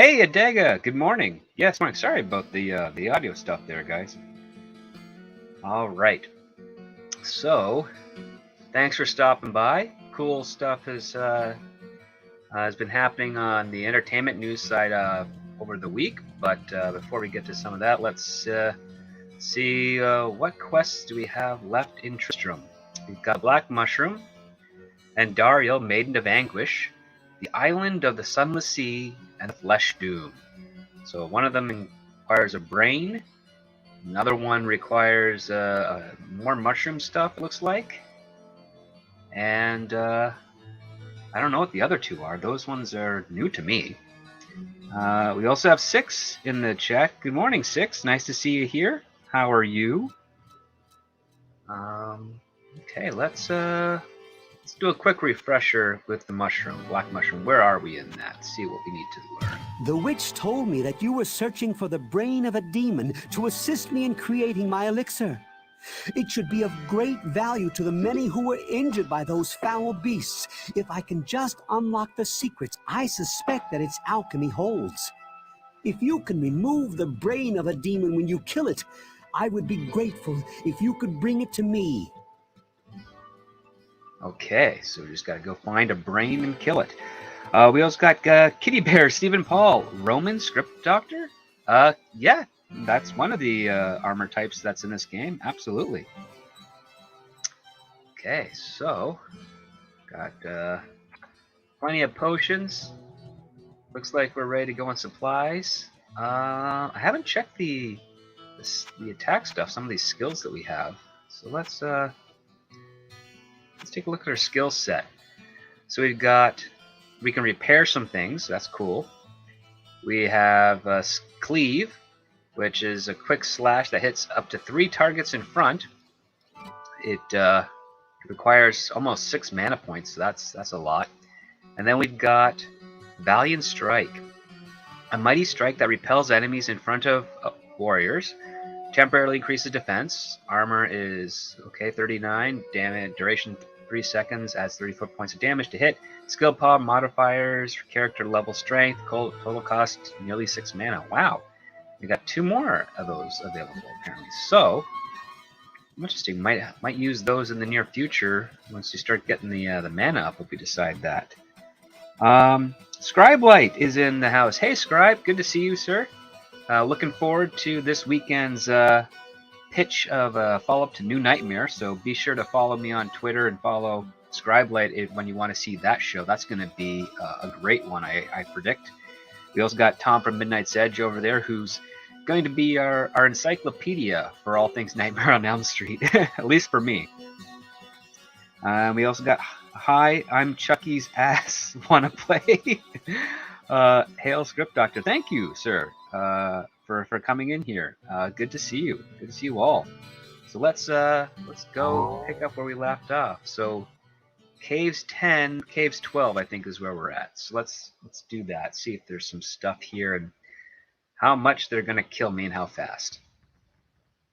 Hey, Adega. Good morning. Yes, morning. Sorry about the audio stuff there, guys. All right. So, thanks for stopping by. Cool stuff has been happening on the entertainment news side over the week. But before we get to some of that, let's see what quests do we have left in Tristram. We've got Black Mushroom and Dariel, Maiden of Anguish, the Island of the Sunless Sea, and the Flesh Doom. So one of them requires a brain. Another one requires more mushroom stuff, it looks like. And I don't know what the other two are. Those ones are new to me. We also have Six in the chat. Good morning, Six. Nice to see you here. How are you? Okay, let's do a quick refresher with the mushroom, black mushroom. Where are we in that? See what we need to learn. The witch told me that you were searching for the brain of a demon to assist me in creating my elixir. It should be of great value to the many who were injured by those foul beasts if I can just unlock the secrets I suspect that its alchemy holds. If you can remove the brain of a demon when you kill it, I would be grateful if you could bring it to me. Okay, so we just gotta go find a brain and kill it. We also got Kitty Bear, Stephen Paul, Roman Script Doctor. Yeah, that's one of the armor types that's in this game. Absolutely. Okay, so got plenty of potions. Looks like we're ready to go on supplies. I haven't checked the attack stuff. Some of these skills that we have. So let's take a look at our skill set. So we can repair some things. That's cool. We have Cleave, which is a quick slash that hits up to 3 targets in front. It requires almost 6 mana points, so that's a lot. And then we've got Valiant Strike, a mighty strike that repels enemies in front of warriors. Temporarily increases defense. Armor is 39. Damage duration 3 seconds. Adds 34 points of damage to hit. Skill power modifiers. Character level strength. Total cost nearly 6 mana. Wow. We got 2 more of those available apparently. So interesting. Might use those in the near future once you start getting the mana up if we decide that. Scribe Light is in the house. Hey Scribe, good to see you, sir. Looking forward to this weekend's pitch of follow-up to New Nightmare, so be sure to follow me on Twitter and follow Scribelight when you want to see that show. That's going to be a great one, I predict. We also got Tom from Midnight's Edge over there, who's going to be our encyclopedia for all things Nightmare on Elm Street, at least for me. We also got, hi, I'm Chucky's ass, wanna play? Hail Script Doctor, thank you, sir, for coming in here. Good to see you. Good to see you all. So let's go pick up where we left off. So caves 10, caves 12, I think is where we're at. So let's do that. See if there's some stuff here and how much they're gonna kill me and how fast.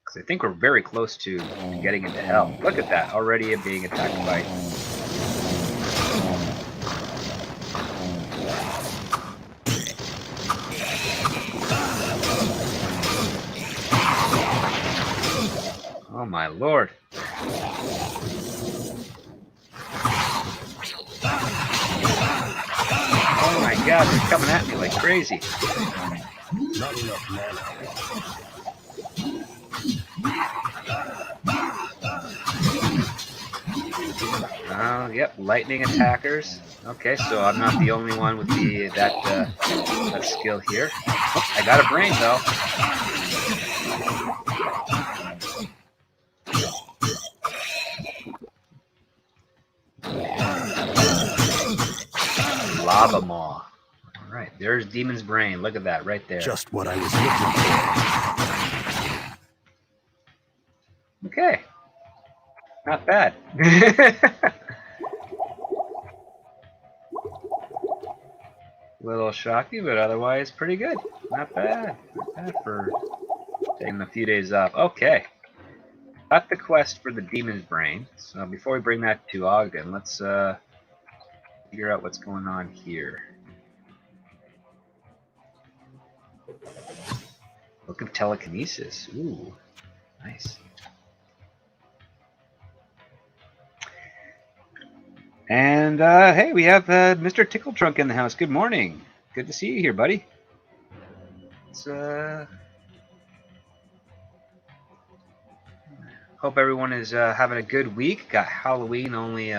Because I think we're very close to getting into hell. Look at that, already being attacked by. Oh my lord. Oh my god, they're coming at me like crazy. Not enough mana. Oh, yep, lightning attackers. Okay, so I'm not the only one with that skill here. Oh, I got a brain though. Lava Maw. All right, there's Demon's Brain. Look at that right there. Just what I was looking for. Okay. Not bad. Little shocky, but otherwise pretty good. Not bad. Not bad for taking a few days off. Okay. Got the quest for the Demon's Brain. So before we bring that to Ogden, let's figure out what's going on here. Book of Telekinesis. Ooh, nice. And hey, we have Mr. Tickletrunk in the house. Good morning. Good to see you here, buddy. It's, hope everyone is having a good week. Got Halloween only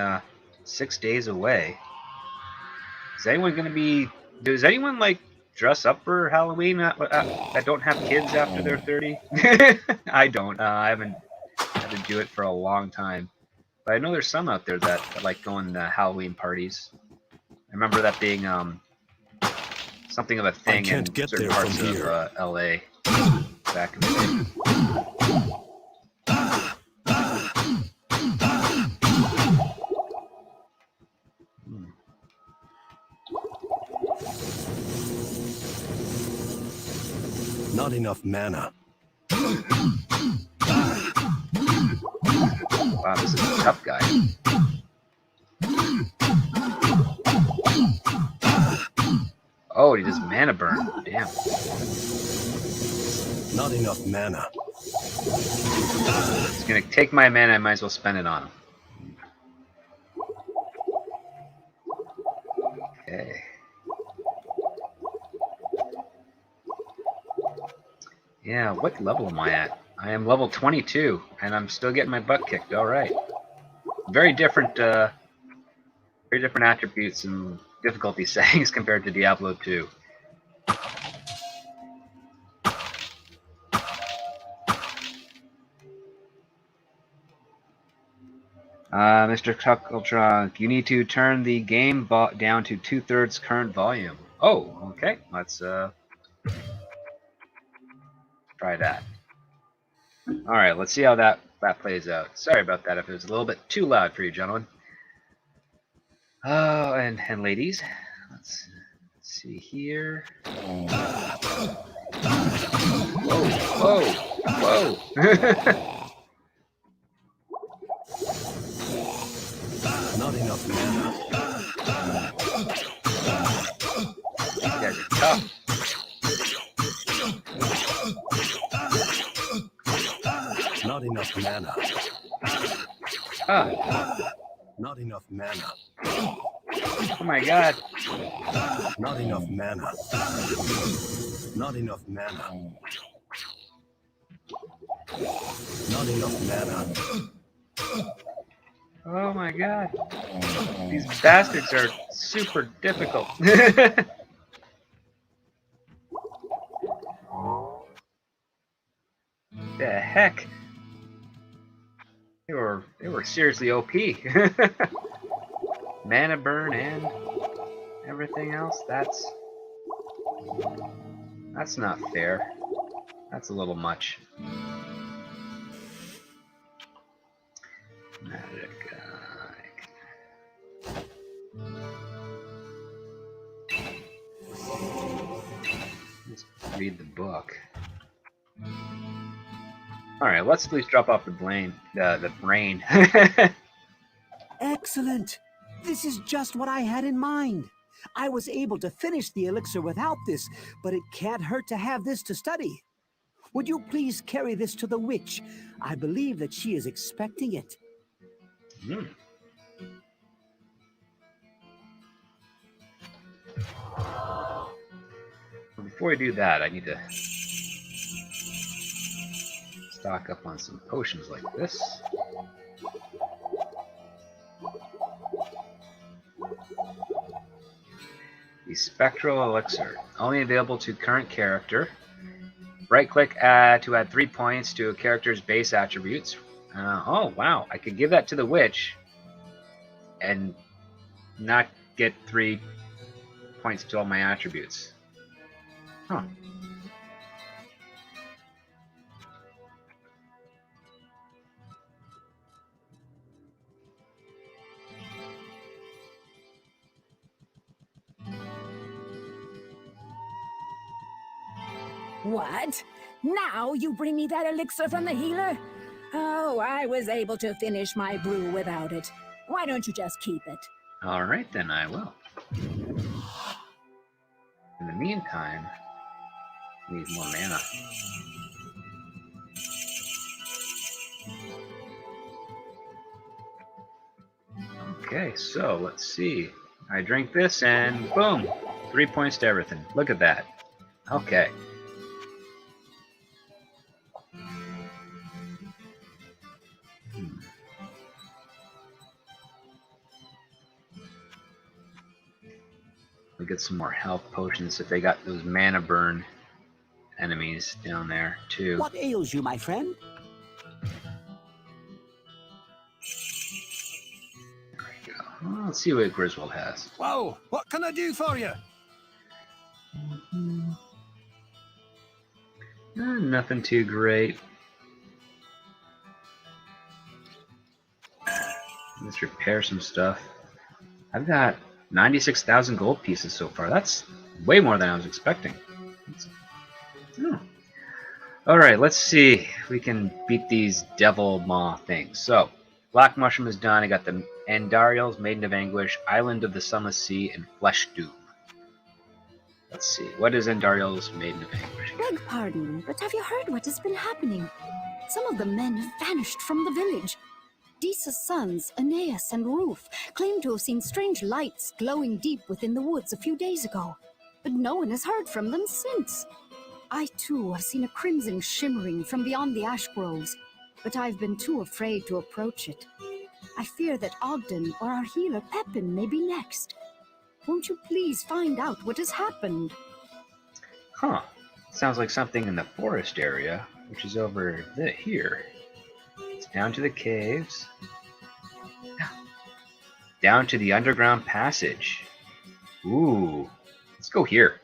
6 days away. Is anyone going to be? Does anyone like dress up for Halloween that don't have kids after they're 30? I don't. I haven't had to do it for a long time. But I know there's some out there that like going to Halloween parties. I remember that being something of a thing in certain parts of LA back in the day. Not enough mana. Wow, this is a tough guy. Oh, he does mana burn. Damn. Not enough mana. It's gonna take my mana, I might as well spend it on him. Okay. Yeah, what level am I at? I am level 22, and I'm still getting my butt kicked. All right. Very different attributes and difficulty settings compared to Diablo 2. Mr. Tuckletrunk, you need to turn the game down to 2/3 current volume. Oh, okay. Let's try that. All right, let's see how that plays out. Sorry about that if it was a little bit too loud for you, gentlemen. Oh, and ladies. Let's see here. Whoa, whoa, whoa. Not enough mana. These guys are tough. Not enough mana. Ah. Not enough mana. Oh my god. Not enough mana. Not enough mana. Not enough mana. Oh my god. These bastards are super difficult. The heck? They were seriously OP. Mana burn and everything else. That's not fair. That's a little much. Let's read the book. All right, let's at least drop off the brain. Excellent. This is just what I had in mind. I was able to finish the elixir without this, but it can't hurt to have this to study. Would you please carry this to the witch? I believe that she is expecting it. Before we do that, I need to stock up on some potions like this. The Spectral Elixir, only available to current character. Right-click to add 3 points to a character's base attributes. Oh, wow. I could give that to the witch and not get 3 points to all my attributes. Huh. What? Now you bring me that elixir from the healer? Oh, I was able to finish my brew without it. Why don't you just keep it? All right, then I will. In the meantime, Need more mana. Okay, so let's see. I drink this and boom! 3 points to everything. Look at that. Okay. We get some more health potions if they got those mana burn enemies down there too. What ails you, my friend? There we go. Well, let's see what Griswold has. Whoa, what can I do for you? Nothing too great. Let's repair some stuff. I've got 96,000 gold pieces so far. That's way more than I was expecting. Alright, let's see if we can beat these devil maw things. So, Black Mushroom is done. I got the Andariel's Maiden of Anguish, Island of the Sunless Sea, and Flesh Doom. Let's see. What is Andariel's Maiden of Anguish? Beg pardon, but have you heard what has been happening? Some of the men have vanished from the village. Disa's sons, Aeneas and Ruth, claim to have seen strange lights glowing deep within the woods a few days ago, but no one has heard from them since. I, too, have seen a crimson shimmering from beyond the ash groves, but I've been too afraid to approach it. I fear that Ogden or our healer Pepin may be next. Won't you please find out what has happened? Huh. Sounds like something in the forest area, which is over here. It's down to the caves. Down to the underground passage. Ooh. Let's go here.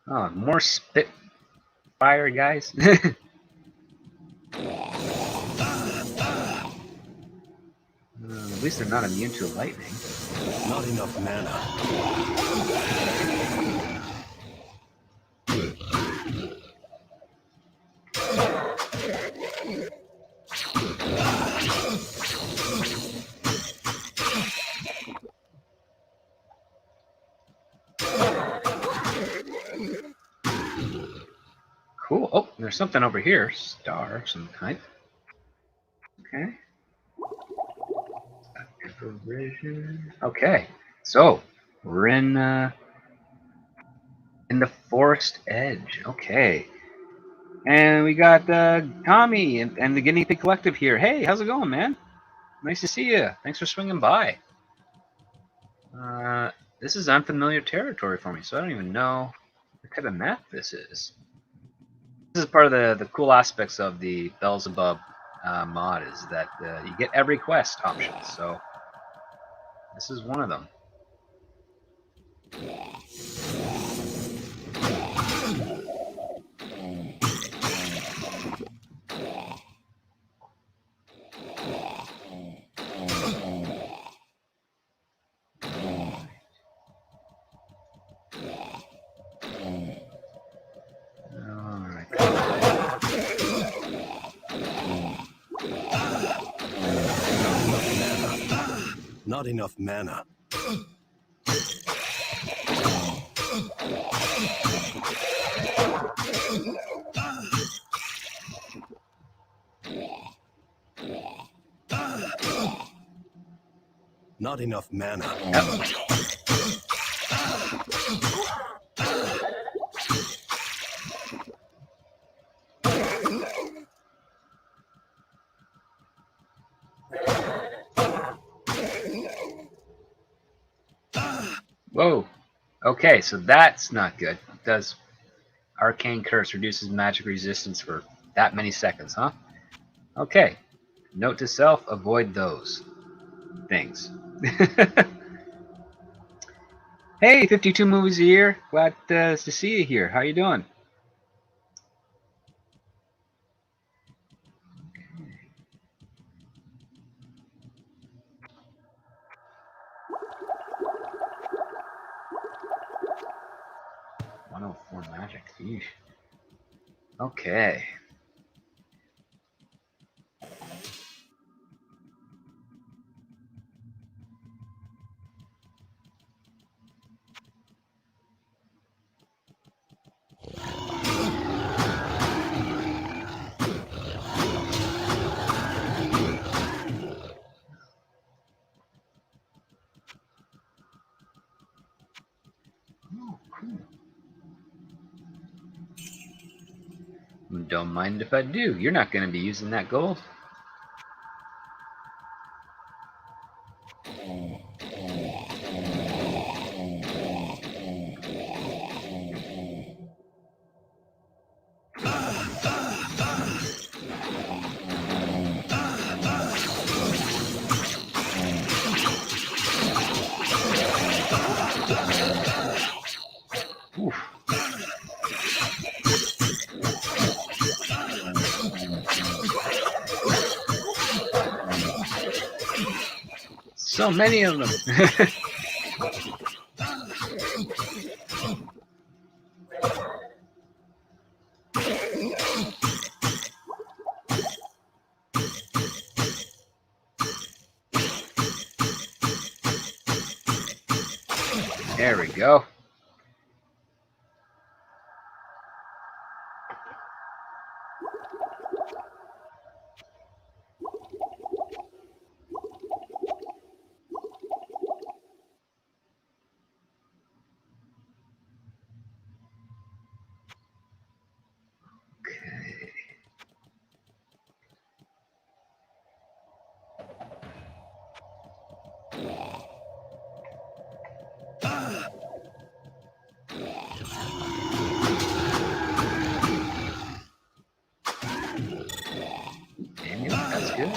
Oh, more spitfire guys. At least they're not immune to lightning. Not enough mana. Cool. Oh, there's something over here. Star of some kind. Okay. Okay. So we're in the forest edge. Okay. And we got Tommy and the Guinea Pig Collective here. Hey, how's it going, man? Nice to see you. Thanks for swinging by. This is unfamiliar territory for me, so I don't even know what kind of map this is. This is part of the cool aspects of the Belzebub mod, is that you get every quest option, so this is one of them. Not enough mana. Not enough mana. Whoa. Okay, so that's not good. It does Arcane Curse reduces magic resistance for that many seconds, huh? Okay. Note to self, avoid those things. Hey, 52 movies a year. Glad to see you here. How you doing? Magic. Yeesh. Okay. Don't mind if I do. You're not going to be using that gold. Oof. So many of them. There we go. Okay. Daniel, that's good.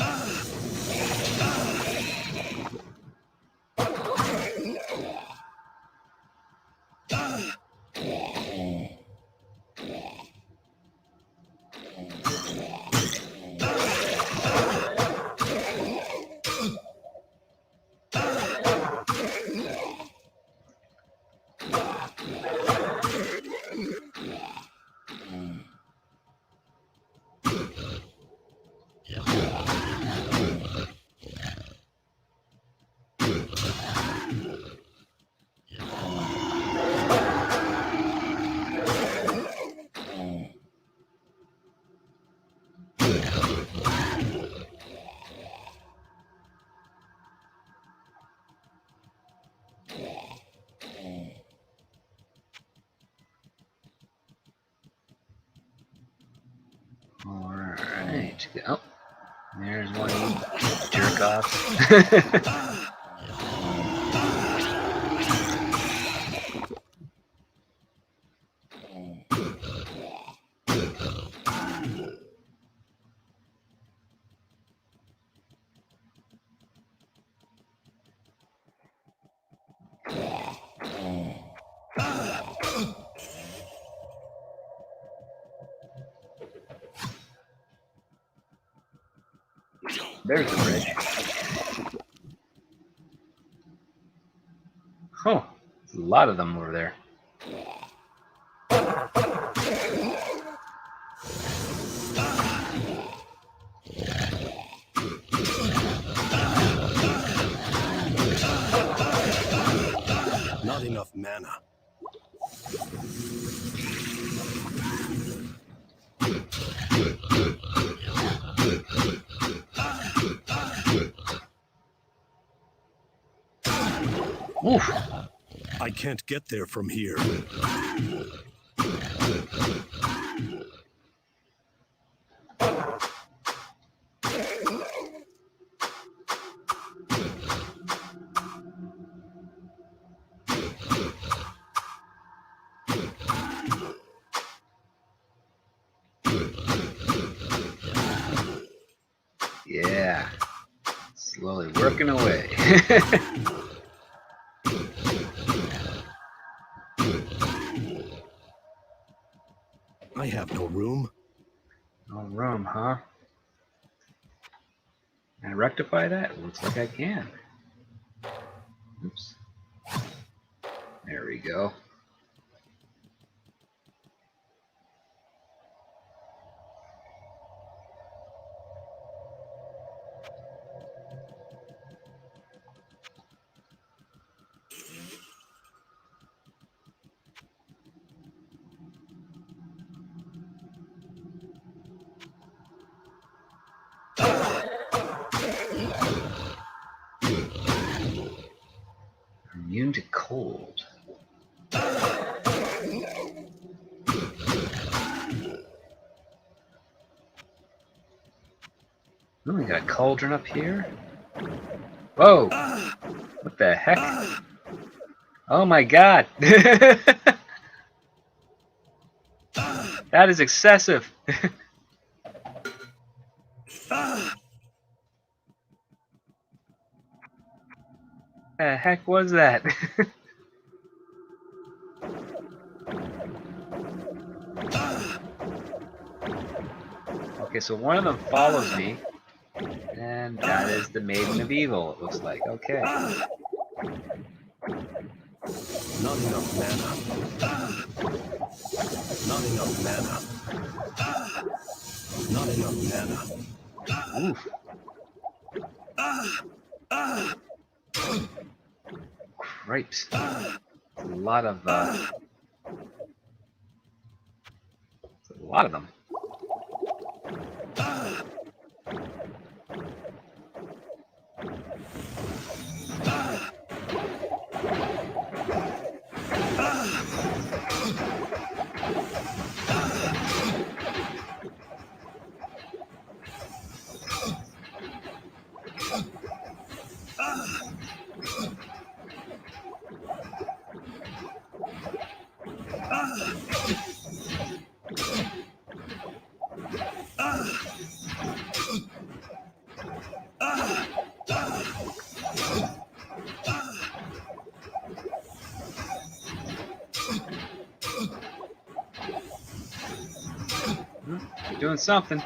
Alright. Oh, there's one jerk off. There's the bridge. Oh, a lot of them over there. Not enough mana. Oof. I can't get there from here. Yeah. Slowly working away. I have no room. No room, huh? Can I rectify that? Looks like I can. Oops. There we go. Immune to cold. Oh, we got a cauldron up here. Whoa! What the heck? Oh my god! That is excessive! The heck was that? Okay, so one of them follows me, and that is the Maiden of Evil, it looks like. Okay. Not enough mana. Not enough mana. Not enough mana. Oof. Cripes. A lot of them. Doing something.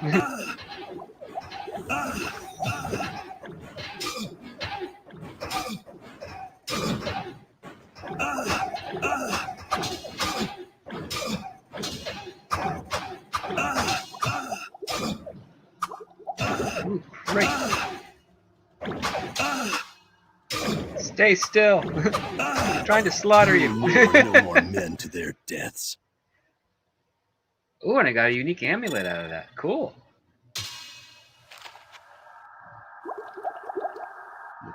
Ooh, great. Stay still. I'm trying to slaughter you. No more men to their deaths. Ooh, and I got a unique amulet out of that. Cool. The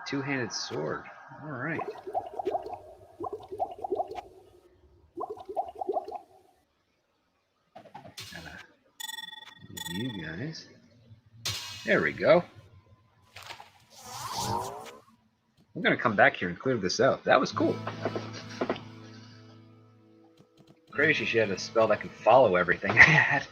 two-handed sword. All right. Gotta move you guys. There we go. I'm gonna come back here and clear this out. That was cool. Crazy she had a spell that could follow everything I had.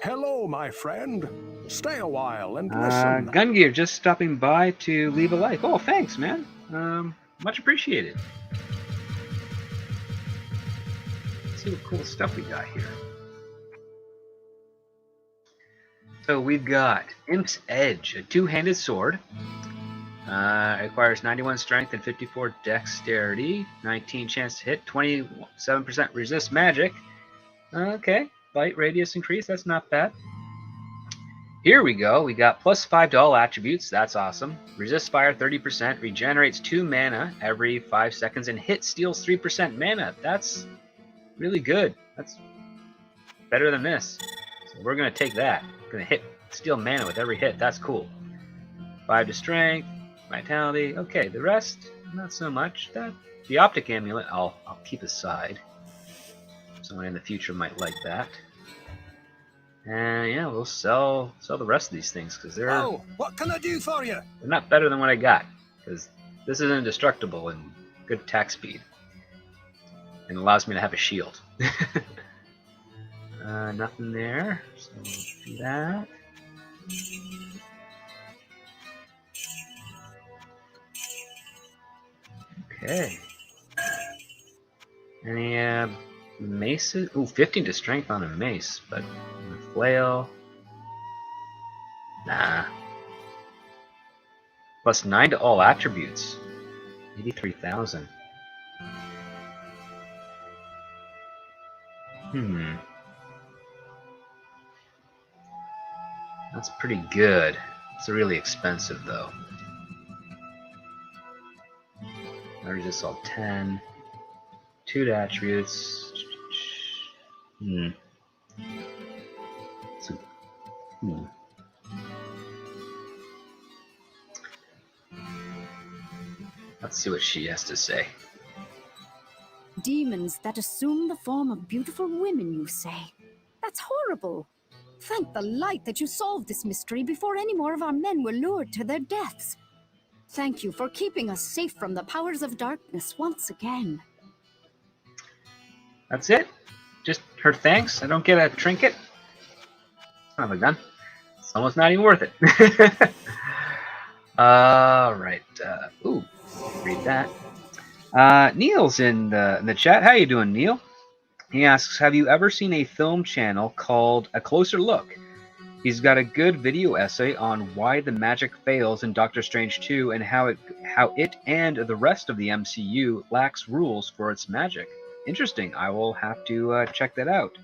Hello, my friend. Stay a while and listen. Gungear just stopping by to leave a like. Oh, thanks, man. Much appreciated. Let's see what cool stuff we got here. So we've got Imp's Edge, a two-handed sword. Requires 91 strength and 54 dexterity, 19 chance to hit, 27% resist magic. Okay, bite radius increase, that's not bad. Here we go, we got +5 to all attributes, that's awesome. Resist fire 30%, regenerates 2 mana every 5 seconds, and hit steals 3% mana. That's really good. That's better than this. So we're going to take that. Going to steal mana with every hit, that's cool. 5 to strength. Vitality. Okay, the rest, not so much. The optic amulet, I'll keep aside. Someone in the future might like that. And yeah, we'll sell the rest of these things because they're. Oh, what can I do for you? They're not better than what I got because this is indestructible and good attack speed, and allows me to have a shield. Nothing there, so we'll do that. Okay. Any maces? Ooh, 15 to strength on a mace, but a flail. Nah. +9 to all attributes. 83,000. That's pretty good. It's really expensive though. Resist all 10. 2 to attributes. Let's see what she has to say. Demons that assume the form of beautiful women, you say? That's horrible. Thank the light that you solved this mystery before any more of our men were lured to their deaths. Thank you for keeping us safe from the powers of darkness once again. That's it? Just her thanks? I don't get a trinket? Son of a gun. It's almost not even worth it. Alright. Ooh, read that. Neil's in the chat. How you doing, Neil? He asks, have you ever seen a film channel called A Closer Look? He's got a good video essay on why the magic fails in Doctor Strange 2 and how it and the rest of the MCU lacks rules for its magic. Interesting. I will have to check that out.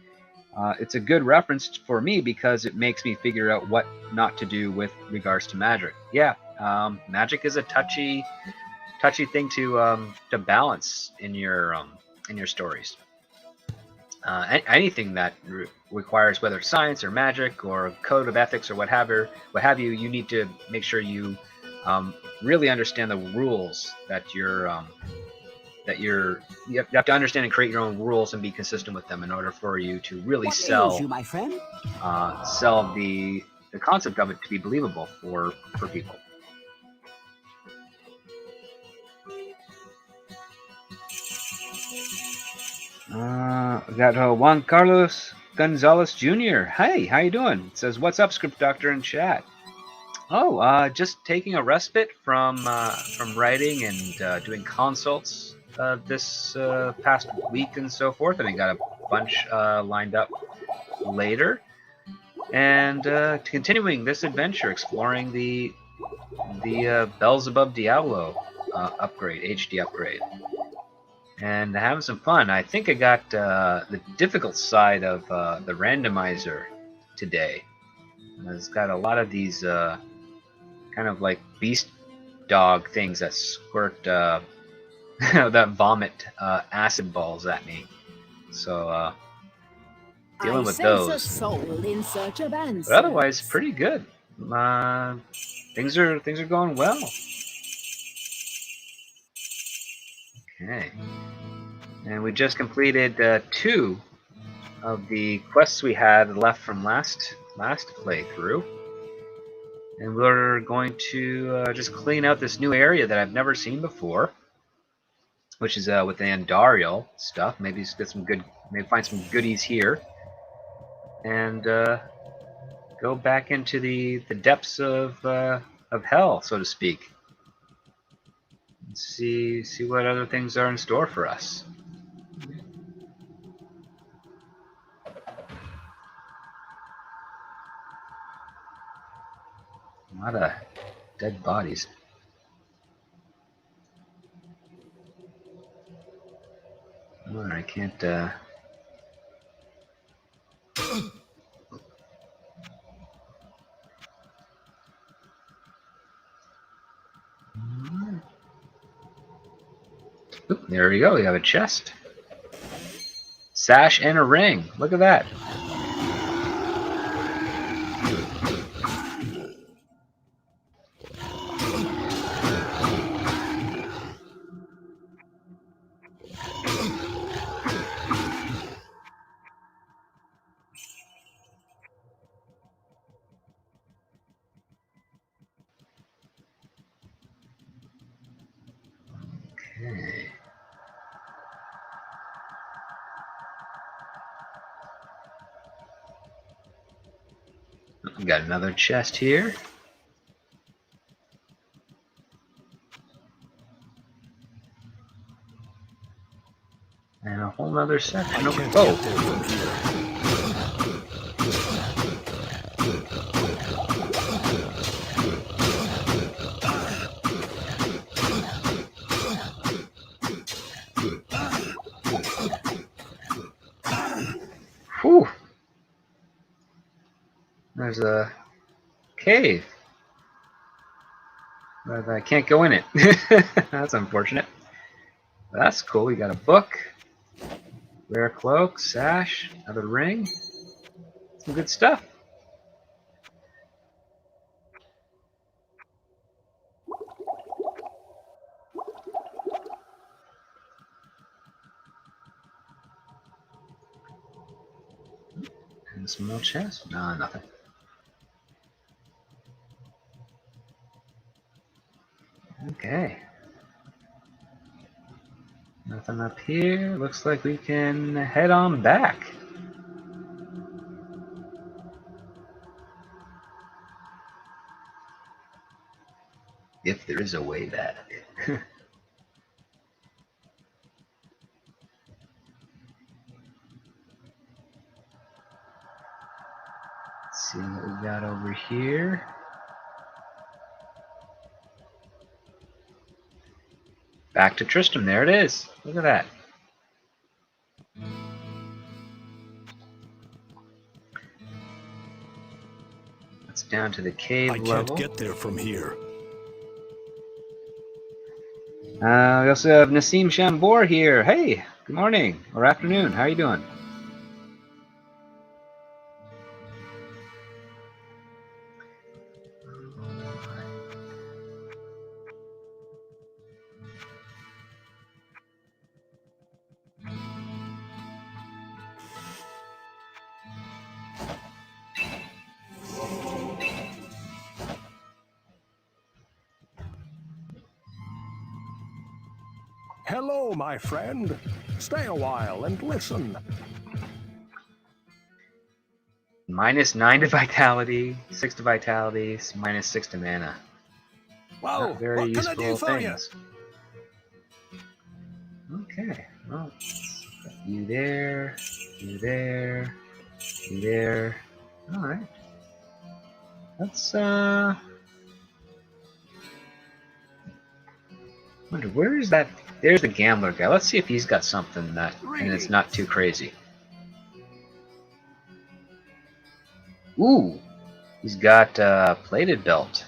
It's a good reference for me because it makes me figure out what not to do with regards to magic. Yeah, magic is a touchy thing to balance in your stories. Anything that requires, whether it's science or magic or code of ethics or what have you, you need to make sure you really understand the rules that you have to understand and create your own rules and be consistent with them in order for you to really sell you, my friend? Sell the concept of it to be believable for people. We got Juan Carlos Gonzalez Jr. Hey, how you doing? It says, "What's up, Script Doctor?" in chat. Oh, just taking a respite from writing and doing consults this past week and so forth. And I got a bunch lined up later, and continuing this adventure, exploring the Belzebub Diablo upgrade, HD upgrade. And having some fun. I think I got the difficult side of the randomizer today. It's got a lot of these kind of like beast dog things that squirt that vomit acid balls at me. So dealing with those. A soul in search of answers. But otherwise, pretty good. Things are going well. Okay. And we just completed 2 of the quests we had left from last playthrough. And we're going to just clean out this new area that I've never seen before, which is with the Andariel stuff. Maybe get some maybe find some goodies here, and go back into the depths of hell, so to speak. And see what other things are in store for us. A lot of dead bodies. Oh, I can't. Oop, there we go. We have a chest, sash, and a ring. Look at that. Okay. We got another chest here. And a whole other section. Whew. There's a cave. But I can't go in it. That's unfortunate. But that's cool. We got a book, rare cloak, sash, another ring. Some good stuff. And some No chest? No, nothing. Okay. Nothing up here. Looks like we can head on back. If there is a way back. Let's see what we got over here. Back to Tristram. There it is. Look at that. It's down to the cave level. I can't get there from here. We also have Nassim Shambour here. Hey, good morning or afternoon. How are you doing? Hello, my friend. Stay a while and listen. -9 to vitality, 6 to vitality, -6 to mana. Well, Not very what can I useful do for things. Okay, well, you there, you there, you there. All right. Let's wonder where is that? There's the gambler guy. Let's see if he's got something that and it's not too crazy. Ooh, he's got plated belt.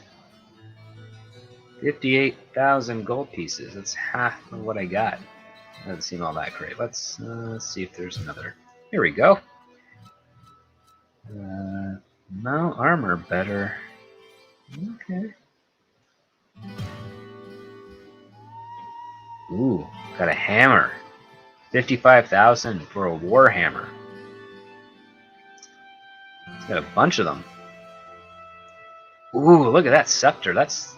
58,000 gold pieces. That's half of what I got. Doesn't seem all that great. Let's see if there's another. Here we go. No armor better. Okay. Ooh, got a hammer. 55,000 for a war hammer. He's got a bunch of them. Ooh, look at that scepter. That's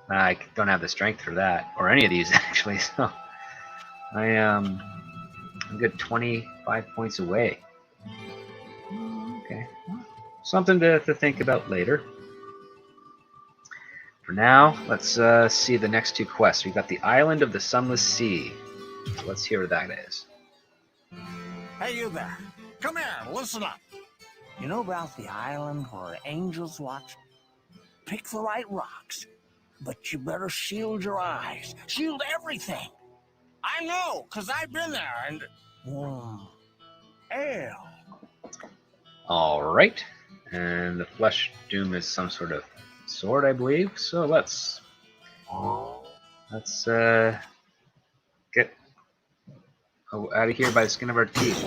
I don't have the strength for that, or any of these actually. So I'm good 25 points away. Okay, something to think about later. For now, let's see the next two quests. We've got the Island of the Sunless Sea. So let's hear what that is. Hey, you there. Come here, listen up. You know about the island where angels watch? Pick the right rocks, but you better shield your eyes. Shield everything. I know, because I've been there, and... Ale. All right. And the Flesh Doom is some sort of sword, I believe. So let's get out of here by the skin of our teeth.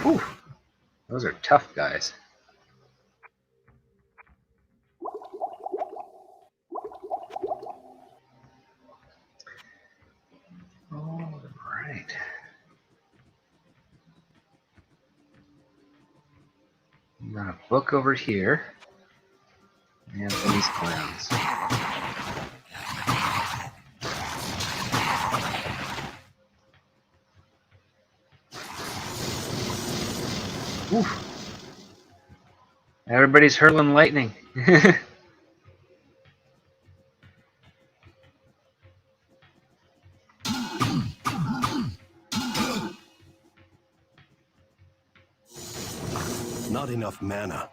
Whew. Those are tough guys. All right. Got a book over here. And these clowns. Oof. Everybody's hurling lightning. Not enough mana.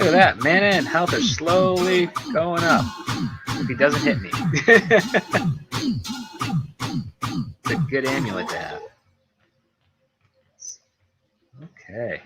Look at that. Mana and health are slowly going up. If he doesn't hit me. It's a good amulet to have. Okay.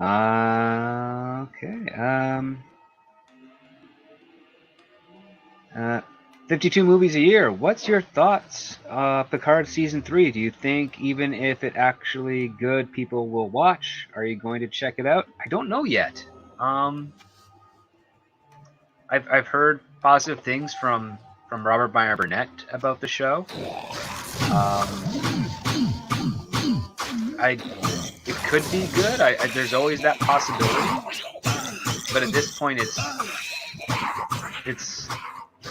Okay. 52 movies a year. What's your thoughts? Picard season 3. Do you think even if it actually good, people will watch? Are you going to check it out? I don't know yet. I've heard positive things from Robert Meyer Burnett about the show. It could be good. There's always that possibility, but at this point, it's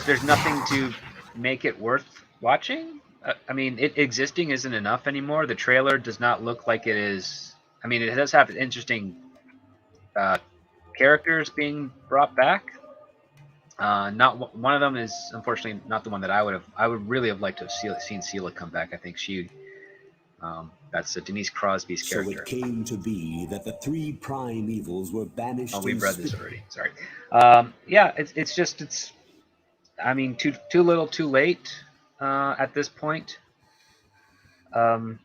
there's nothing to make it worth watching. I mean, it existing isn't enough anymore. The trailer does not look like it is. I mean, it does have interesting characters being brought back. Not one of them is unfortunately not the one that I would really have liked to have seen Sela come back. I think she. That's Denise Crosby's character. So it came to be that the 3 prime evils were banished. Oh, we've read this already. Sorry. Yeah, it's. I mean, too little, too late. At this point, I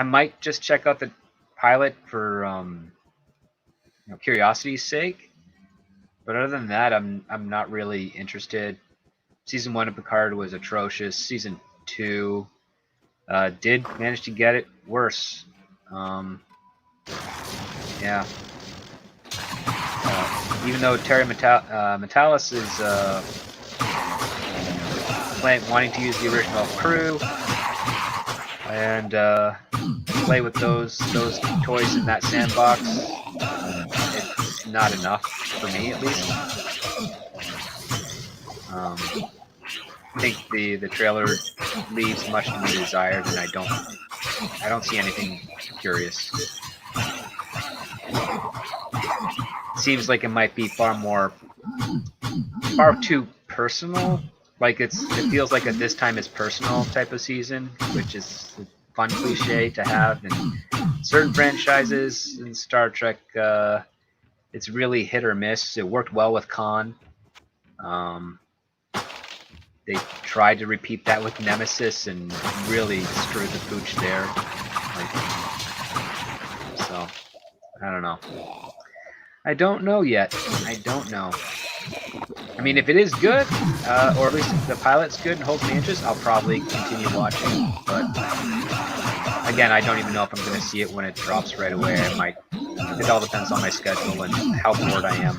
might just check out the pilot for curiosity's sake. But other than that, I'm not really interested. Season 1 of Picard was atrocious. Season 2 did manage to get it worse. Yeah. Even though Terry Metalis is wanting to use the original crew and play with those toys in that sandbox, it's not enough for me, at least. I think the trailer leaves much to be desired, and I don't see anything curious. It seems like it might be far too personal. Like it feels like a this time is personal type of season, which is a fun cliche to have in certain franchises in Star Trek. It's really hit or miss. It worked well with Khan. They tried to repeat that with Nemesis and really screwed the pooch there. So, I don't know. I don't know yet. I don't know. I mean, if it is good, or at least if the pilot's good and holds me interest, I'll probably continue watching. But, again, I don't even know if I'm going to see it when it drops right away. I might. It all depends on my schedule and how bored I am.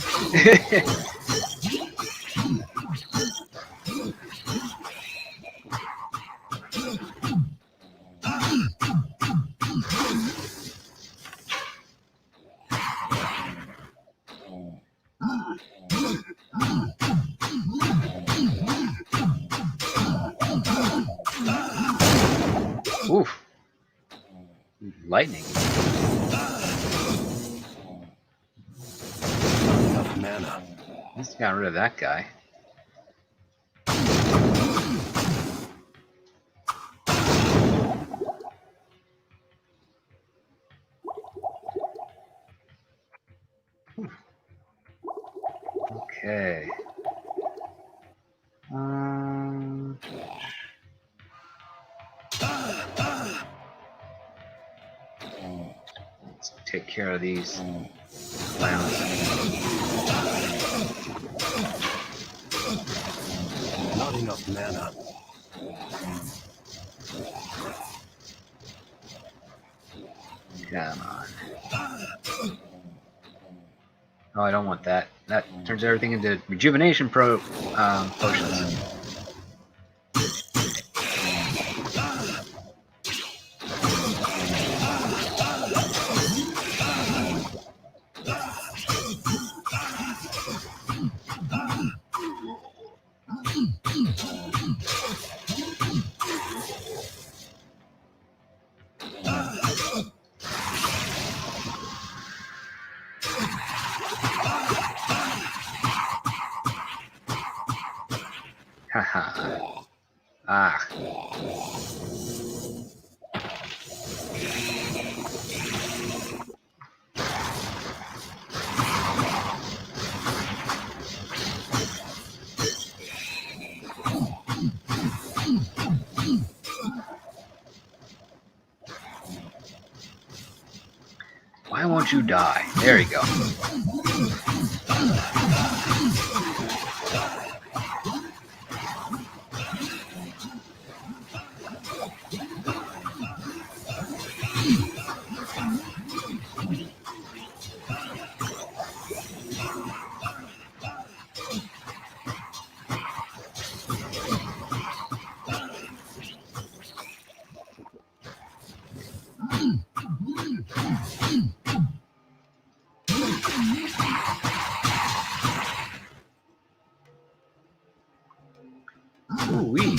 Oof. Lightning. Enough mana. He's got rid of that guy. Okay. Let's take care of these clowns. Not enough mana. Come on. Oh, I don't want that. That turns everything into rejuvenation potions. Ah. Why won't you die? There you go. Ooh-wee.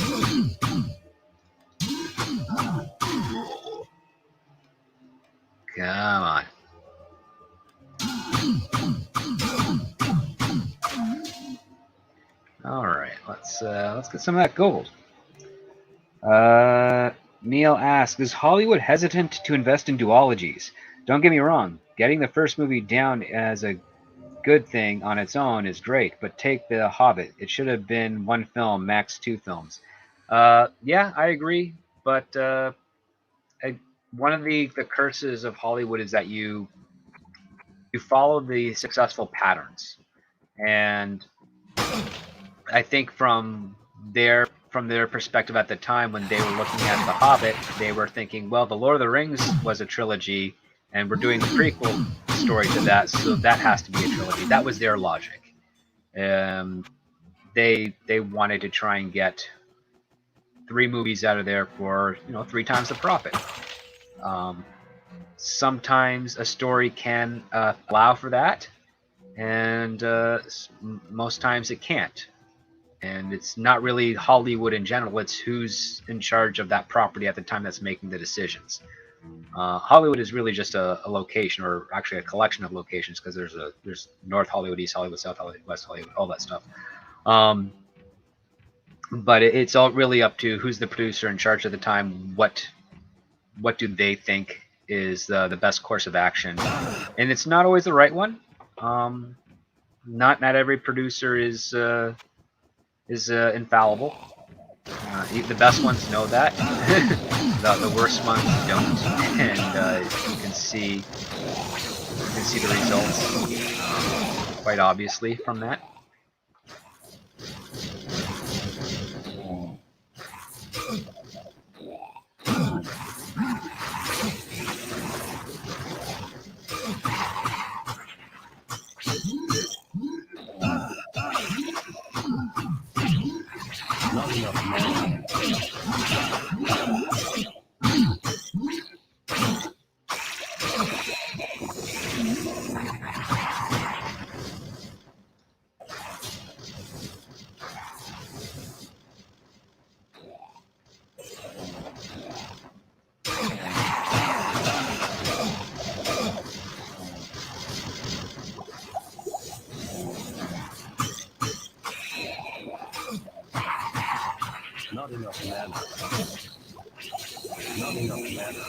Come on. All right, let's get some of that gold. Neil asks, is Hollywood hesitant to invest in duologies? Don't get me wrong, getting the first movie down as a good thing on its own is great, but take The Hobbit. It should have been one film, max 2 films. Yeah, I agree, but one of the curses of Hollywood is that you follow the successful patterns, and I think from their perspective at the time when they were looking at The Hobbit, they were thinking, well, The Lord of the Rings was a trilogy, and we're doing the prequel story to that, so that has to be a trilogy. That was their logic. They wanted to try and get 3 movies out of there for 3 times the profit. Sometimes a story can allow for that, and most times it can't. And it's not really Hollywood in general, it's who's in charge of that property at the time that's making the decisions. Hollywood is really just a location, or actually a collection of locations, because there's North Hollywood, East Hollywood, South Hollywood, West Hollywood, all that stuff. But it's all really up to who's the producer in charge at the time. What do they think is the best course of action? And it's not always the right one. Not every producer is infallible. The best ones know that. the worst ones don't, and you can see the results quite obviously from that. Not enough mana. Not enough mana. Not enough mana.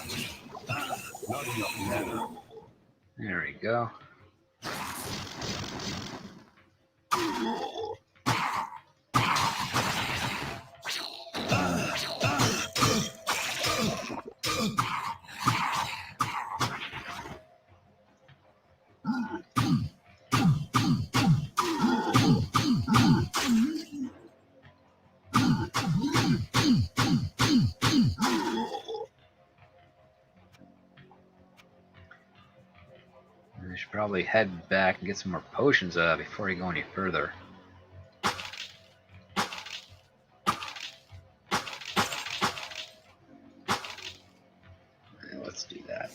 Not enough mana. There we go. I should probably head back and get some more potions before we go any further. Let's do that.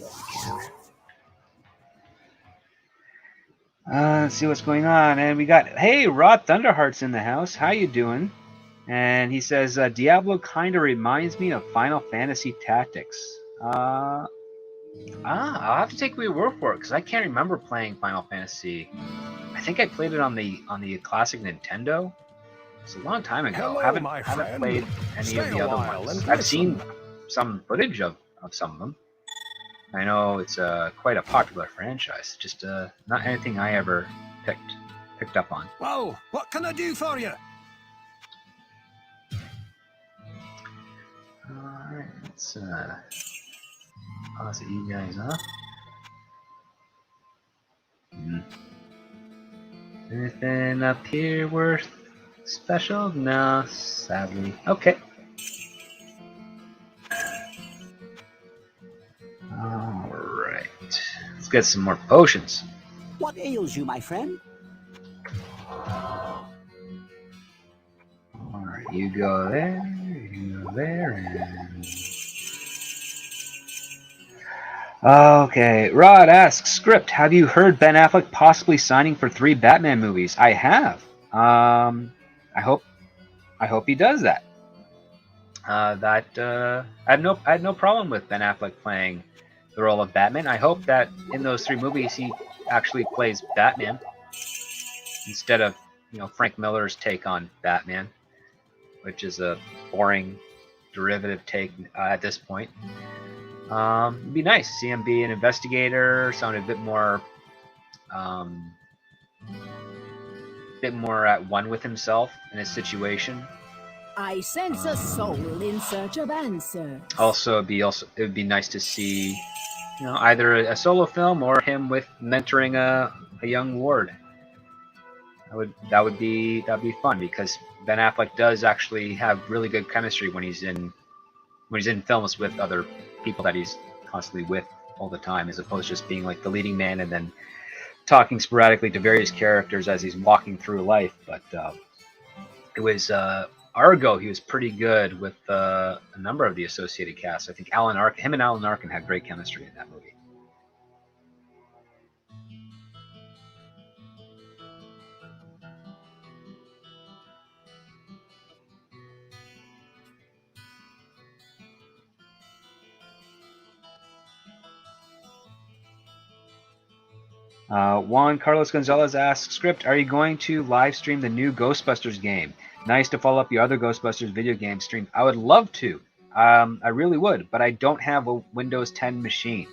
Let's see what's going on. And we got, hey, Rod Thunderheart's in the house. How you doing? And he says, Diablo kind of reminds me of Final Fantasy Tactics. I'll have to take your word for it, because I can't remember playing Final Fantasy. I think I played it on the classic Nintendo. It's a long time ago. Hello, haven't my haven't friend. played any Stay of the a other while ones. and I've seen listen. some footage of some of them. I know it's quite a popular franchise. Just not anything I ever picked up on. Well, what can I do for you? Alright, let's pause you guys off. Anything up here worth special? No, sadly. Okay. Alright. Let's get some more potions. What ails you, my friend? Alright, you go there, you go there, and... Okay, Rod asks, Script, have you heard Ben Affleck possibly signing for 3 Batman movies? I have. I hope he does that. I had no problem with Ben Affleck playing the role of Batman. I hope that in those 3 movies he actually plays Batman instead of, you know, Frank Miller's take on Batman, which is a boring derivative take at this point. It'd be nice to see him be an investigator, sounded a bit more at one with himself and his situation. I sense a soul in search of answers. Also, it would be nice to see, you know, either a solo film or him with mentoring a young ward. That would be fun, because Ben Affleck does actually have really good chemistry when he's in films with other people that he's constantly with all the time, as opposed to just being like the leading man and then talking sporadically to various characters as he's walking through life. But it was Argo. He was pretty good with a number of the associated casts. I think him and Alan Arkin had great chemistry in that movie. Juan Carlos Gonzalez asks, Script, are you going to live stream the new Ghostbusters game? Nice to follow up your other Ghostbusters video game stream. I would love to. I really would, but I don't have a Windows 10 machine,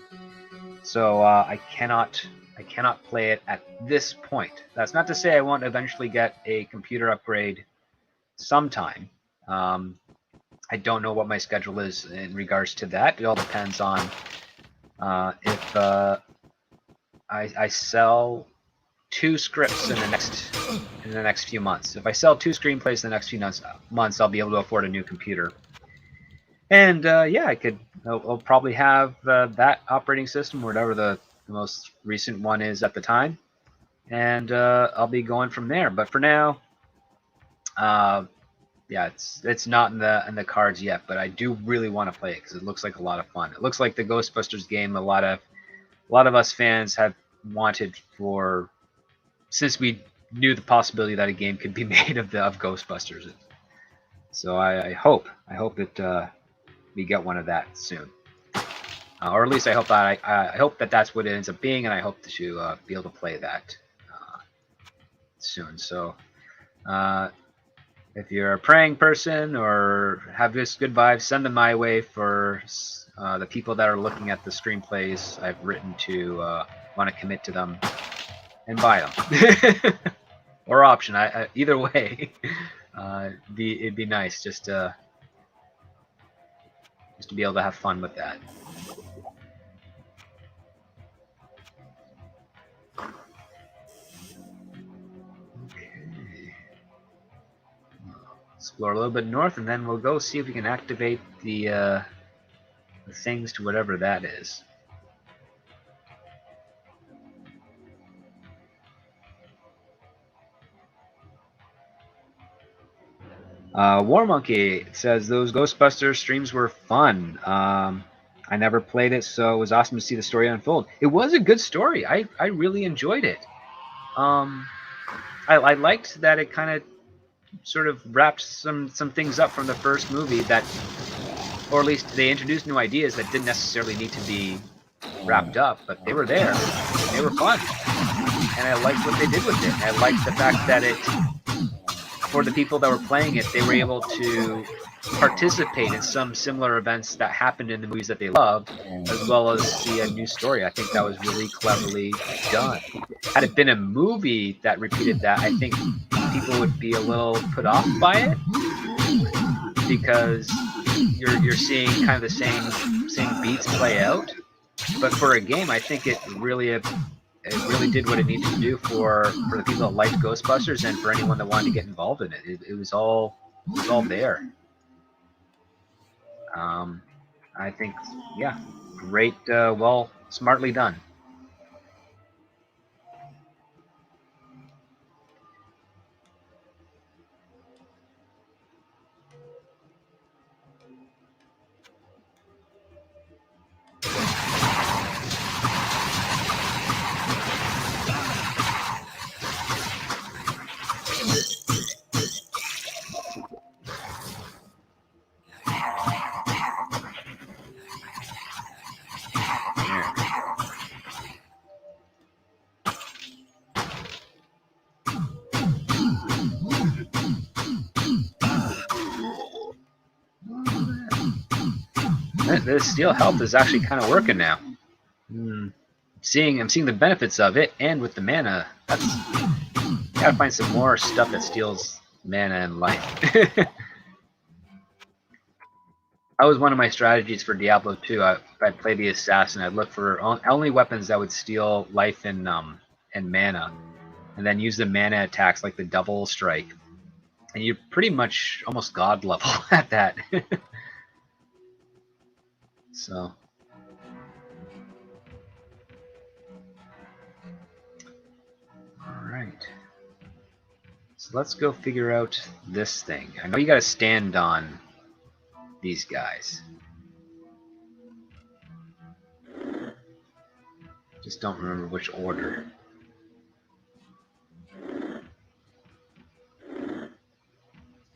so I cannot play it at this point. That's not to say I won't eventually get a computer upgrade sometime. I don't know what my schedule is in regards to that. It all depends on if I sell 2 scripts in the next few months. If I sell 2 screenplays in the next few months, I'll be able to afford a new computer. And yeah, I'll probably have that operating system, or whatever the most recent one is at the time, and I'll be going from there. But for now, yeah, it's not in the cards yet. But I do really want to play it because it looks like a lot of fun. It looks like the Ghostbusters game. A lot of us fans have wanted for, since we knew the possibility that a game could be made of Ghostbusters. So I hope that we get one of that soon, or at least I hope that that's what it ends up being, and I hope to be able to play that soon. So if you're a praying person or have this good vibes, send them my way for the people that are looking at the screenplays I've written to want to commit to them and buy them. Or option. Either way, it'd be nice just to be able to have fun with that. Okay. Explore a little bit north, and then we'll go see if we can activate the things to whatever that is. War Monkey says those Ghostbusters streams were fun. I never played it, so it was awesome to see the story unfold. It was a good story. I really enjoyed it. I liked that it kind of sort of wrapped some things up from the first movie, that, or at least they introduced new ideas that didn't necessarily need to be wrapped up, but they were there. They were fun, and I liked what they did with it. I liked the fact that it for the people that were playing it, they were able to participate in some similar events that happened in the movies that they loved, as well as see a new story. I think that was really cleverly done. Had it been a movie that repeated that, I think people would be a little put off by it, because you're seeing kind of the same beats play out. But for a game, I think it really did what it needed to do for the people that liked Ghostbusters and for anyone that wanted to get involved in it. It was all there. I think, yeah, great, well, smartly done. The steel health is actually kind of working now. I'm seeing the benefits of it, and with the mana, gotta find some more stuff that steals mana and life. That was one of my strategies for Diablo 2. I'd play the assassin. I'd look for only weapons that would steal life and mana, and then use the mana attacks like the double strike. And you're pretty much almost god level at that. So. Alright. So let's go figure out this thing. I know you gotta stand on these guys. Just don't remember which order.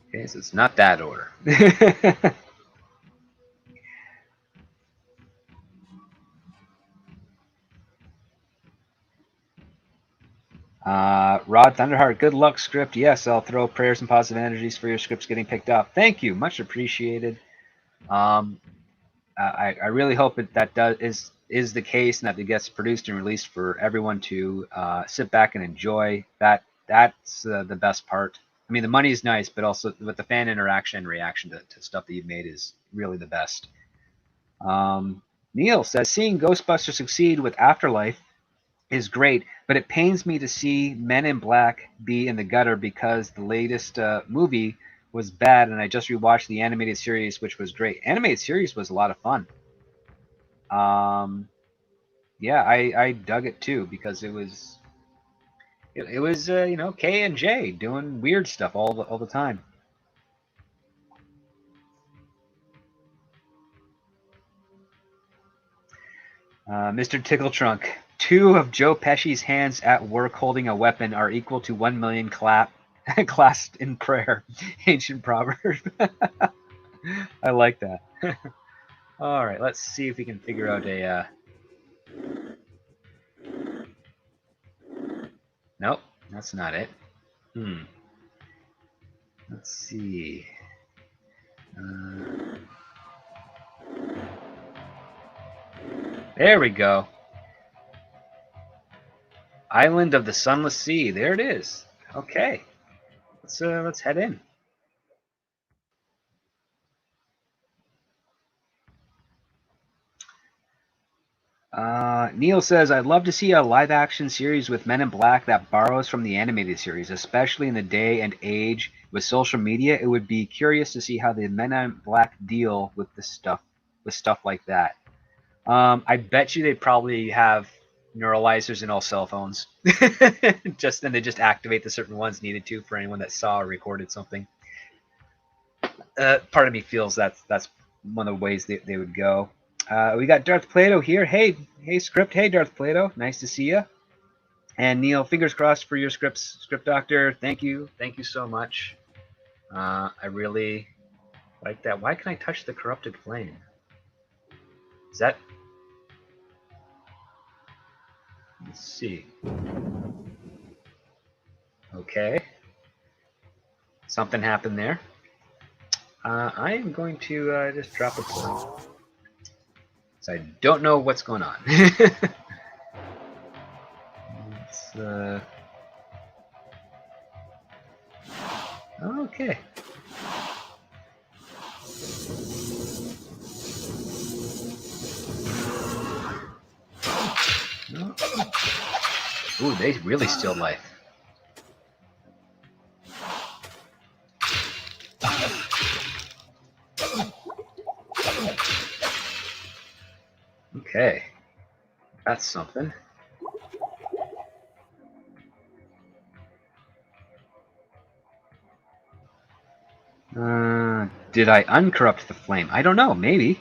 Okay, so it's not that order. Rod Thunderheart, good luck, script. Yes, I'll throw prayers and positive energies for your scripts getting picked up. Thank you, much appreciated. I really hope that is the case, and that it gets produced and released for everyone to sit back and enjoy. That's the best part. I mean, the money is nice, but also with the fan interaction and reaction to stuff that you've made is really the best. Neil says, seeing Ghostbusters succeed with Afterlife is great, but it pains me to see Men in Black be in the gutter because the latest movie was bad, and I just rewatched the animated series, which was great. Animated series was a lot of fun. Yeah, I dug it too, because it was you know, K and J doing weird stuff all the time. Mr. Tickletrunk, 2 of Joe Pesci's hands at work holding a weapon are equal to 1 million clasped in prayer. Ancient proverb. I like that. All right, let's see if we can figure out a. Nope, that's not it. Let's see. There we go. Island of the Sunless Sea. There it is. Okay, let's head in. Neil says, I'd love to see a live-action series with Men in Black that borrows from the animated series, especially in the day and age with social media. It would be curious to see how the Men in Black deal with stuff like that. I bet you they'd probably have neuralizers in all cell phones. Then they just activate the certain ones needed to for anyone that saw or recorded something. Part of me feels that's one of the ways they would go. We got Darth Plato here. Hey, script. Hey, Darth Plato. Nice to see you. And Neil, fingers crossed for your script doctor. Thank you so much. I really like that. Why can I touch the corrupted flame? Is that? Let's see. Okay. something happened there. I am going to just drop a portal. So I don't know what's going on. Let's, okay. No. Ooh, they really steal life. Okay, that's something. Did I uncorrupt the flame? I don't know, maybe.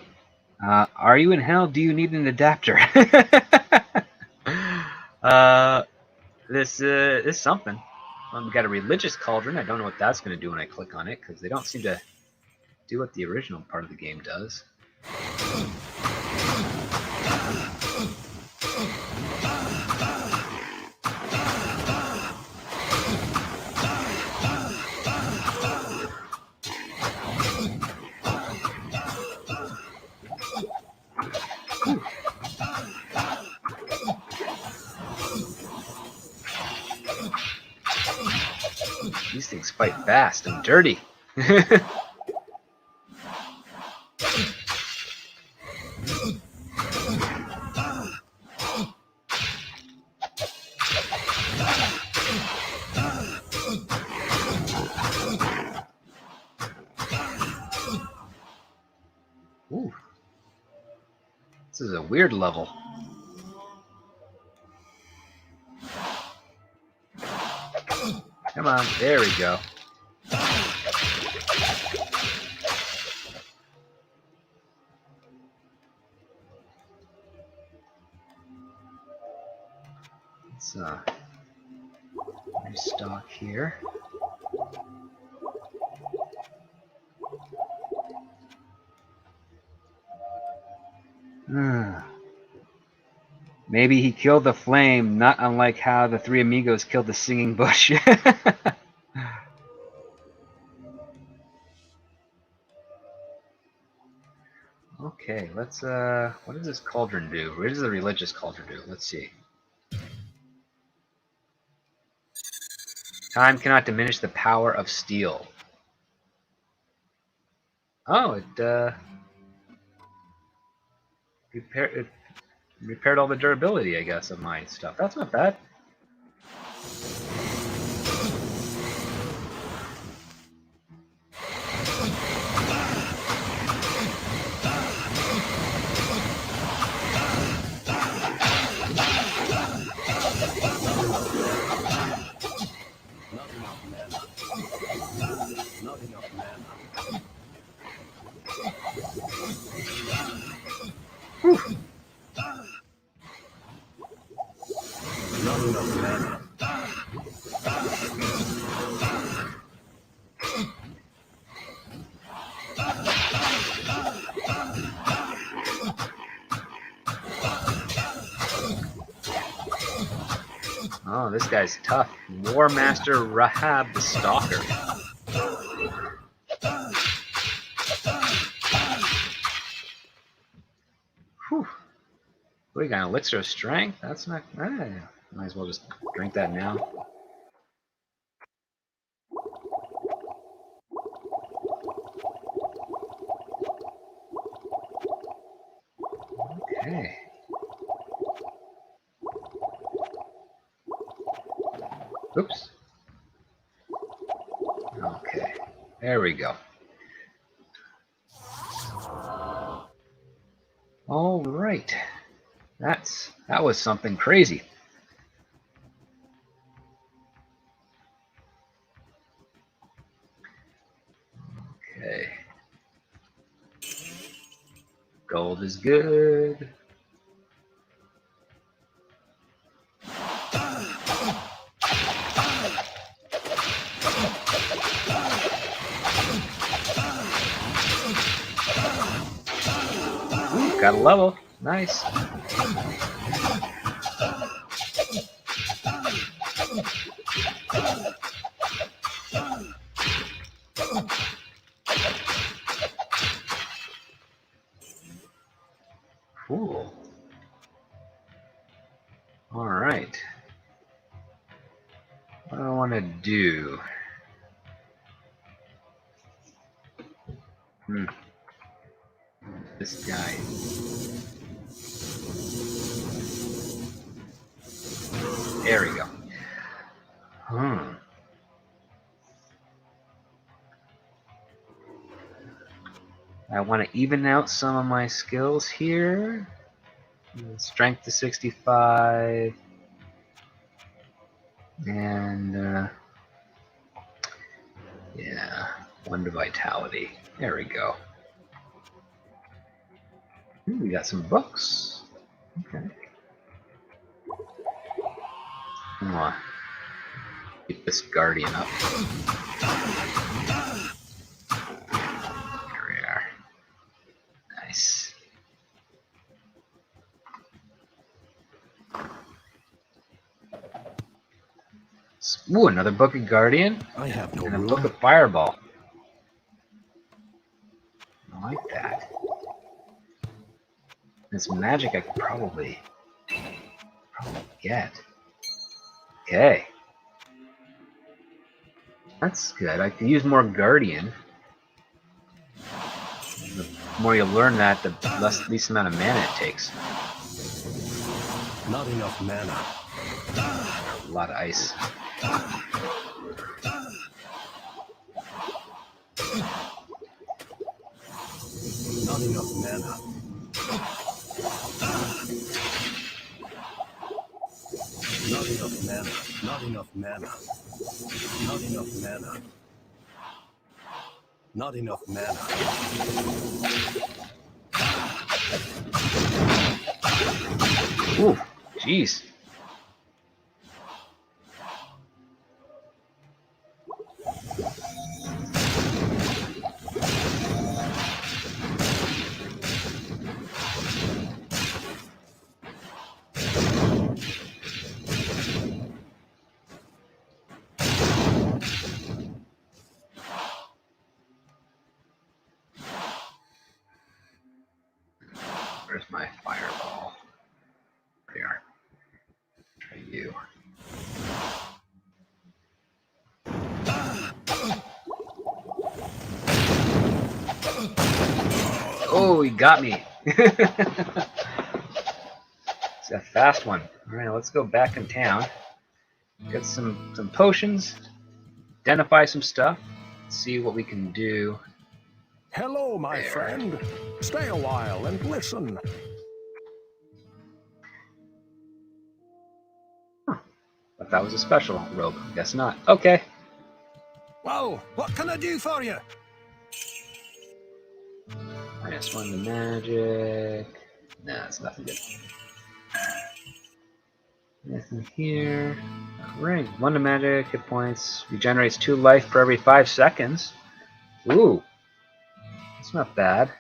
Are you in hell? Do you need an adapter? This is something. We got a religious cauldron. I don't know what that's going to do when I click on it, because they don't seem to do what the original part of the game does. These things fight fast and dirty. Ooh. This is a weird level. Come on, there we go. Let's restock here. Maybe he killed the flame, not unlike how the three amigos killed the singing bush. Okay, let's what does this cauldron do? What does the religious cauldron do? Let's see. Time cannot diminish the power of steel. Oh, it repaired all the durability, I guess, of my stuff. That's not bad. Oh, this guy's tough. War Master Rahab the Stalker. Whew. We got an elixir of strength. That's not. Might as well just drink that now. Okay. Oops. Okay. There we go. All right. That was something crazy. Okay. Gold is good. Ooh, got a level. Nice. Alright. What do I want to do? This guy. There we go. I want to even out some of my skills here. Strength to 65. And, yeah, 1 to vitality. There we go. Ooh, we got some books. Okay. Come on. Keep this guardian up. Here we are. Nice. Ooh, another book of Guardian. I have no And a room. book of Fireball. I like that. This magic I could probably get. Okay. That's good. I can use more Guardian. The more you learn that, the least amount of mana it takes. Not enough mana. A lot of ice. Not enough mana. Not enough mana. Not enough mana. Not enough mana. Not enough mana. Ooh, jeez. Where's my fireball? There. Try you. Oh, he got me. It's a fast one. Alright, let's go back in town. Get some potions. Identify some stuff. See what we can do. Hello, my There. friend. Stay a while and listen. If that was a special robe. Guess not. Okay. Well, what can I do for you? -1 to magic. Nah, it's nothing good. Nothing here. Alright, 1 to magic, hit points. Regenerates 2 life per every 5 seconds. Ooh. That's not bad.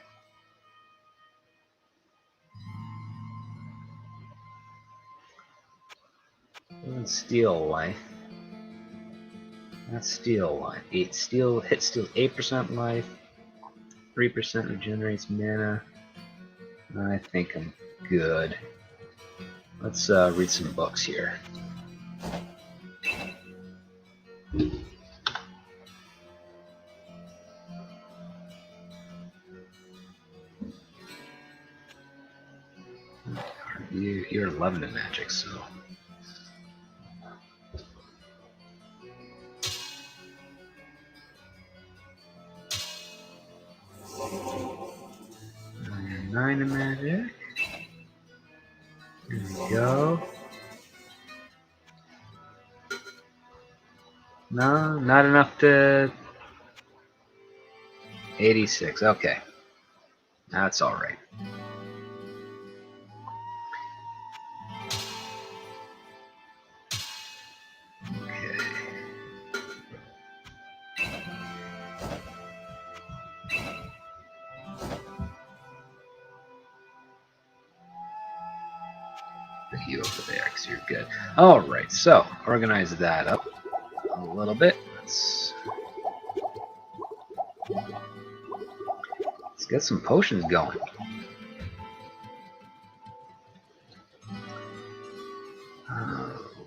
Doesn't steal life. That's steal life. 8 steal, hit steal 8% life. 3% regenerates mana. I think I'm good. Let's read some books here. You're 11 in magic, so. You're 9 in magic. There we go. No, not enough to 86. Okay. That's alright. Okay. Put you over there because you're good. Alright, so organize that up a little bit. Let's get some potions going.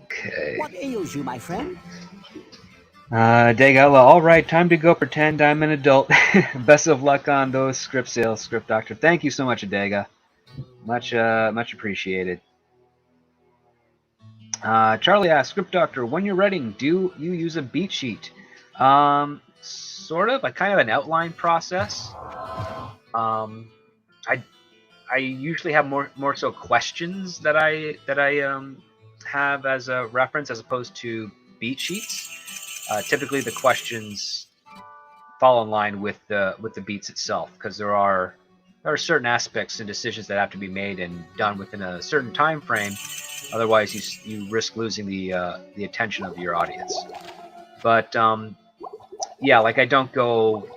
Okay. What ails you, my friend? Dagala, all right, time to go pretend I'm an adult. Best of luck on those script sales, Script Doctor. Thank you so much, Adega. Much appreciated. Charlie asks, Script Doctor, when you're writing, do you use a beat sheet? Sort of, like kind of an outline process. I usually have more so questions that I have as a reference as opposed to beat sheets. Typically, the questions fall in line with the beats itself because there are certain aspects and decisions that have to be made and done within a certain time frame. Otherwise, you risk losing the attention of your audience. But yeah, like I don't go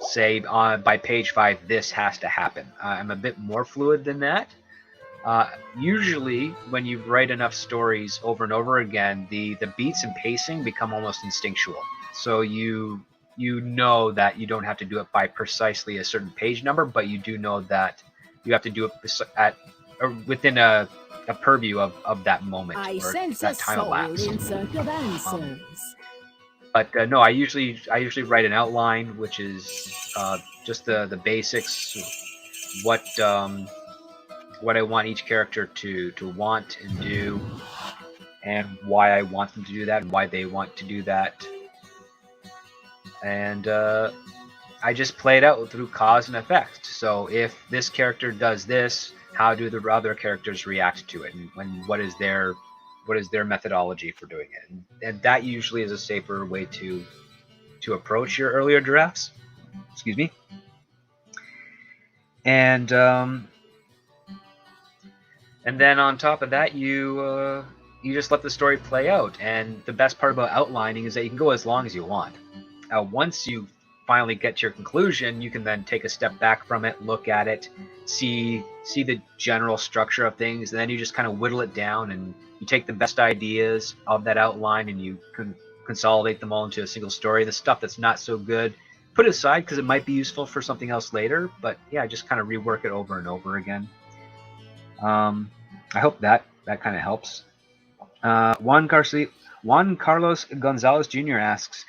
say by page 5 this has to happen. I'm a bit more fluid than that. Usually, when you write enough stories over and over again, the beats and pacing become almost instinctual. So you know that you don't have to do it by precisely a certain page number, but you do know that you have to do it at or within a purview of that moment I or sense a that time soul elapsed. in search of answers. But no, I usually write an outline, which is just the basics, what I want each character to want and do, and why I want them to do that, and why they want to do that, and I just play it out through cause and effect. So if this character does this, how do the other characters react to it, and what is their methodology for doing it? And that usually is a safer way to approach your earlier drafts. Excuse me. And then on top of that, you just let the story play out. And the best part about outlining is that you can go as long as you want. Once you finally get to your conclusion, you can then take a step back from it, look at it, see the general structure of things, and then you just kind of whittle it down, and you take the best ideas of that outline and you can consolidate them all into a single story. The stuff that's not so good, put it aside because it might be useful for something else later. But yeah, just kind of rework it over and over again. I hope that kind of helps. Juan Carlos Gonzalez Jr. asks,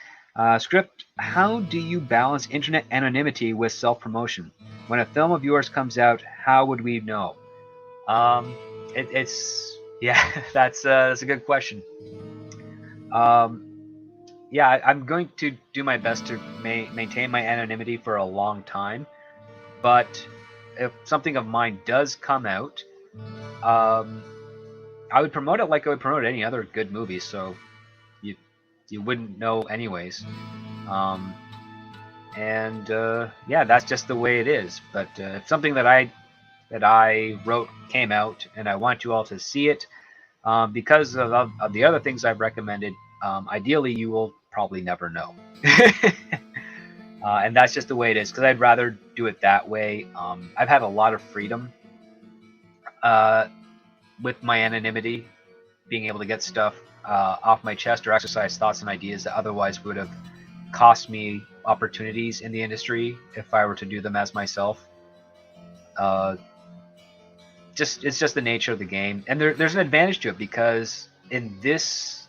Script, how do you balance internet anonymity with self-promotion? When a film of yours comes out, how would we know? It's yeah, that's a good question. Yeah, I'm going to do my best to maintain my anonymity for a long time. But if something of mine does come out, I would promote it like I would promote any other good movie. So you wouldn't know anyways. And yeah, that's just the way it is. But if something that I wrote came out and I want you all to see it, because of the other things I've recommended, ideally you will probably never know. And that's just the way it is because I'd rather do it that way. I've had a lot of freedom with my anonymity, being able to get stuff off my chest or exercise thoughts and ideas that otherwise would have cost me opportunities in the industry if I were to do them as myself. It's just the nature of the game, and there's an advantage to it because in this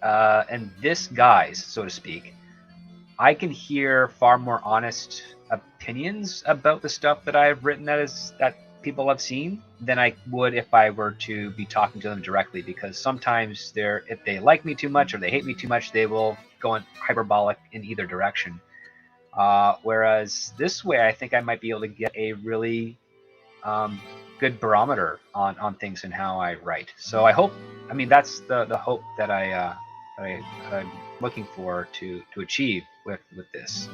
guise, so to speak, I can hear far more honest opinions about the stuff that I've written that people have seen than I would if I were to be talking to them directly, because sometimes if they like me too much or they hate me too much, they will go in hyperbolic in either direction. Whereas this way, I think I might be able to get a really good barometer on things and how I write. So I mean, that's the hope that I'm looking for to achieve with this.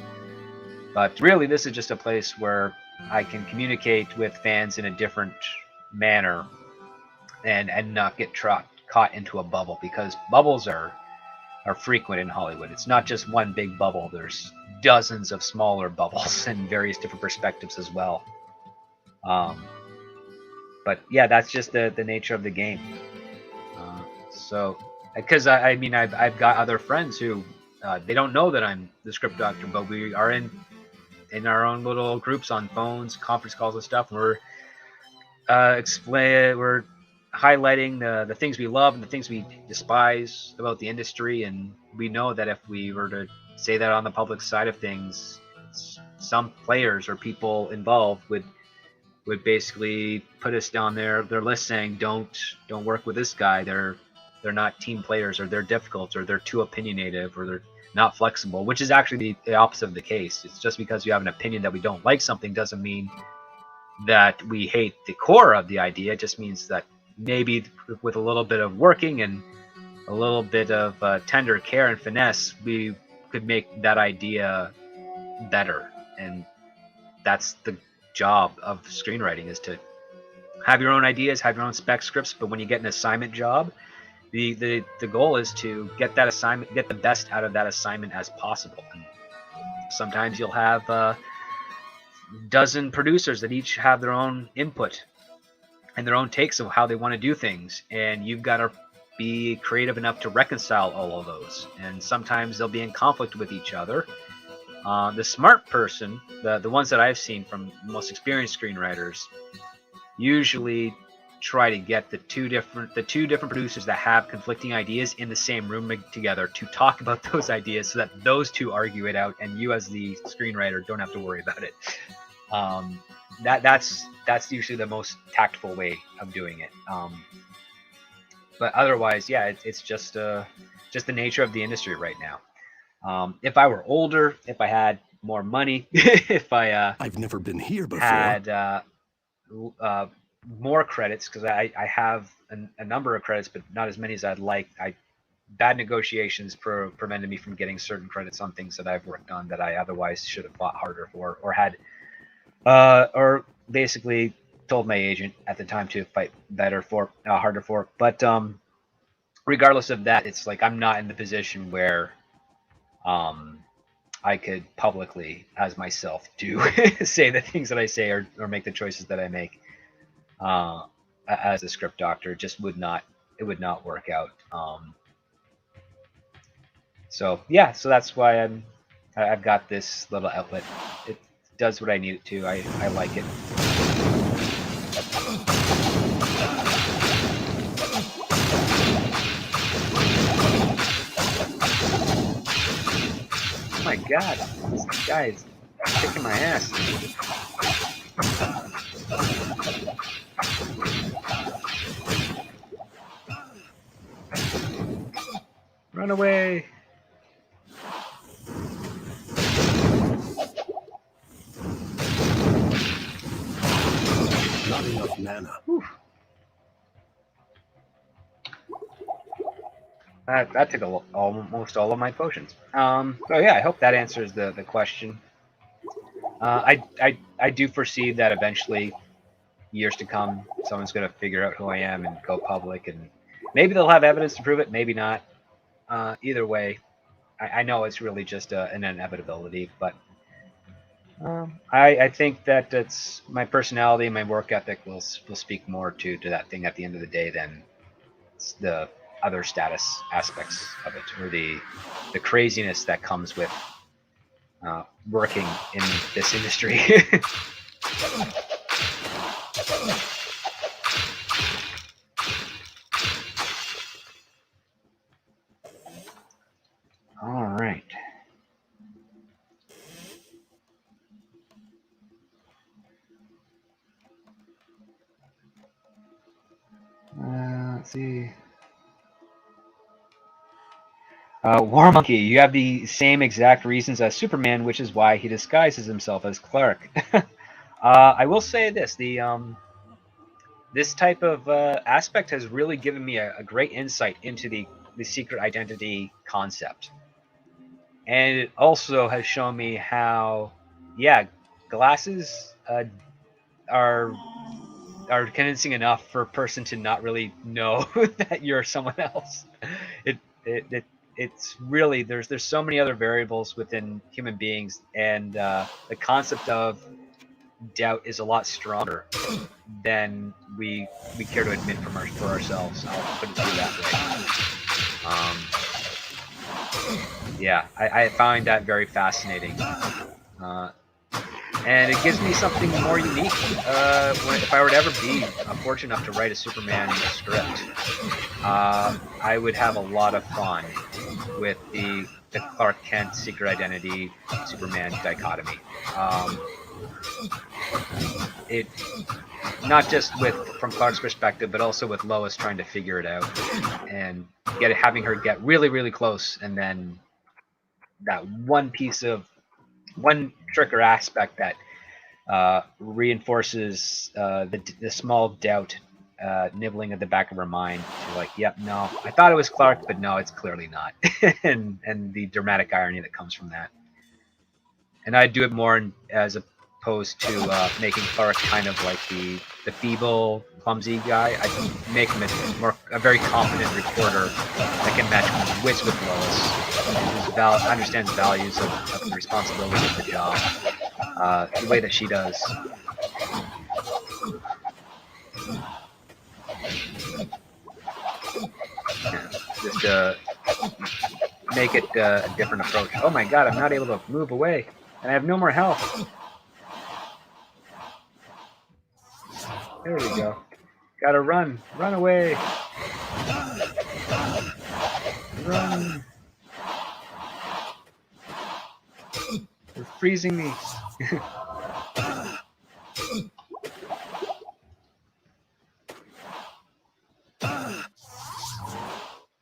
But really, this is just a place where I can communicate with fans in a different manner and not get caught into a bubble, because bubbles are frequent in Hollywood. It's not just one big bubble. There's dozens of smaller bubbles and various different perspectives as well. But yeah, that's just the nature of the game. So, because I mean, I've got other friends who they don't know that I'm the script doctor, but we are in our own little groups on phones, conference calls and stuff. And we're highlighting the things we love and the things we despise about the industry. And we know that if we were to say that on the public side of things, some players or people involved would basically put us down their list saying don't work with this guy. They're not team players, or they're difficult, or they're too opinionated, or they're not flexible, which is actually the opposite of the case. It's just because you have an opinion that we don't like something doesn't mean that we hate the core of the idea. It just means that maybe with a little bit of working and a little bit of tender care and finesse, we could make that idea better. And that's the job of screenwriting, is to have your own ideas, have your own spec scripts, but when you get an assignment job, the goal is to get that assignment, get the best out of that assignment as possible. And sometimes you'll have a dozen producers that each have their own input and their own takes of how they want to do things, and you've got to be creative enough to reconcile all of those. And sometimes they'll be in conflict with each other. The smart person, the ones that I've seen from most experienced screenwriters, usually try to get the two different producers that have conflicting ideas in the same room together to talk about those ideas, so that those two argue it out, and you as the screenwriter don't have to worry about it. That's usually the most tactful way of doing it. But otherwise, yeah, it's just the nature of the industry right now. If I were older, if I had more money, if I I've never been here before. had more credits, because I have a number of credits, but not as many as I'd like. Bad negotiations prevented me from getting certain credits on things that I've worked on that I otherwise should have fought harder for, or had, or basically told my agent at the time to fight harder for. But regardless of that, it's like I'm not in the position where I could publicly, as myself, do say the things that I say, or make the choices that I make. As a script doctor, it would not work out. So yeah, so that's why I've got this little outlet. It does what I need it to. I like it. Oh my god, this guy is kicking my ass. Run away! Not enough mana. Whew. That took almost all of my potions. So yeah, I hope that answers the question. I do foresee that eventually, years to come, someone's going to figure out who I am and go public, and maybe they'll have evidence to prove it, maybe not. Either way, I know it's really just an inevitability, but I think that it's my personality and my work ethic will speak more to that thing at the end of the day than the other status aspects of it, or the craziness that comes with working in this industry. All right. Let's see. War Monkey, you have the same exact reasons as Superman, which is why he disguises himself as Clark. I will say this: this type of aspect has really given me a great insight into the secret identity concept, and it also has shown me how, yeah, glasses are convincing enough for a person to not really know that you're someone else. It's really, there's so many other variables within human beings, and the concept of doubt is a lot stronger than we care to admit for ourselves. I'll put it to you that way. Yeah, I find that very fascinating. and it gives me something more unique. If I were to ever be fortunate enough to write a Superman script, I would have a lot of fun with the Clark Kent secret identity Superman dichotomy. It not just from Clark's perspective, but also with Lois trying to figure it out and having her get really, really close, and then that one trick or aspect that reinforces the small doubt nibbling at the back of her mind. She's like, "Yep, no, I thought it was Clark, but no, it's clearly not," and the dramatic irony that comes from that. And I'd do it more as opposed to making Clark kind of like the feeble, clumsy guy. I'd make him a very confident reporter that can match wits with Lois, and who understands the values of the responsibilities of the job, the way that she does. Yeah, just make it a different approach. Oh my god, I'm not able to move away, and I have no more health. There we go. Gotta run. Run away. Run. You're freezing me.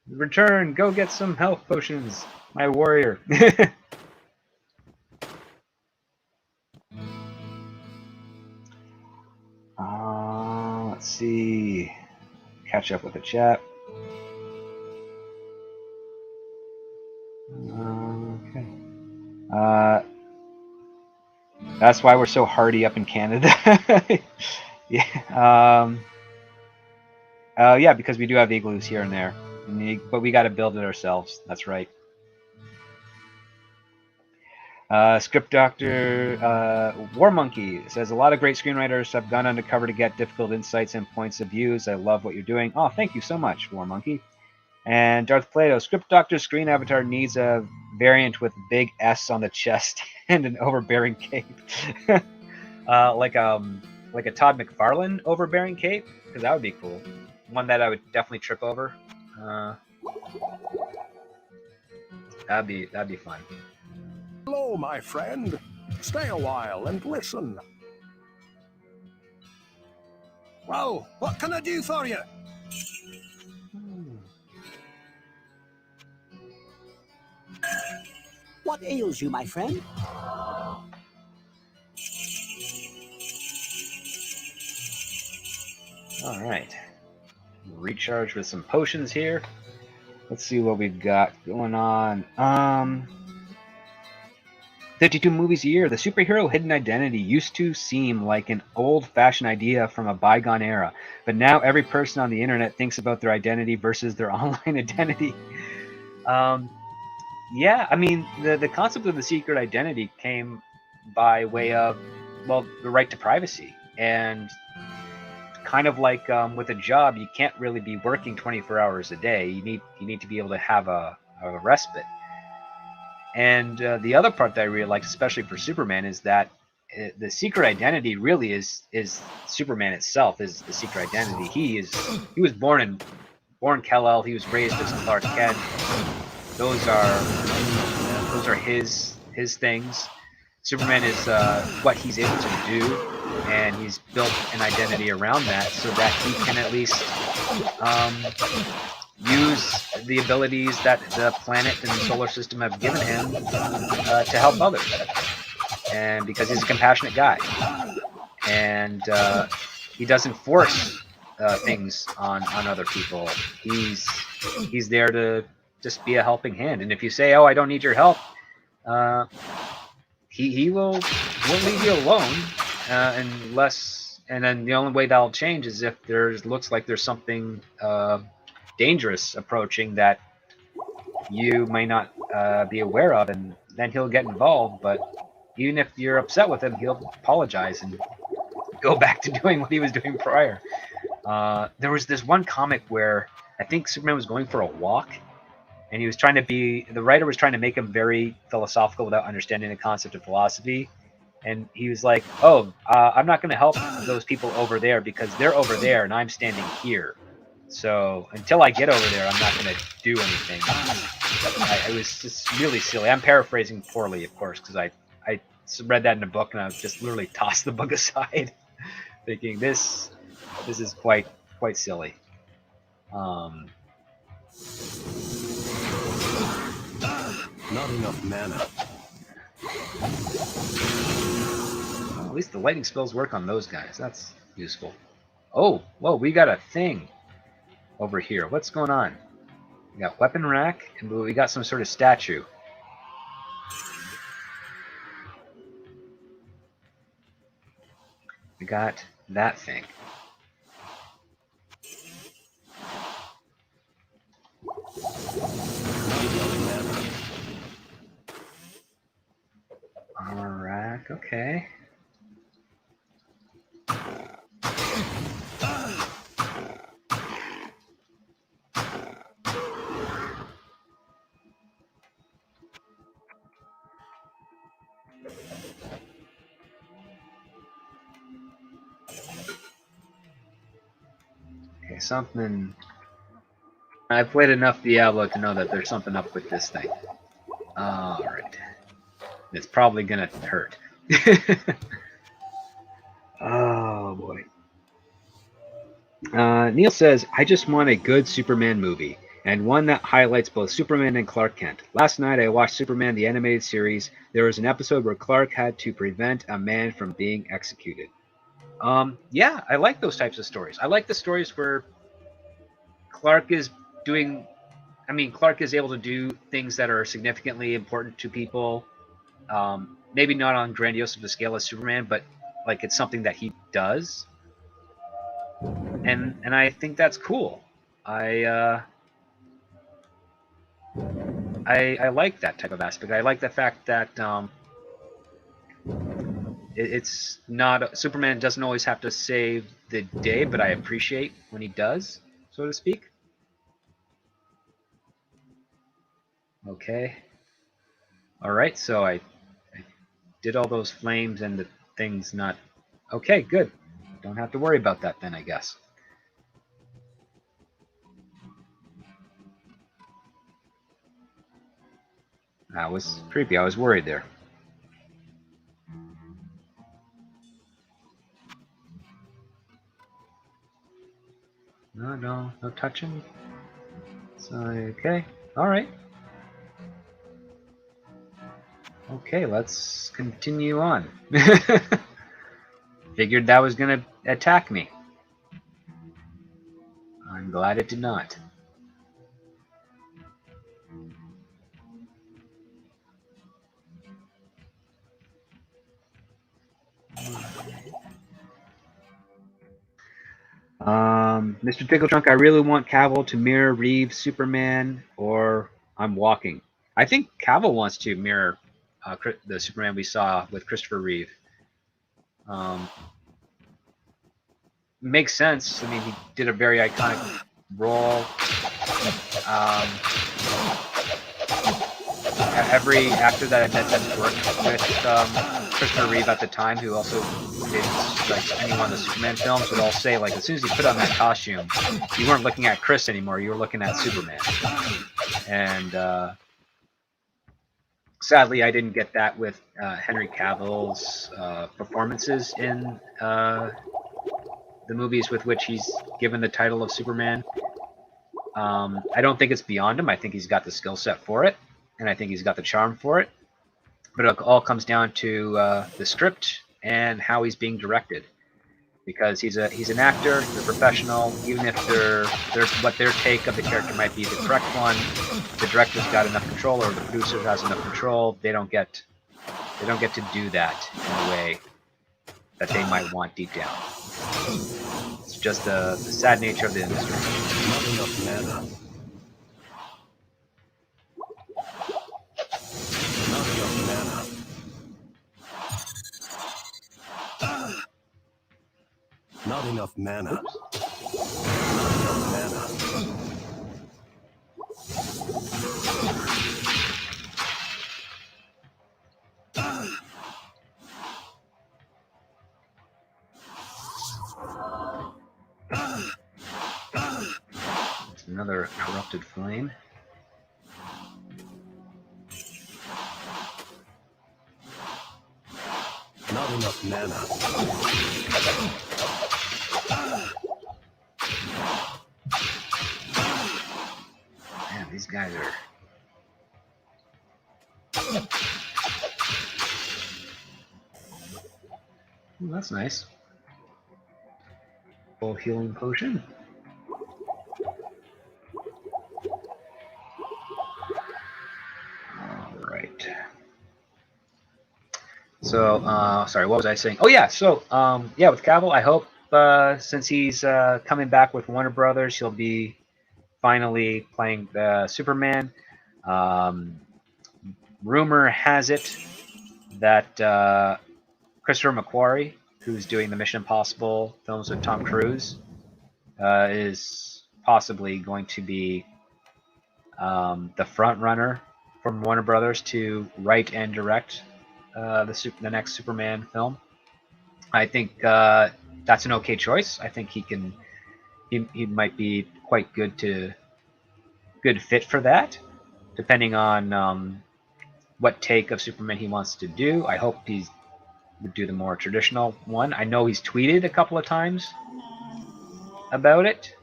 Return. Go get some health potions, my warrior. Let's see. Catch up with the chat. Okay. That's why we're so hardy up in Canada. Yeah. Yeah, because we do have igloos here and there, but we got to build it ourselves. That's right. Script Doctor War Monkey says a lot of great screenwriters have gone undercover to get difficult insights and points of views. I love what you're doing. Oh, thank you so much, War Monkey. And Darth Plato, Script Doctor's screen avatar needs a variant with big S on the chest and an overbearing cape, like a Todd McFarlane overbearing cape, because that would be cool. One that I would definitely trip over. That'd be fun. Hello, my friend. Stay a while and listen. Well, what can I do for you? What ails you, my friend? Alright. Recharge with some potions here. Let's see what we've got going on. 52 movies a year. The superhero hidden identity used to seem like an old-fashioned idea from a bygone era, but now every person on the internet thinks about their identity versus their online identity. Yeah, I mean, the concept of the secret identity came by way of, well, the right to privacy. And kind of like with a job, you can't really be working 24 hours a day. You need to be able to have a respite. And the other part that I really like, especially for Superman, is that the secret identity really is Superman itself is the secret identity. He was born Kal-El. He was raised as Clark Kent. Those are his things. Superman is what he's able to do, and he's built an identity around that so that he can at least use the abilities that the planet and the solar system have given him to help others. And because he's a compassionate guy, and he doesn't force things on other people. He's there to just be a helping hand. And if you say, "Oh, I don't need your help," he won't leave you alone unless. And then the only way that'll change is if looks like there's something dangerous approaching that you may not be aware of, and then he'll get involved. But even if you're upset with him, he'll apologize and go back to doing what he was doing prior. There was this one comic where I think Superman was going for a walk, and he was the writer was trying to make him very philosophical without understanding the concept of philosophy. And he was like, "Oh, I'm not going to help those people over there because they're over there and I'm standing here. So until I get over there, I'm not going to do anything." It was just really silly. I'm paraphrasing poorly, of course, because I read that in a book and I just literally tossed the book aside, thinking this is quite silly. Not enough mana. At least the lightning spells work on those guys. That's useful. Oh, whoa, we got a thing over here. What's going on? We got weapon rack, and we got some sort of statue. We got that thing. Armor rack, okay. Okay, something. I've played enough Diablo to know that there's something up with this thing. Alright. It's probably gonna hurt. Oh boy. Neil says, I just want a good Superman movie, and one that highlights both Superman and Clark Kent. Last night I watched Superman the Animated Series. There was an episode where Clark had to prevent a man from being executed. Yeah, I like those types of stories. I like the stories where Clark is doing... Clark is able to do things that are significantly important to people. Maybe not on grandiose of a scale as Superman, but like it's something that he does. And I think that's cool. I like that type of aspect. I like the fact that it's not... Superman doesn't always have to save the day, but I appreciate when he does, so to speak. Okay. All right, so I did all those flames and the thing's not... Okay, good. Don't have to worry about that then, I guess. That was creepy. I was worried there. No touching. So, okay. All right. Okay, let's continue on. Figured that was gonna attack me. I'm glad it did not. Mr. Tickletrunk, I really want Cavill to mirror Reeves' Superman, or I'm walking. I think Cavill wants to mirror the Superman we saw with Christopher Reeve. Makes sense. I mean, he did a very iconic role. Every actor that I met that worked with Christopher Reeve at the time, who also did like any one of the Superman films, would all say, like, as soon as you put on that costume, you weren't looking at Chris anymore, you were looking at Superman. And sadly, I didn't get that with Henry Cavill's performances in the movies with which he's given the title of Superman. I don't think it's beyond him. I think he's got the skill set for it, and I think he's got the charm for it. But it all comes down to the script and how he's being directed. Because he's an actor, he's a professional. Even if what their take of the character might be the correct one, the director's got enough control, or the producer has enough control. They don't get to do that in a way that they might want deep down. It's just the sad nature of the industry. Not enough mana. Not enough mana. Not enough mana. Not enough mana. another corrupted flame. Not enough mana. Man, these guys are... Ooh, that's nice. Full healing potion. Alright. So, sorry, what was I saying? Oh yeah, so, yeah, with Cavill, I hope, since he's coming back with Warner Brothers, he'll be finally playing Superman. Rumor has it that Christopher McQuarrie, who's doing the Mission Impossible films with Tom Cruise, is possibly going to be the front runner from Warner Brothers to write and direct the next Superman film. I think that's an okay choice. I think he might be quite good fit for that, depending on what take of Superman he wants to do. I hope he would do the more traditional one. I know he's tweeted a couple of times about it.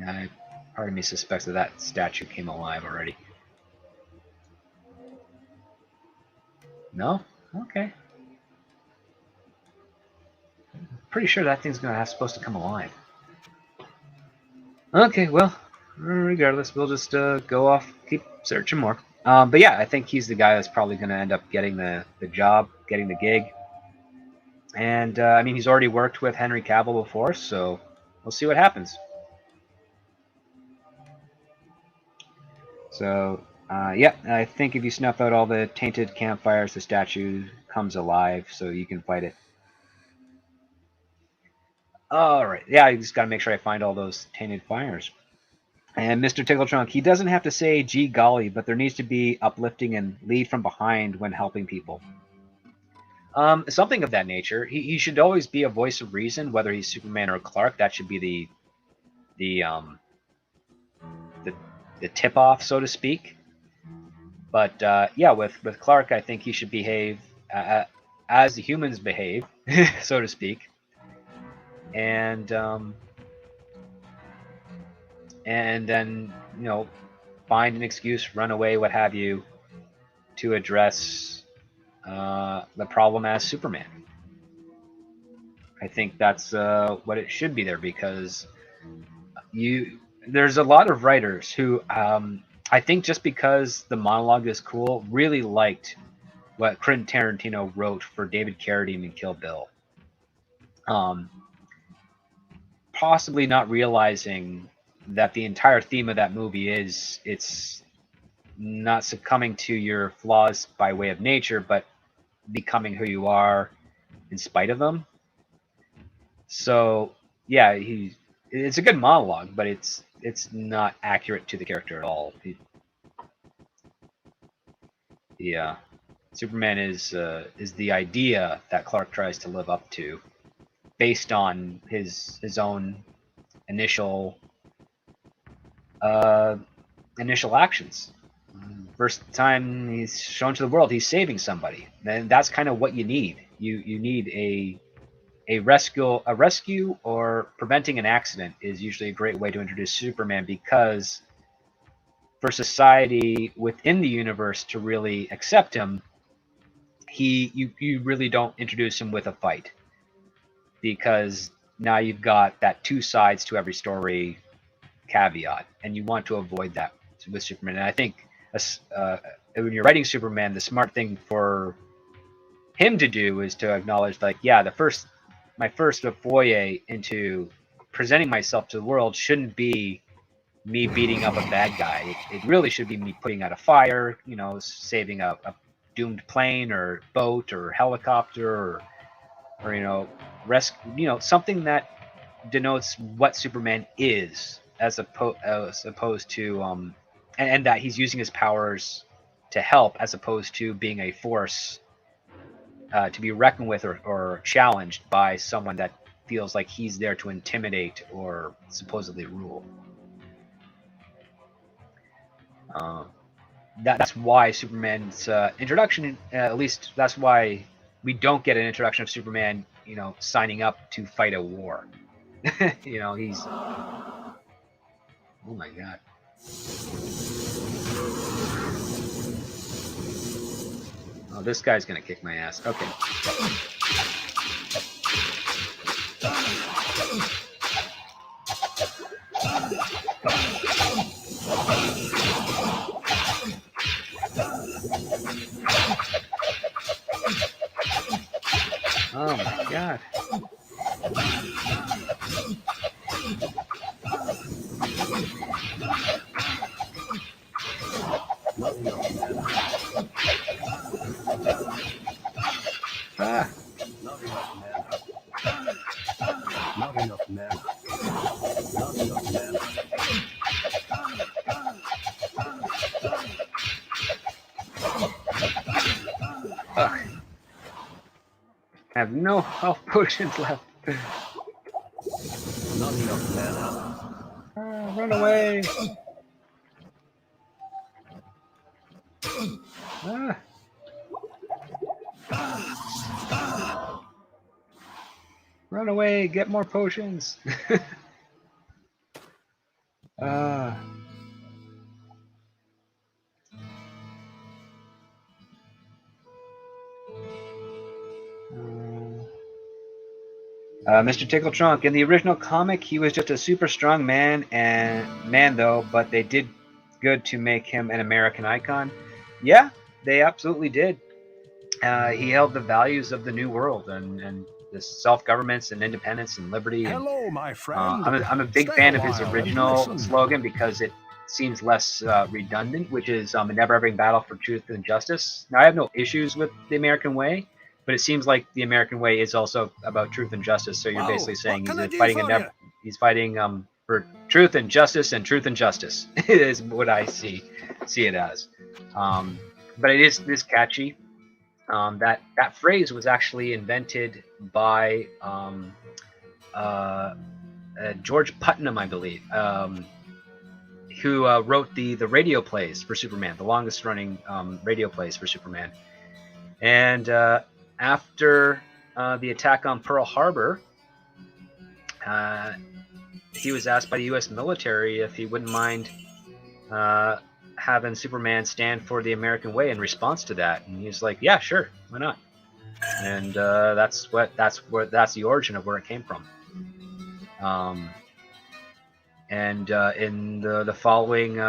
Yeah, part of me suspects that statue came alive already. No? Okay. Pretty sure that thing's supposed to come alive. Okay, well, regardless, we'll just go off, keep searching more. But yeah, I think he's the guy that's probably going to end up getting the job, getting the gig. And, I mean, he's already worked with Henry Cavill before, so we'll see what happens. So, yeah, I think if you snuff out all the tainted campfires, the statue comes alive, so you can fight it. Alright, yeah, I just gotta make sure I find all those tainted fires. And Mr. Tickletrunk, he doesn't have to say gee golly, but there needs to be uplifting and lead from behind when helping people. Something of that nature. He should always be a voice of reason, whether he's Superman or Clark. That should be the tip-off, so to speak. But yeah, with Clark, I think he should behave as the humans behave, so to speak, and then find an excuse, run away, what have you, to address the problem as Superman. I think that's what it should be there, because there's a lot of writers who I think just because the monologue is cool, really liked what Quentin Tarantino wrote for David Carradine in Kill Bill. Possibly not realizing that the entire theme of that movie is it's not succumbing to your flaws by way of nature, but becoming who you are in spite of them. So yeah, it's a good monologue, but it's not accurate to the character at all. Yeah, Superman is the idea that Clark tries to live up to, based on his own initial actions. First time he's shown to the world, he's saving somebody. Then that's kind of what you need. You need a rescue or preventing an accident is usually a great way to introduce Superman, because for society within the universe to really accept him, you really don't introduce him with a fight, because now you've got that two sides to every story caveat, and you want to avoid that with Superman. And I think when you're writing Superman, the smart thing for him to do is to acknowledge, like, yeah, my first foray into presenting myself to the world shouldn't be me beating up a bad guy. It really should be me putting out a fire, saving a doomed plane or boat or helicopter, or something that denotes what Superman is, as opposed to and that he's using his powers to help, as opposed to being a force to be reckoned with or challenged by someone that feels like he's there to intimidate or supposedly rule. That's why Superman's introduction, at least that's why we don't get an introduction of Superman, signing up to fight a war. He's... Oh my god. Oh, this guy's gonna kick my ass. Okay. Oh my god. Ah. Not enough mana. Not enough mana. Fuck. I have no health potions left. Not enough mana. Run away. Run away, get more potions. Mr. Tickle Trunk, in the original comic, he was just a super strong man though, but they did good to make him an American icon. Yeah, they absolutely did. He held the values of the New World and the self-governments and independence and liberty. Hello, my friend. I'm a big fan of his original slogan because it seems less redundant, which is a never-ending battle for truth and justice. Now, I have no issues with the American way, but it seems like the American way is also about truth and justice. So you're basically saying he's fighting for truth and justice is what I see it as. But it is catchy. That phrase was actually invented by George Putnam, I believe, who wrote the radio plays for Superman, the longest running radio plays for Superman. And after the attack on Pearl Harbor, he was asked by the U.S. military if he wouldn't mind having Superman stand for the American way in response to that, and he's like, "Yeah, sure, why not?" And that's the origin of where it came from. And in the following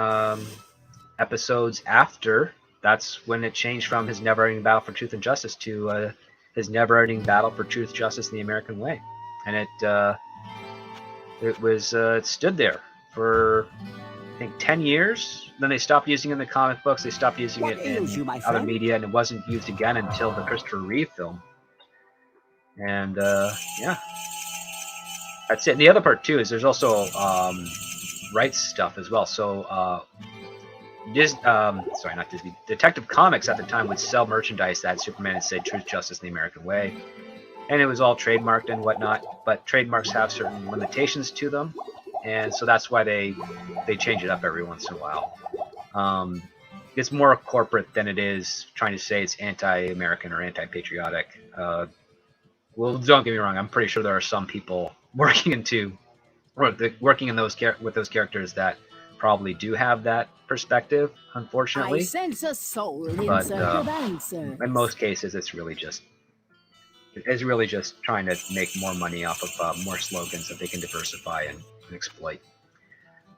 episodes after, that's when it changed from his never-ending battle for truth and justice to his never-ending battle for truth, justice, and the American way. And it stood there for, I think, 10 years. Then they stopped using it in the comic books. They stopped using it in other media, and it wasn't used again until the Christopher Reeve film. And yeah, that's it. And the other part too is there's also rights stuff as well. So not Disney. Detective Comics at the time would sell merchandise that Superman had said "Truth, Justice, and the American Way," and it was all trademarked and whatnot. But trademarks have certain limitations to them, and so that's why they change it up every once in a while. It's more corporate than it is trying to say it's anti-American or anti-patriotic. Well, don't get me wrong. I'm pretty sure there are some people working in those characters that probably do have that perspective. Unfortunately, I sense a soul in but search of answers. in most cases, it's really just trying to make more money off of more slogans that they can diversify and exploit.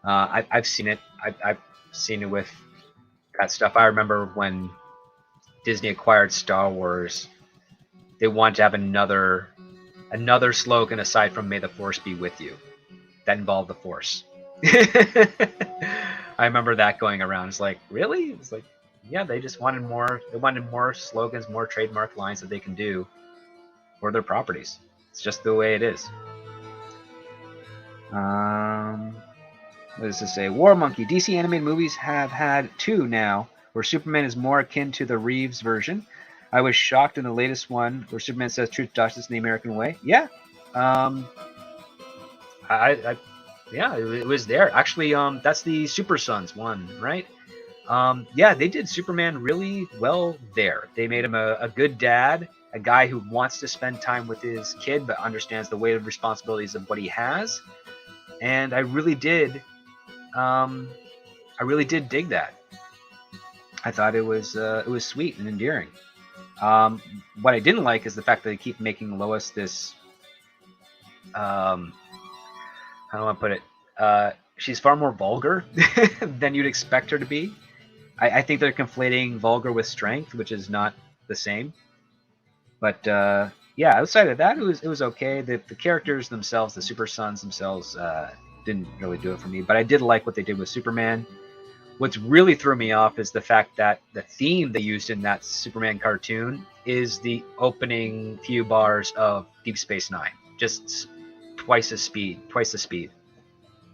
I've seen it. I've seen it with that stuff. I remember when Disney acquired Star Wars, they wanted to have another slogan aside from "May the Force be with you," that involved the Force. I remember that going around. It's like, really? It's like, yeah, they just wanted more. They wanted more slogans, more trademark lines that they can do for their properties. It's just the way it is. What does this say? War Monkey. DC animated movies have had 2 now, where Superman is more akin to the Reeves version. I was shocked in the latest one where Superman says "Truth, Justice, and the American Way." Yeah, Um, yeah, it was there. Actually, that's the Super Sons one, right? Yeah, they did Superman really well there. They made him a good dad, a guy who wants to spend time with his kid, but understands the weight of responsibilities of what he has. And I really did dig that. I thought it was sweet and endearing. Um, what I didn't like is the fact that they keep making Lois this. How do I put it? She's far more vulgar than you'd expect her to be. I think they're conflating vulgar with strength, which is not the same. But yeah, outside of that, it was okay. The characters themselves, the Super Sons themselves, didn't really do it for me. But I did like what they did with Superman. What's really threw me off is the fact that the theme they used in that Superman cartoon is the opening few bars of Deep Space Nine, just twice the speed.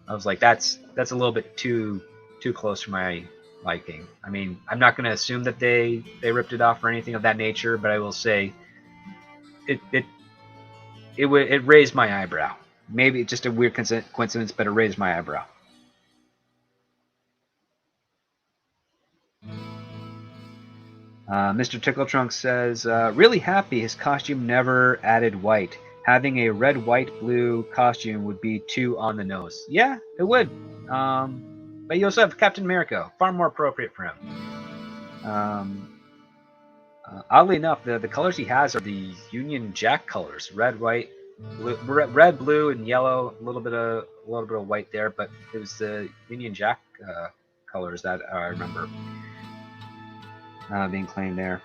I was like, that's a little bit too close for my liking. I mean, I'm not going to assume that they ripped it off or anything of that nature, but I will say it raised my eyebrow. Maybe just a weird coincidence, but it raised my eyebrow. Mr. Tickletrunk says, really happy his costume never added white. Having a red, white, blue costume would be too on the nose. Yeah, it would. But you also have Captain America, far more appropriate for him. Oddly enough, the colors he has are the Union Jack colors: red, white, blue, red, blue, and yellow. A little bit of white there, but it was the Union Jack colors that I remember being claimed there.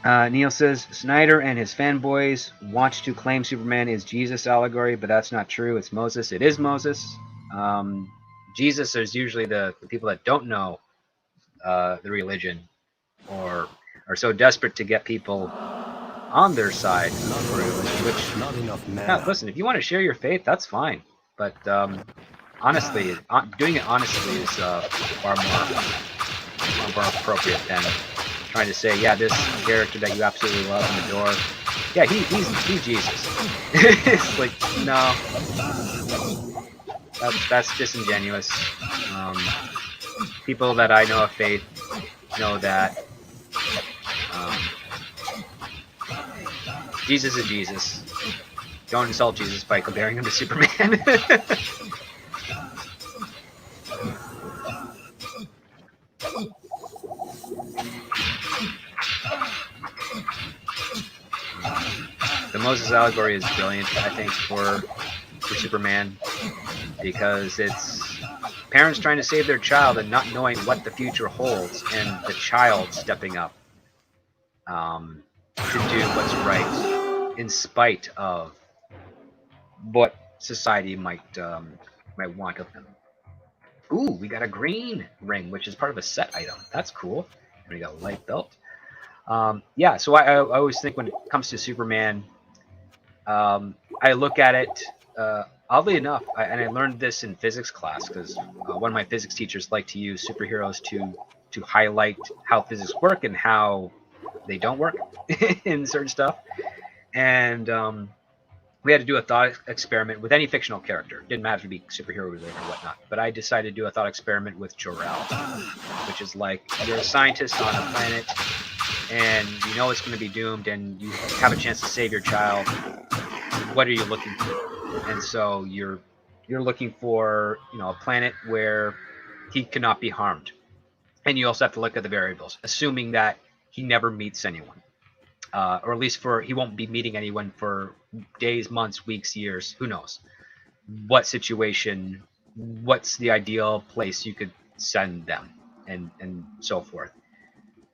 Neil says Snyder and his fanboys want to claim Superman is Jesus allegory, but that's not true. It's Moses. It is Moses. Jesus is usually the people that don't know the religion or are so desperate to get people on their side of the religion. Which, Not enough mana. listen, if you want to share your faith, that's fine. But honestly, doing it honestly is far more appropriate than trying to say, yeah, this character that you absolutely love and adore, yeah, he's Jesus. It's like, no, that's disingenuous. People that I know of faith know that Jesus is Jesus. Don't insult Jesus by comparing him to Superman. The Moses allegory is brilliant, I think, for Superman, because it's parents trying to save their child and not knowing what the future holds, and the child stepping up to do what's right in spite of what society might want of them. Ooh, we got a green ring, which is part of a set item. That's cool. And we got a light belt. Yeah, so I always think when it comes to Superman, I look at it, oddly enough, and I learned this in physics class because one of my physics teachers liked to use superheroes to highlight how physics work and how they don't work in certain stuff. And we had to do a thought experiment with any fictional character. Didn't matter to be superhero related or whatnot. But I decided to do a thought experiment with Jor-El, which is like you're a scientist on a planet and you know it's going to be doomed and you have a chance to save your child. What are you looking for? And so you're looking for, a planet where he cannot be harmed. And you also have to look at the variables, assuming that he never meets anyone. Or at least he won't be meeting anyone for days, months, weeks, years, who knows what situation, what's the ideal place you could send them, and so forth.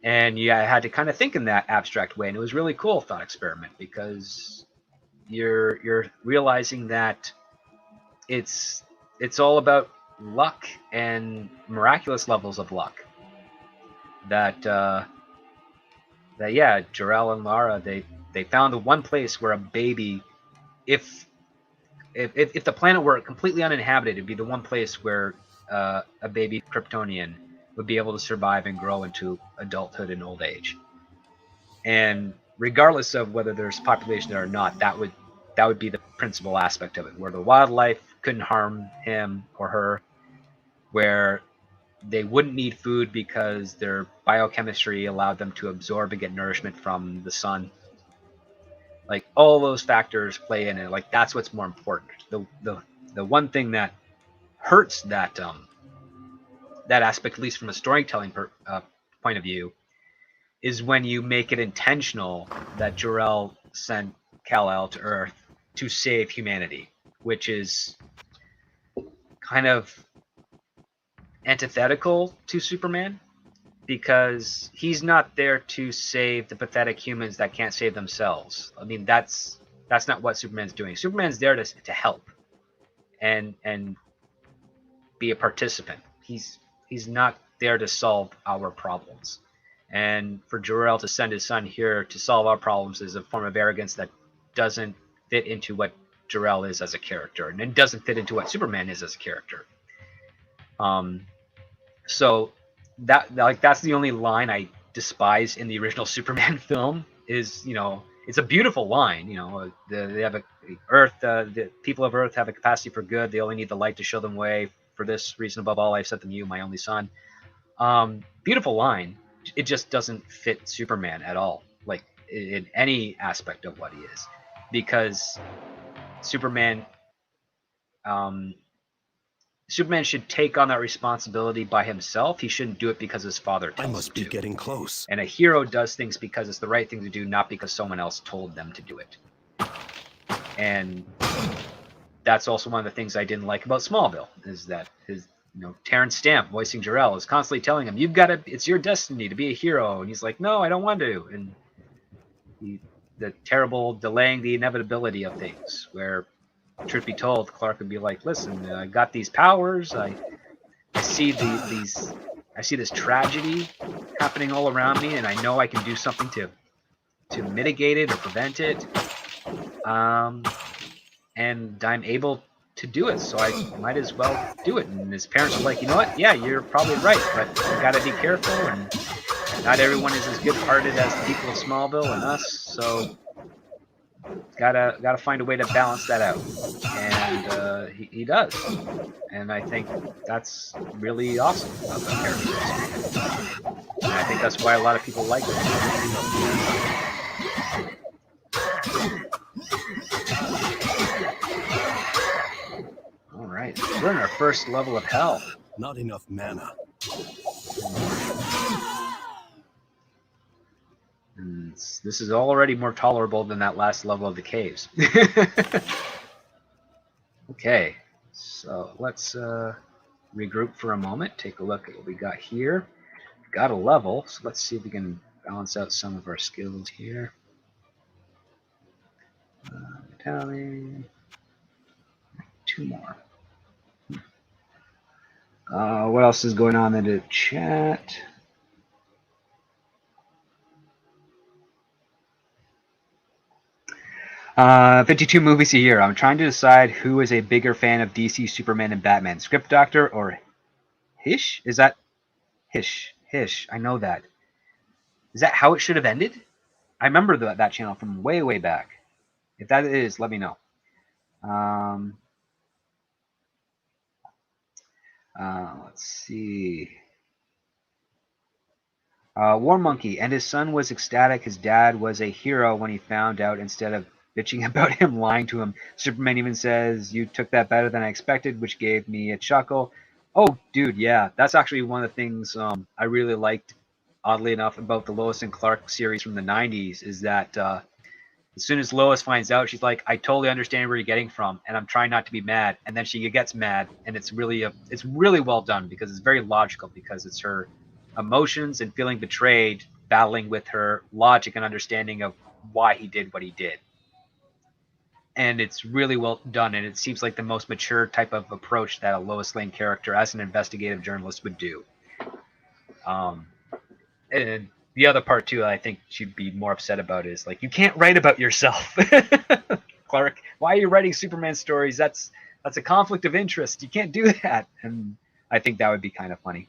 And yeah, I had to kind of think in that abstract way, and it was really cool thought experiment because you're realizing that it's all about luck and miraculous levels of luck. That yeah, Jor-El and Lara, they found the one place where a baby, if the planet were completely uninhabited, it'd be the one place where a baby Kryptonian would be able to survive and grow into adulthood and old age. And regardless of whether there's population there or not, that would be the principal aspect of it, where the wildlife couldn't harm him or her, where they wouldn't need food because their biochemistry allowed them to absorb and get nourishment from the sun. Like all those factors play in it. Like that's what's more important. The one thing that hurts that aspect, at least from a storytelling point of view, is when you make it intentional that Jor-El sent Kal-El to Earth to save humanity, which is kind of antithetical to Superman, because he's not there to save the pathetic humans that can't save themselves. I mean, that's not what Superman's doing. Superman's there to help and be a participant. He's not there to solve our problems. And for Jor-El to send his son here to solve our problems is a form of arrogance that doesn't fit into what Jor-El is as a character, and it doesn't fit into what Superman is as a character. So that's the only line I despise in the original Superman film. Is, it's a beautiful line. They have the people of Earth have a capacity for good. They only need the light to show them way. For this reason above all, I've sent them you, my only son. Beautiful line. It just doesn't fit Superman at all, like in any aspect of what he is, because Superman Superman should take on that responsibility by himself. He shouldn't do it because his father tells him to. I must be getting close. And a hero does things because it's the right thing to do, not because someone else told them to do it. And that's also one of the things I didn't like about Smallville, is that Terrence Stamp voicing Jor-El is constantly telling him, it's your destiny to be a hero. And he's like, no, I don't want to. And the terrible delaying the inevitability of things, where, truth be told, Clark would be like, listen, I got these powers. I see I see this tragedy happening all around me, and I know I can do something to mitigate it or prevent it. And I'm able to do it, so I might as well do it. And his parents are like, you know what? Yeah, you're probably right, but you got to be careful, and not everyone is as good-hearted as the people of Smallville and us, so gotta find a way to balance that out. And he does. And I think that's really awesome about that character. And I think that's why a lot of people like it. Alright, we're in our first level of hell. Not enough mana. And this is already more tolerable than that last level of the caves. Okay, so let's regroup for a moment, take a look at what we got here. We've got a level, so let's see if we can balance out some of our skills here. Battalion. 2 more. What else is going on in the chat? Uh, 52 movies a year. I'm trying to decide who is a bigger fan of DC, Superman, and Batman. Script Doctor or Hish? Is that Hish? Hish. I know that. Is that how it should have ended? I remember that channel from way, way back. If that is, let me know. Let's see. War Monkey and his son was ecstatic. His dad was a hero when he found out, instead of bitching about him lying to him. Superman even says, you took that better than I expected, which gave me a chuckle. Oh, dude, yeah. That's actually one of the things I really liked, oddly enough, about the Lois and Clark series from the 90s, is that as soon as Lois finds out, she's like, I totally understand where you're getting from, and I'm trying not to be mad. And then she gets mad, and it's really well done, because it's very logical, because it's her emotions and feeling betrayed battling with her logic and understanding of why he did what he did. And it's really well done, and it seems like the most mature type of approach that a Lois Lane character as an investigative journalist would do. And the other part too, I think she'd be more upset about, is like, you can't write about yourself. Clark, why are you writing Superman stories? That's a conflict of interest. You can't do that. And I think that would be kind of funny.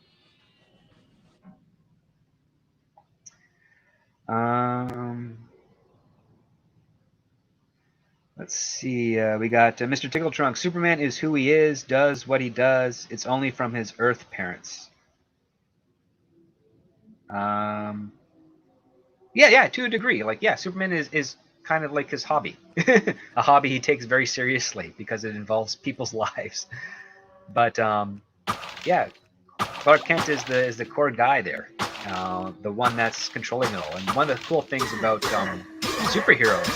Let's see. We got Mr. Tickletrunk. Superman is who he is, does what he does. It's only from his Earth parents. Yeah, to a degree. Like, yeah, Superman is kind of like his hobby. A hobby he takes very seriously because it involves people's lives. But yeah, Clark Kent is the core guy there, the one that's controlling it all. And one of the cool things about superheroes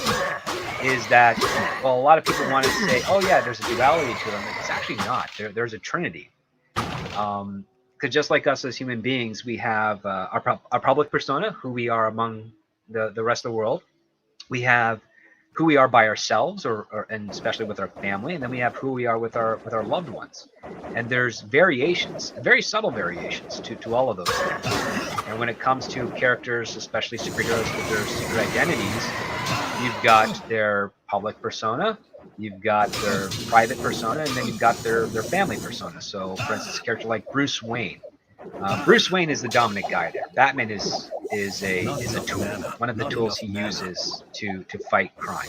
is that, well, a lot of people want to say, oh yeah, there's a duality to them. It's actually not. There's a trinity. Because just like us as human beings, we have our public persona, who we are among the rest of the world. We have who we are by ourselves, and especially with our family, and then we have who we are with our loved ones. And there's variations, very subtle variations to all of those things. And when it comes to characters, especially superheroes with their secret identities, you've got their public persona, you've got their private persona, and then you've got their family persona. So, for instance, a character like Bruce Wayne. Bruce Wayne is the dominant guy there. Batman is a tool, one of the tools he uses to fight crime.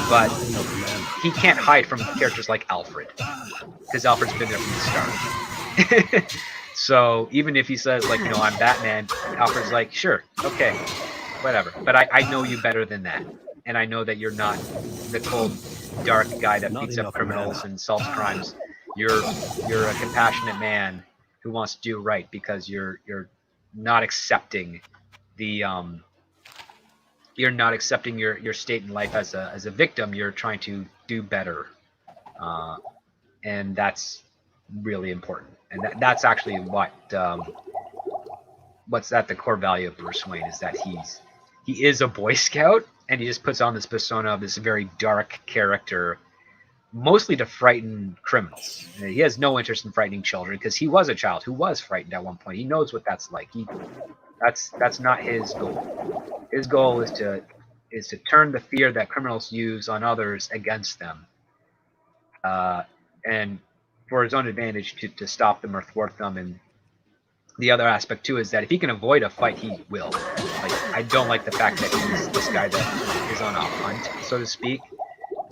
But he can't hide from characters like Alfred, because Alfred's been there from the start. So even if he says, like, I'm Batman, Alfred's like, sure, okay, whatever. But I know you better than that, and I know that you're not the cold, dark guy that beats up criminals and solves crimes. You're a compassionate man who wants to do right, because you're not accepting the you're not accepting your state in life as a victim. You're trying to do better, and that's really important. And that's actually what's at the core value of Bruce Wayne, is that he is a Boy Scout, and he just puts on this persona of this very dark character, mostly to frighten criminals. He has no interest in frightening children, because he was a child who was frightened at one point. He knows what that's like. That's not his goal. His goal is to turn the fear that criminals use on others against them, and for his own advantage, to stop them or thwart them. And the other aspect too is that if he can avoid a fight, he will. Like, I don't like the fact that he's this guy that is on a hunt, so to speak.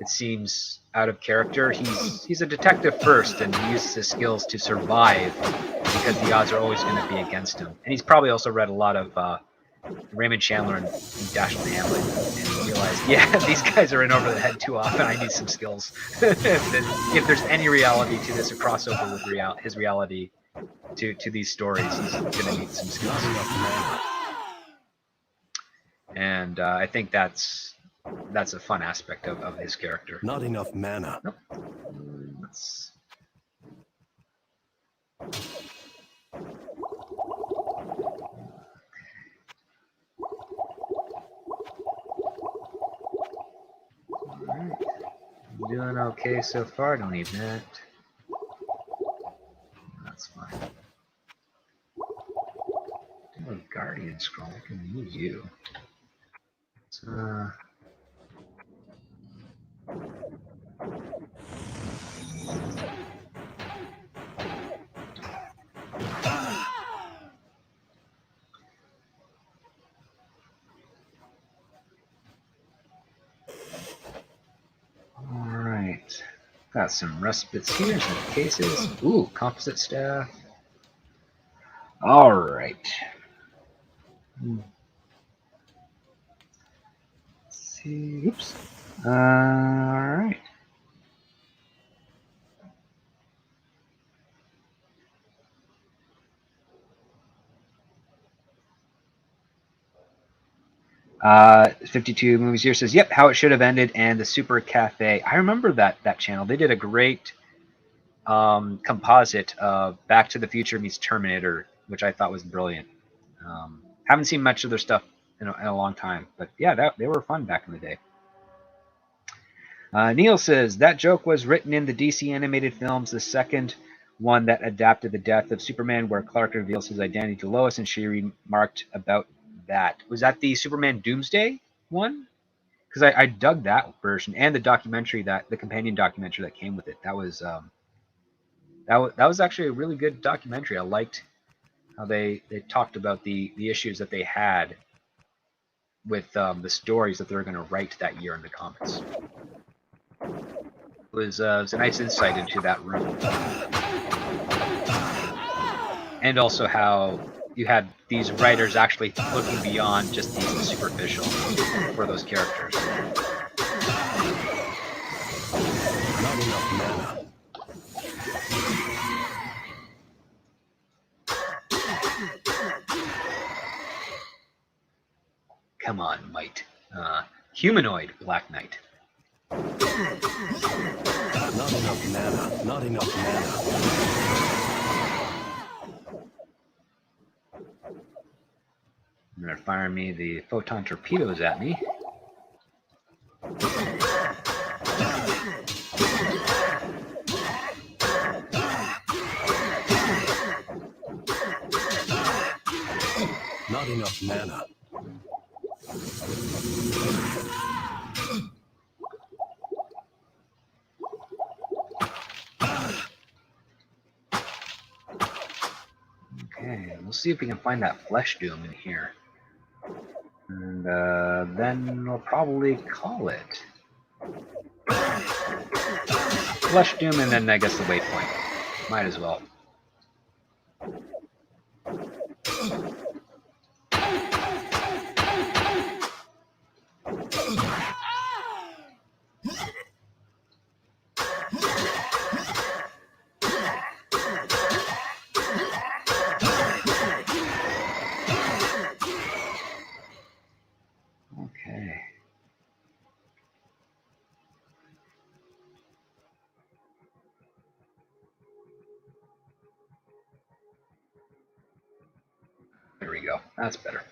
It seems out of character. He's a detective first, and he uses his skills to survive, because the odds are always going to be against him. And he's probably also read a lot of Raymond Chandler and Dashiell Hammett, and realized, yeah, these guys are in over the head too often. I need some skills. If there's any reality to this, a crossover with his reality to these stories, he's going to need some skills. And I think that's a fun aspect of his character. Not enough mana. Nope. Alright. I'm doing okay so far. Don't need that. That's fine. Do a Guardian Scroll. I can use you. Alright. Got some respites here, some cases. Ooh, composite staff. Alright. Let's see. Oops. Alright. Uh, 52 Movies Here says, yep, How It Should Have Ended and the Super Cafe. I remember that channel. They did a great composite of Back to the Future meets Terminator, which I thought was brilliant. Haven't seen much of their stuff in a long time, but yeah, they were fun back in the day. Neil says, that joke was written in the DC animated films, the second one that adapted the death of Superman, where Clark reveals his identity to Lois, and she remarked about that. Was that the Superman Doomsday one? Because I dug that version, and the documentary, the companion documentary that came with it. That was actually a really good documentary. I liked how they talked about the issues that they had with the stories that they were going to write that year in the comics. was a nice insight into that room. And also how you had these writers actually looking beyond just the superficial for those characters. Not enough mana. Come on, Might. Humanoid Black Knight. Not enough mana. Not enough mana. They're firing me the photon torpedoes at me. Not enough mana. Okay, we'll see if we can find that Flesh Doom in here. And then we'll probably call it. Flesh Doom and then I guess the waypoint. Might as well. Okay. There we go. That's better.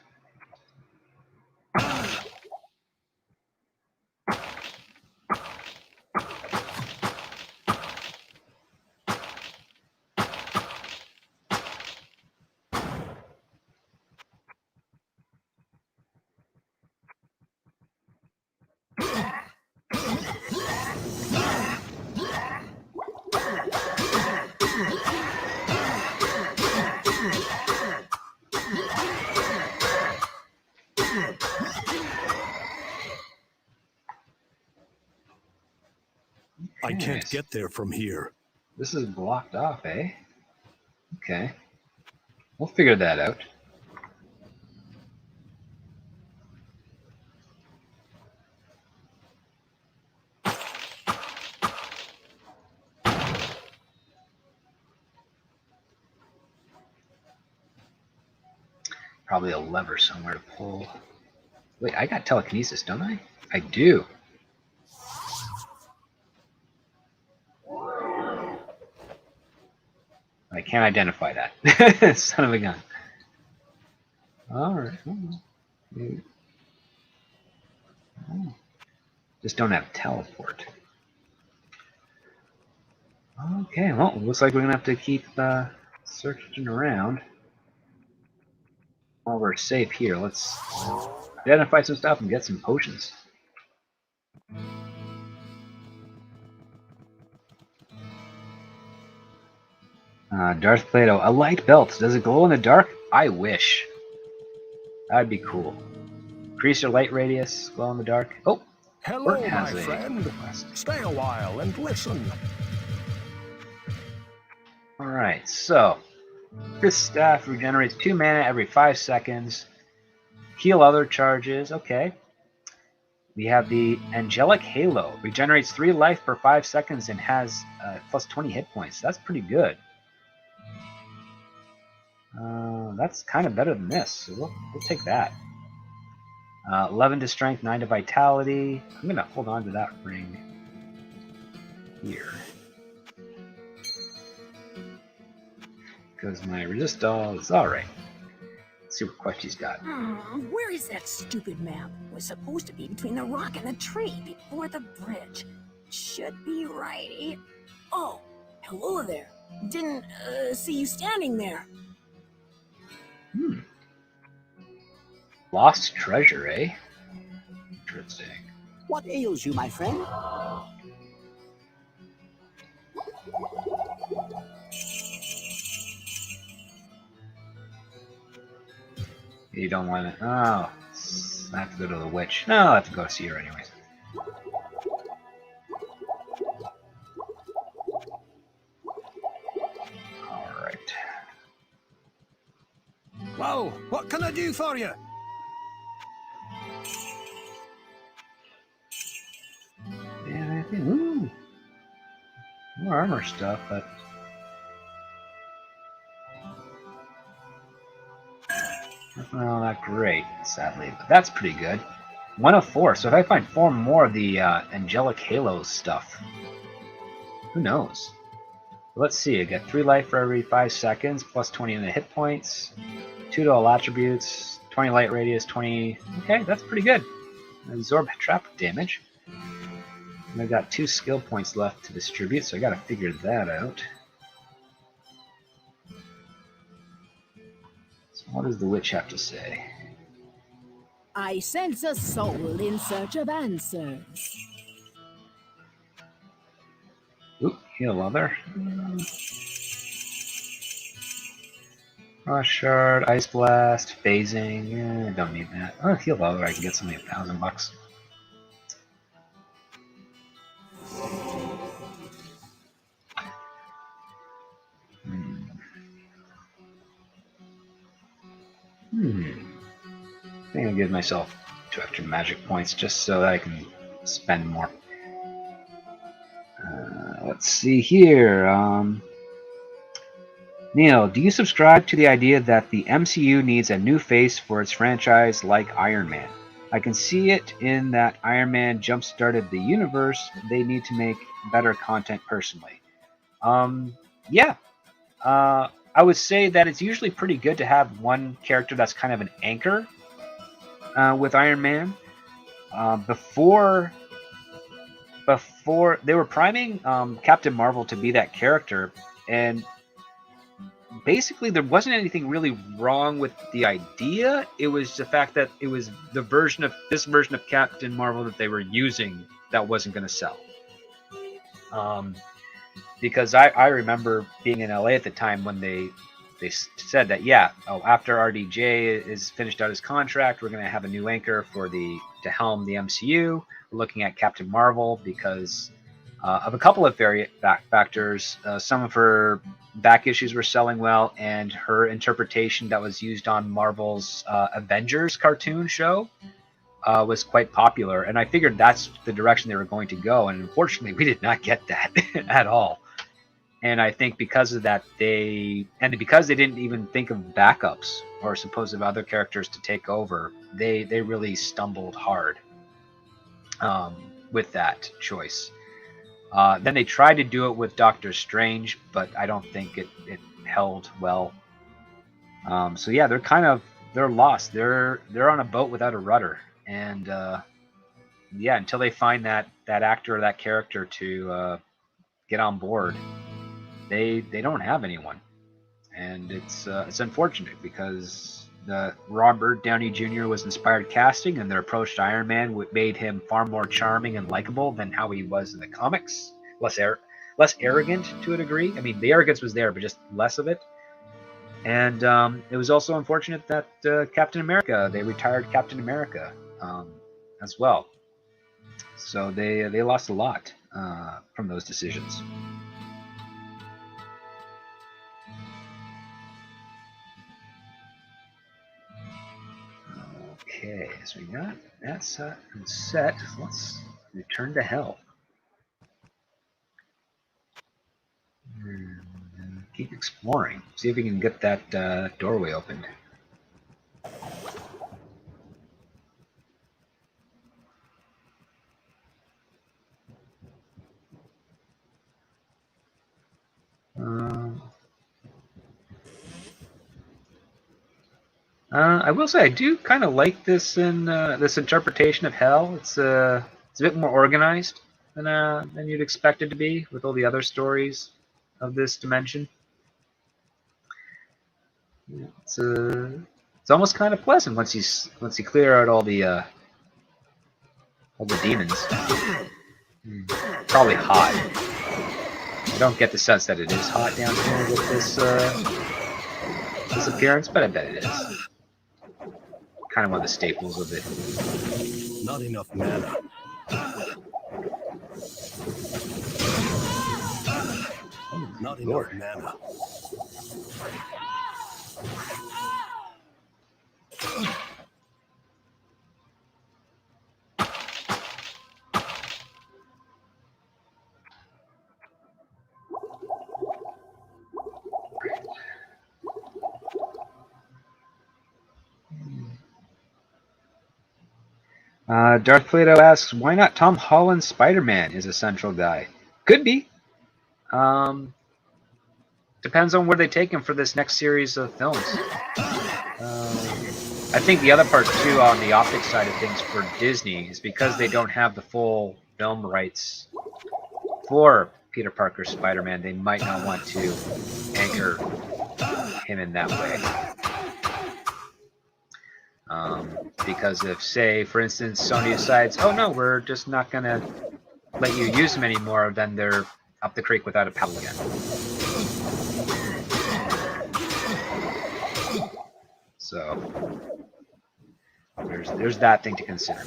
I can't Nice. get there from here. This is blocked off, eh? Okay. We'll figure that out. Probably a lever somewhere to pull. Wait, I got telekinesis, don't I? I do. I can't identify that. Son of a gun. Alright. Just don't have teleport. Okay, well, looks like we're going to have to keep searching around. While we're safe here, let's identify some stuff and get some potions. Darth Plato, a light belt. Does it glow in the dark? I wish. That'd be cool. Increase your light radius, glow in the dark. Oh, Hello, Bert has my a friend. request. Stay a while and listen. Alright, so this staff regenerates 2 mana every 5 seconds. Heal other charges. Okay. We have the Angelic Halo. Regenerates 3 life per 5 seconds and has plus 20 hit points. That's pretty good. That's kind of better than this, so we'll take that. 11 to strength, 9 to vitality. I'm going to hold on to that ring here. Because my resist all is alright. Let's see what quest he's got. Where is that stupid map? It was supposed to be between the rock and the tree before the bridge. Should be right here. Oh, hello there. Didn't see you standing there. Lost treasure, eh? Interesting. What ails you, my friend? You don't want to. Oh, I have to go to the witch. No, I have to go see her anyways. Whoa, what can I do for you? Yeah, I think, ooh, more armor stuff, but not that great, sadly. But that's pretty good. 1 of 4. So if I find 4 more of the Angelic Halo stuff, who knows? Let's see. I get 3 life for every 5 seconds, plus 20 in the hit points, 2 to all attributes, 20 light radius, 20. Okay, that's pretty good. Absorb trap damage. And I've got 2 skill points left to distribute, so I gotta figure that out. So what does the witch have to say? I sense a soul in search of answers. Oop, heal other. Frost Shard, Ice Blast, Phasing. I don't need that. Oh, heal other. I can get something $1,000. I think I'll give myself 2 extra magic points just so that I can spend more. Let's see here. Neil, do you subscribe to the idea that the MCU needs a new face for its franchise like Iron Man? I can see it in that Iron Man jump-started the universe. They need to make better content personally. Yeah. I would say that it's usually pretty good to have one character that's kind of an anchor with Iron Man. Before they were priming Captain Marvel to be that character, and basically there wasn't anything really wrong with the idea. It was the fact that it was the version of Captain Marvel that they were using that wasn't going to sell. Because I remember being in LA at the time when they said that, yeah, after RDJ is finished out his contract, we're going to have a new anchor to helm the MCU. We're looking at Captain Marvel because of a couple of factors. Some of her back issues were selling well, and her interpretation that was used on Marvel's Avengers cartoon show was quite popular. And I figured that's the direction they were going to go, and unfortunately we did not get that at all. And I think because of that, because they didn't even think of backups or supposed other characters to take over, they really stumbled hard with that choice. Then they tried to do it with Doctor Strange, but I don't think it held well. So yeah, they're lost. They're on a boat without a rudder, and yeah, until they find that actor or that character to get on board, they don't have anyone, and it's unfortunate because Robert Downey Jr. was inspired casting, and their approach to Iron Man made him far more charming and likable than how he was in the comics. Less arrogant to a degree. I mean, the arrogance was there, but just less of it. And it was also unfortunate that they retired Captain America as well. So they lost a lot from those decisions. Okay, so we got that set. Let's return to hell. And keep exploring. See if we can get that doorway opened. I will say I do kind of like this interpretation of hell. It's a bit more organized than you'd expect it to be with all the other stories of this dimension. It's almost kind of pleasant once you clear out all the demons. Probably hot. I don't get the sense that it is hot down here with this appearance, but I bet it is. Kind of one of the staples of it. Not enough mana. Not enough mana. Darth Plato asks, why not Tom Holland's Spider-Man is a central guy? Could be. Depends on where they take him for this next series of films. I think the other part, too, on the optics side of things for Disney is because they don't have the full film rights for Peter Parker's Spider-Man, they might not want to anchor him in that way. Because if, say, for instance, Sony decides, oh no, we're just not going to let you use them anymore, then they're up the creek without a paddle again. So there's that thing to consider.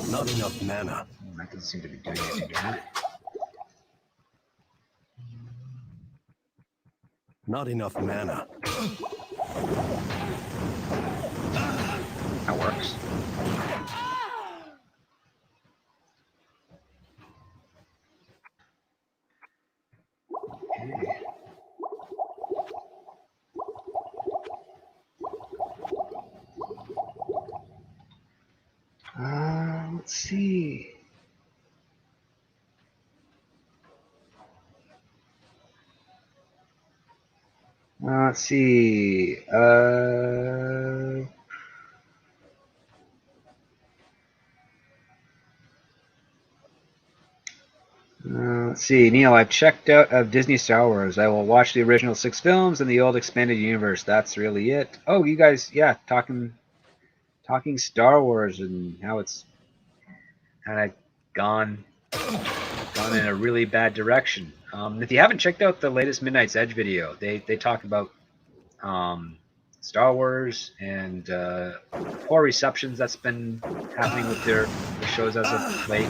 Not enough mana. That doesn't seem to be doing anything different. Not enough mana. That works. Okay. Let's see. Let's see. Let's see, Neil, I've checked out of Disney Star Wars. I will watch the original 6 films and the old expanded universe. That's really it. Oh, you guys, yeah, talking Star Wars and how it's kind of gone in a really bad direction. If you haven't checked out the latest Midnight's Edge video, they talk about Star Wars and poor receptions that's been happening with their shows as of late.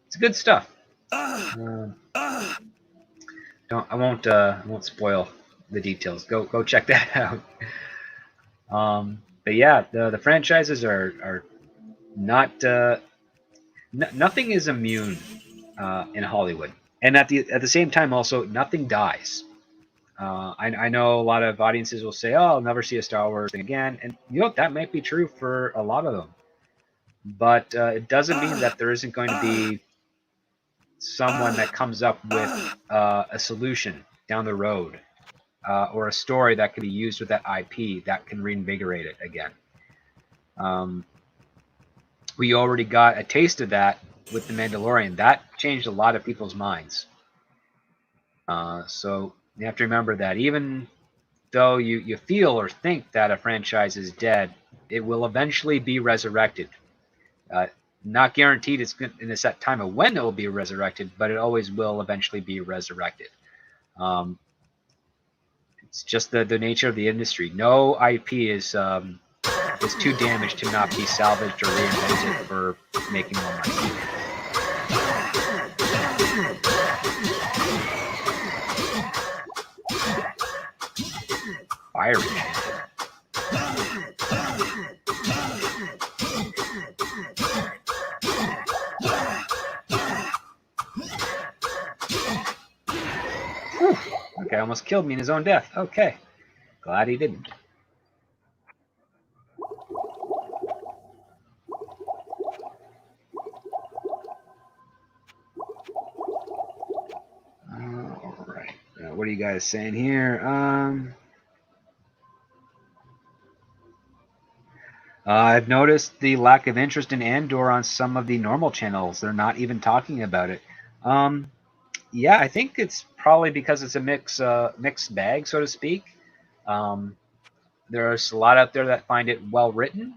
It's good stuff. I won't spoil the details. Go check that out. But yeah, the franchises are not nothing is immune in Hollywood, and at the same time also nothing dies. I know a lot of audiences will say, "Oh, I'll never see a Star Wars thing again," and you know that might be true for a lot of them, but it doesn't mean that there isn't going to be someone that comes up with a solution down the road, or a story that can be used with that IP that can reinvigorate it again. We already got a taste of that with The Mandalorian. That changed a lot of people's minds. So you have to remember that even though you feel or think that a franchise is dead, it will eventually be resurrected. Not guaranteed it's in a set time of when it will be resurrected, but it always will eventually be resurrected. It's just the nature of the industry. No IP is too damaged to not be salvaged or reinvented for making more money. Fire engine. Okay, almost killed me in his own death. Okay. Glad he didn't. Alright. What are you guys saying here? I've noticed the lack of interest in Andor on some of the normal channels. They're not even talking about it. Yeah, I think it's probably because it's a mixed bag, so to speak. There's a lot out there that find it well written.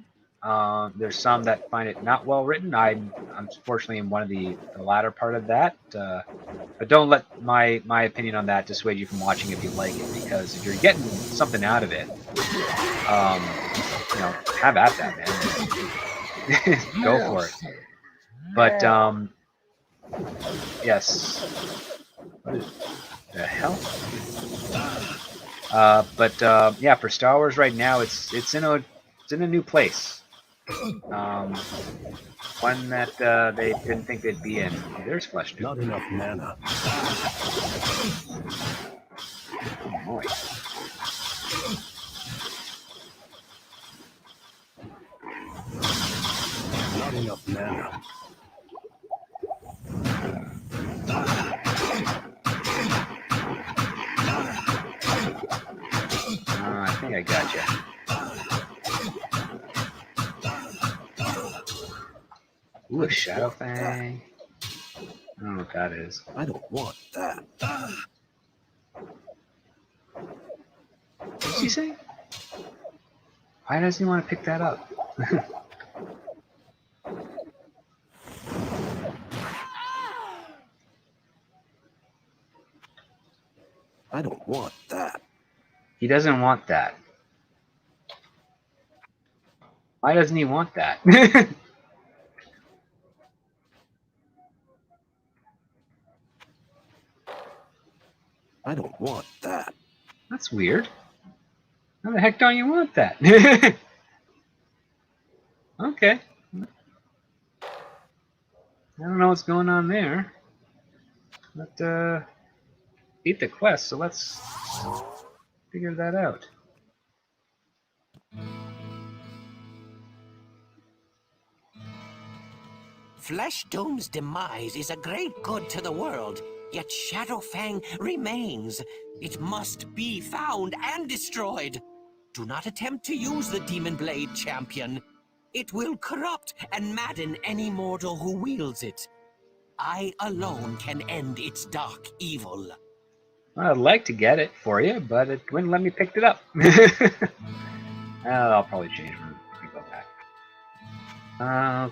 There's some that find it not well written. I'm unfortunately in one of the latter part of that. But don't let my opinion on that dissuade you from watching if you like it, because if you're getting something out of it, you know, have at that, man. Go for it. But yes. What is the hell? Yeah, for Star Wars right now, it's in a new place. One that they didn't think they'd be in. Oh, there's Flesh. Not enough mana. Oh, boy. think I got you. Ooh, a Shadow Fang. I don't know what that is. I don't want that. What's he saying? Why doesn't he want to pick that up? I don't want that. He doesn't want that. Why doesn't he want that? I don't want that. That's weird. How the heck don't you want that? Okay. I don't know what's going on there. But, beat the quest, so let's figure that out. Flesh Doom's demise is a great good to the world, yet Shadowfang remains. It must be found and destroyed. Do not attempt to use the Demon Blade, champion. It will corrupt and madden any mortal who wields it. I alone can end its dark evil. Well, I'd like to get it for you, but it wouldn't let me pick it up. I'll probably change when we go back.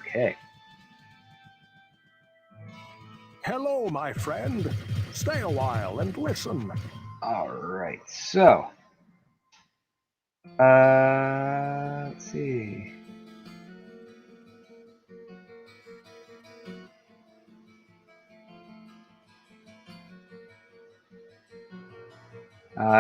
Okay. Hello, my friend. Stay a while and listen. Alright, so. Let's see.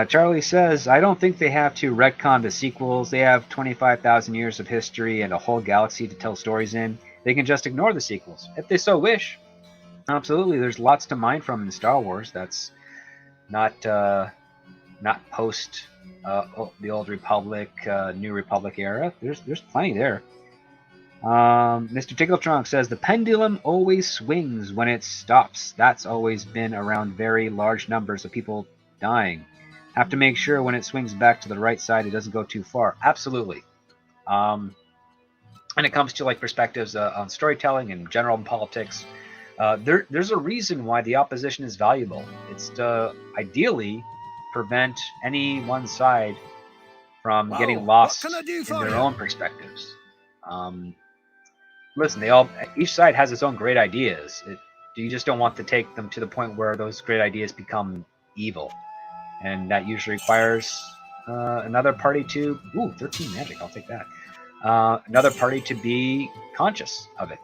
Charlie says, I don't think they have to retcon the sequels. They have 25,000 years of history and a whole galaxy to tell stories in. They can just ignore the sequels, if they so wish. Absolutely, there's lots to mine from in Star Wars. That's not post the Old Republic, New Republic era. There's plenty there. Mr. Tickletrunk says, the pendulum always swings when it stops. That's always been around very large numbers of people dying. Have to make sure when it swings back to the right side, it doesn't go too far. Absolutely. When it comes to like perspectives on storytelling and general politics, there's a reason why the opposition is valuable. It's to ideally prevent any one side from getting lost in their own perspectives. Listen, each side has its own great ideas. You just don't want to take them to the point where those great ideas become evil. And that usually requires another party to... Ooh, 13 magic, I'll take that. Another party to be conscious of it.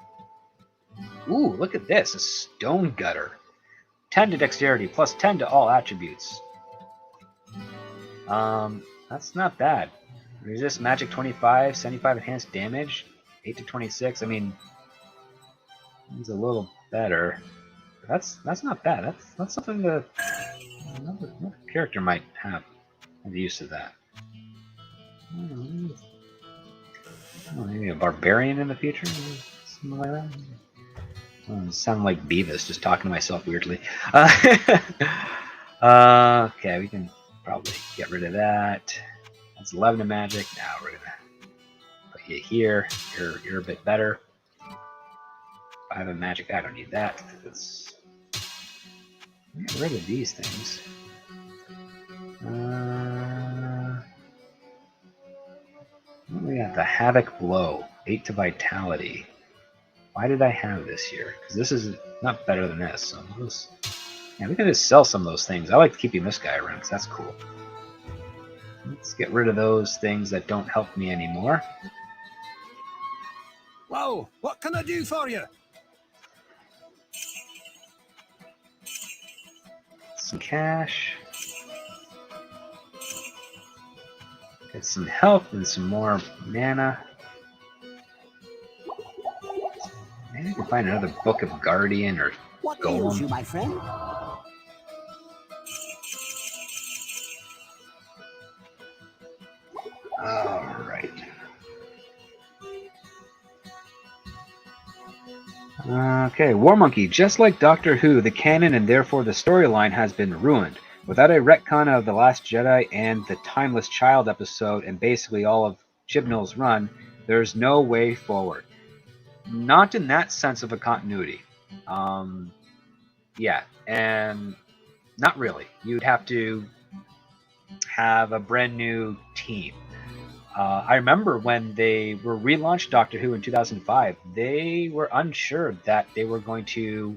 Ooh, look at this, a stone gutter. 10 to dexterity, plus 10 to all attributes. That's not bad. Resist magic 25, 75 enhanced damage, 8 to 26. I mean, it's a little better. That's not bad. That's something that another character might have use of that. Maybe a barbarian in the future, something like that. Sound like Beavis, just talking to myself weirdly. Okay, we can probably get rid of that. That's 11 of magic. Now we're gonna put you here. You're a bit better. 5 of magic. I don't need that. Let's get rid of these things. What do we got? The Havoc Blow. 8 to Vitality. Why did I have this here? Because this is not better than this. So we can just sell some of those things. I like keeping this guy around because that's cool. Let's get rid of those things that don't help me anymore. Whoa, what can I do for you? Some cash. Get some health and some more mana. Maybe I can find another Book of Guardian or What ails you, Golem. my friend? Alright. Okay, War Monkey. Just like Doctor Who, the canon and therefore the storyline has been ruined. Without a retcon of The Last Jedi and the Timeless Child episode and basically all of Chibnall's run, there's no way forward. Not in that sense of a continuity. Yeah, and not really. You'd have to have a brand new team. I remember when they were relaunched Doctor Who in 2005, they were unsure that they were going to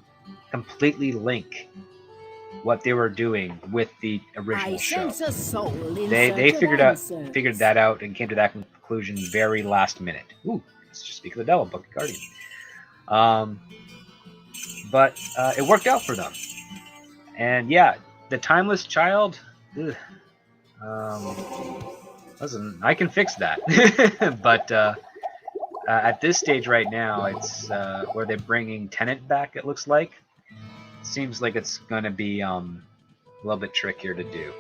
completely link what they were doing with the original I show. sense a soul in They search of answers. figured that out and came to that conclusion very last minute. Ooh, let's just speak of the devil, Book of Guardian. But it worked out for them. And yeah, the Timeless Child. Ugh, listen, I can fix that. But at this stage right now, it's where they're bringing Tennant back. It looks like. Seems like it's going to be a little bit trickier to do,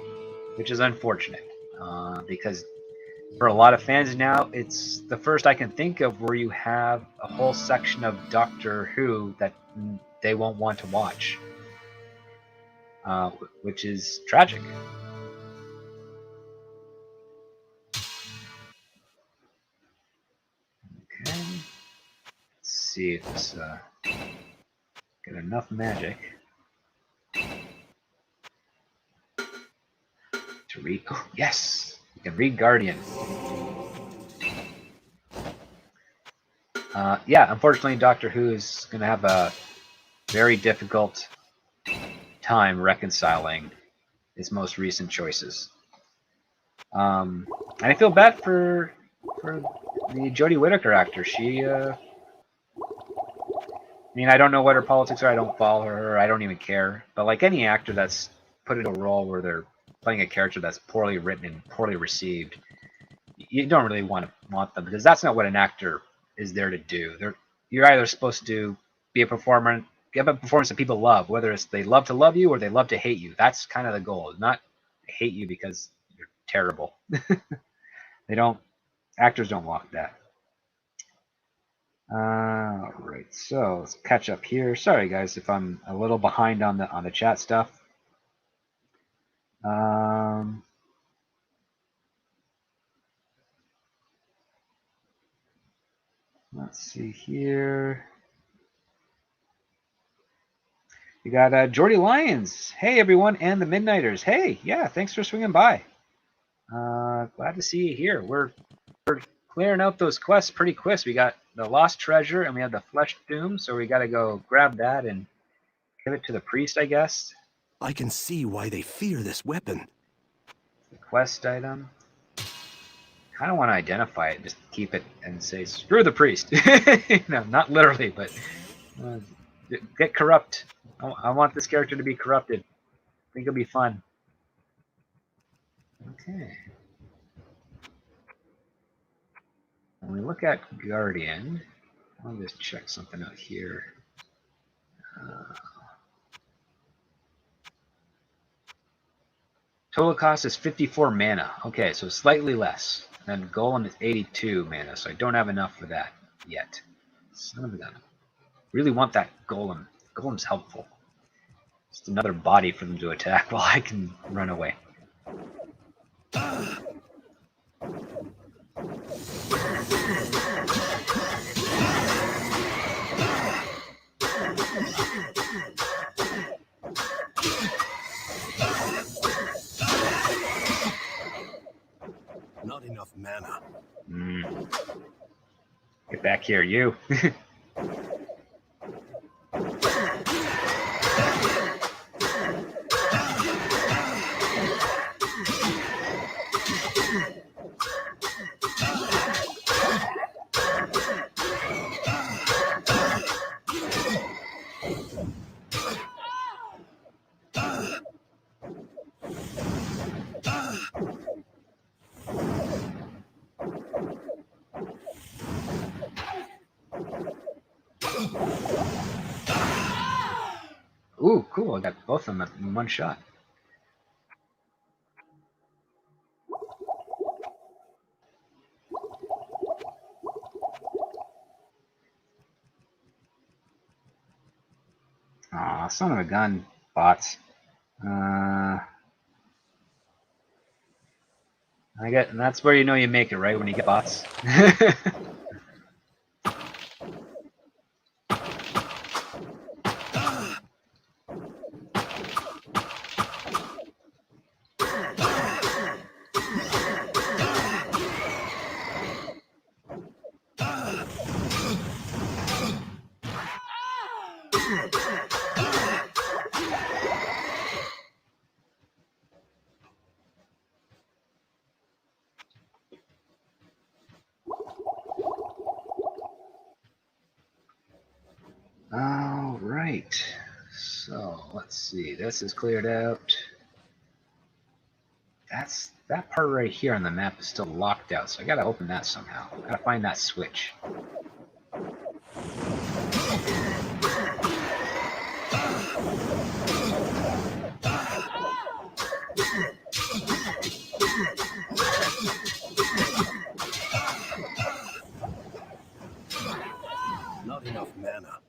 which is unfortunate because for a lot of fans now, it's the first I can think of where you have a whole section of Doctor Who that they won't want to watch, which is tragic. Okay, let's see if this get enough magic to read. Oh, yes, you can read Guardian. Yeah, unfortunately, Doctor Who is going to have a very difficult time reconciling his most recent choices. And I feel bad for the Jodie Whittaker actor. She, I mean, I don't know what her politics are. I don't follow her. I don't even care. But like any actor that's put into a role where they're playing a character that's poorly written and poorly received, you don't really want them because that's not what an actor is there to do. You're either supposed to be a performer, give a performance that people love, whether it's they love to love you or they love to hate you. That's kind of the goal. Not hate you because you're terrible. Actors don't want that. All right, so let's catch up here. Sorry guys if I'm a little behind on the chat stuff. Let's see here. We got Jordy Lyons. Hey everyone, and the Midnighters. Hey, yeah, thanks for swinging by. Glad to see you here. We're clearing out those quests pretty quick. We got the Lost Treasure and we have the Flesh Doom, so we got to go grab that and give it to the priest, I guess. I can see why they fear this weapon. The quest item. Kind of want to identify it, just keep it and say screw the priest. No, not literally, but get corrupt. I want this character to be corrupted. I think it'll be fun. Okay. When we look at Guardian, I'll just check something out here. Total cost is 54 mana. Okay, so slightly less. And Golem is 82 mana, so I don't have enough for that yet. Son of a gun. Really want that Golem. Golem's helpful. Just another body for them to attack while I can run away. Not enough mana. Get back here, you. Ooh, cool. I got both of them in one shot. Aw, son of a gun, bots. And that's where you know you make it, right? When you get bots. All right. So let's see. This is cleared out. That part right here on the map is still locked out, so I gotta open that somehow. I gotta find that switch. Not enough mana.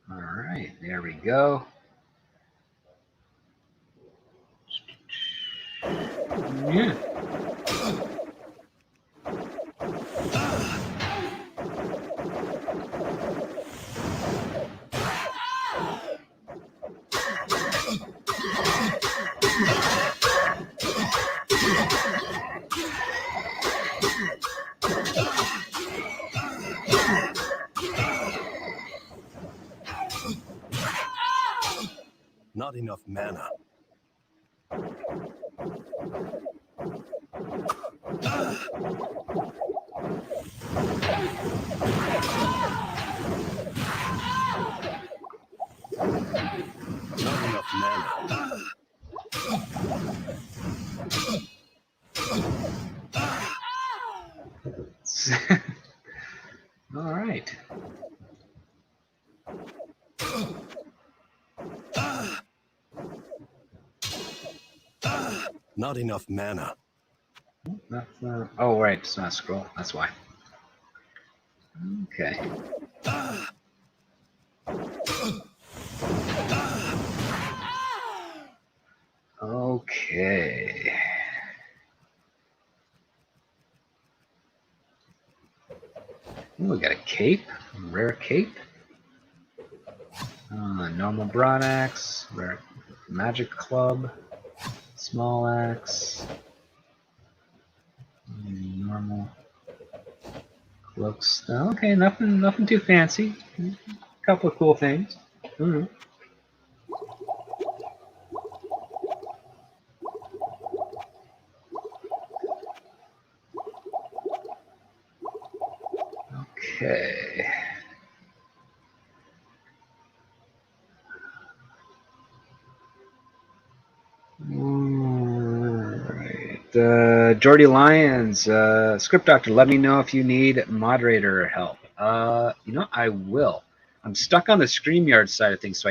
All right, there we go. Yeah. Not enough mana. Not enough mana. All right. Not enough mana. That's oh, right. It's not a scroll. That's why. Okay. Okay. Ooh, we got a cape. A rare cape. Normal broad axe. Rare magic club. Small axe. Normal cloaks. Okay, nothing too fancy. A couple of cool things. Okay. Alright. Jordy Lyons, Script Doctor, let me know if you need moderator help. I will. I'm stuck on the StreamYard side of things, so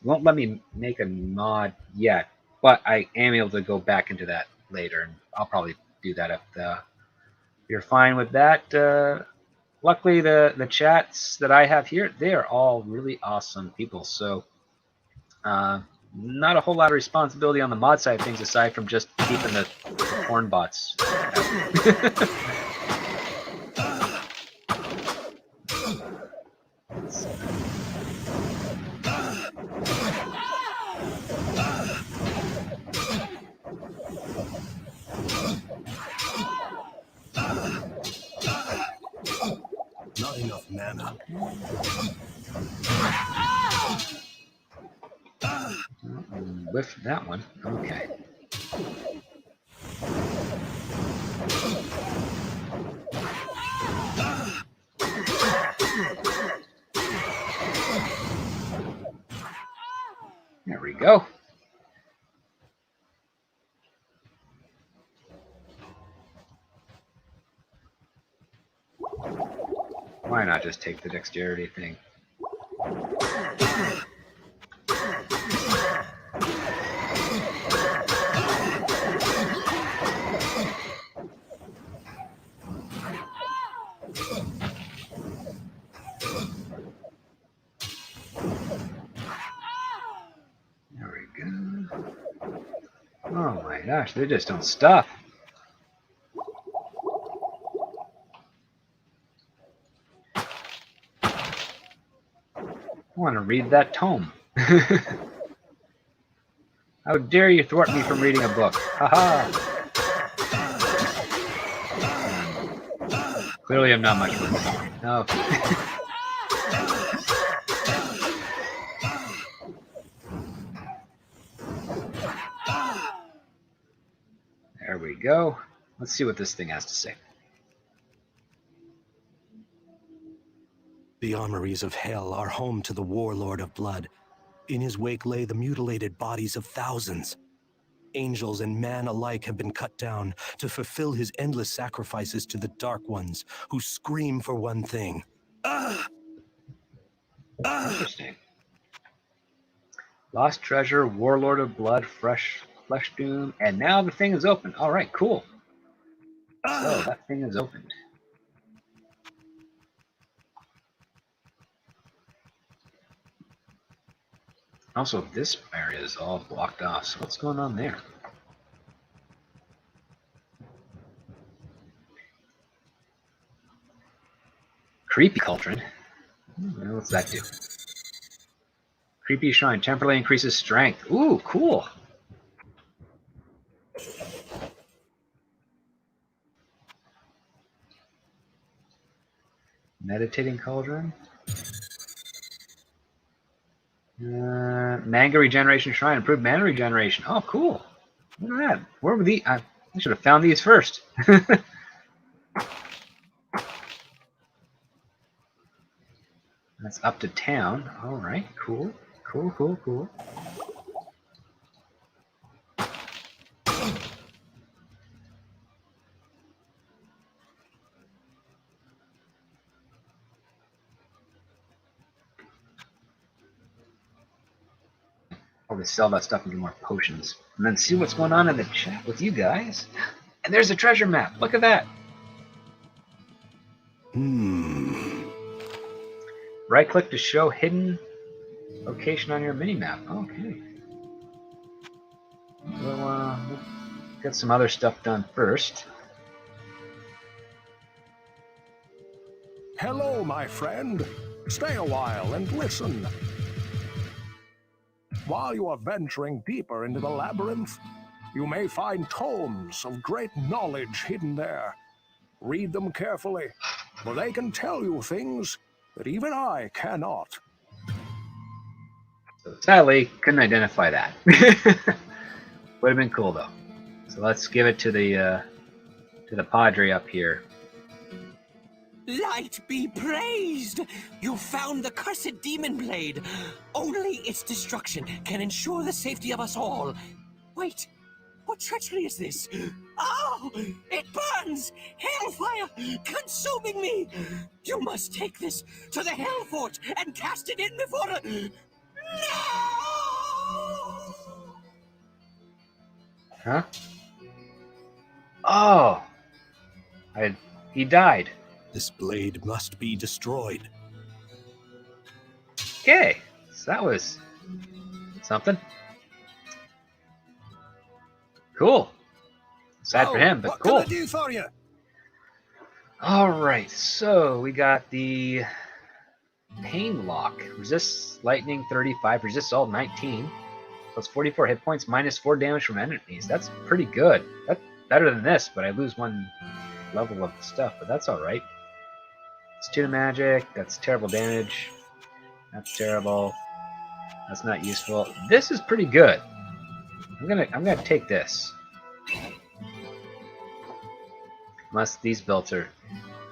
won't let me make a mod yet, but I am able to go back into that later, and I'll probably do that if you're fine with that. Luckily, the chats that I have here, they are all really awesome people, so not a whole lot of responsibility on the mod side of things aside from just keeping the porn bots out. Not enough mana. Whiff that one. Okay. There we go. Why not just take the dexterity thing? gosh, they just don't stop. I want to read that tome. How dare you thwart me from reading a book? Haha! Clearly I'm not much fun. No. There we go. Let's see what this thing has to say. The armories of hell are home to the warlord of blood. In his wake lay the mutilated bodies of thousands. Angels and man alike have been cut down to fulfill his endless sacrifices to the Dark Ones, who scream for one thing. Interesting. Lost treasure, warlord of blood, flesh doom, and now the thing is open. All right, cool. So that thing is opened. Also, this area is all blocked off. So what's going on there? Creepy cauldron. What's that do? Creepy shrine temporarily increases strength. Ooh, cool. Meditating cauldron. Manga regeneration shrine. Improved mana regeneration. Oh, cool. Look at that. Where were these? I should have found these first. That's up to town. All right, cool. Cool. Probably sell that stuff and get more potions. And then see what's going on in the chat with you guys. And there's a treasure map. Look at that. Right click to show hidden location on your mini-map. Okay. We'll get some other stuff done first. Hello, my friend. Stay a while and listen. While you are venturing deeper into the labyrinth, you may find tomes of great knowledge hidden there. Read them carefully, for they can tell you things that even I cannot. So sadly, couldn't identify that. Would have been cool though. So let's give it to the Padre up here. Light be praised! You found the cursed demon blade. Only its destruction can ensure the safety of us all. Wait, what treachery is this? Oh, it burns! Hellfire consuming me! You must take this to the Hell Fort and cast it in before the... No! Huh? Oh! He died. This blade must be destroyed. Okay, so that was something. Cool. Sad for him, but what cool. What can I do for you? Alright, so we got the Pain Lock. Resists lightning 35, resists all 19. Plus 44 hit points, minus 4 damage from enemies. That's pretty good. That's better than this, but I lose 1 level of stuff, but that's alright. It's 2 magic, that's terrible damage. That's terrible. That's not useful. This is pretty good. I'm gonna take this. Unless these builds are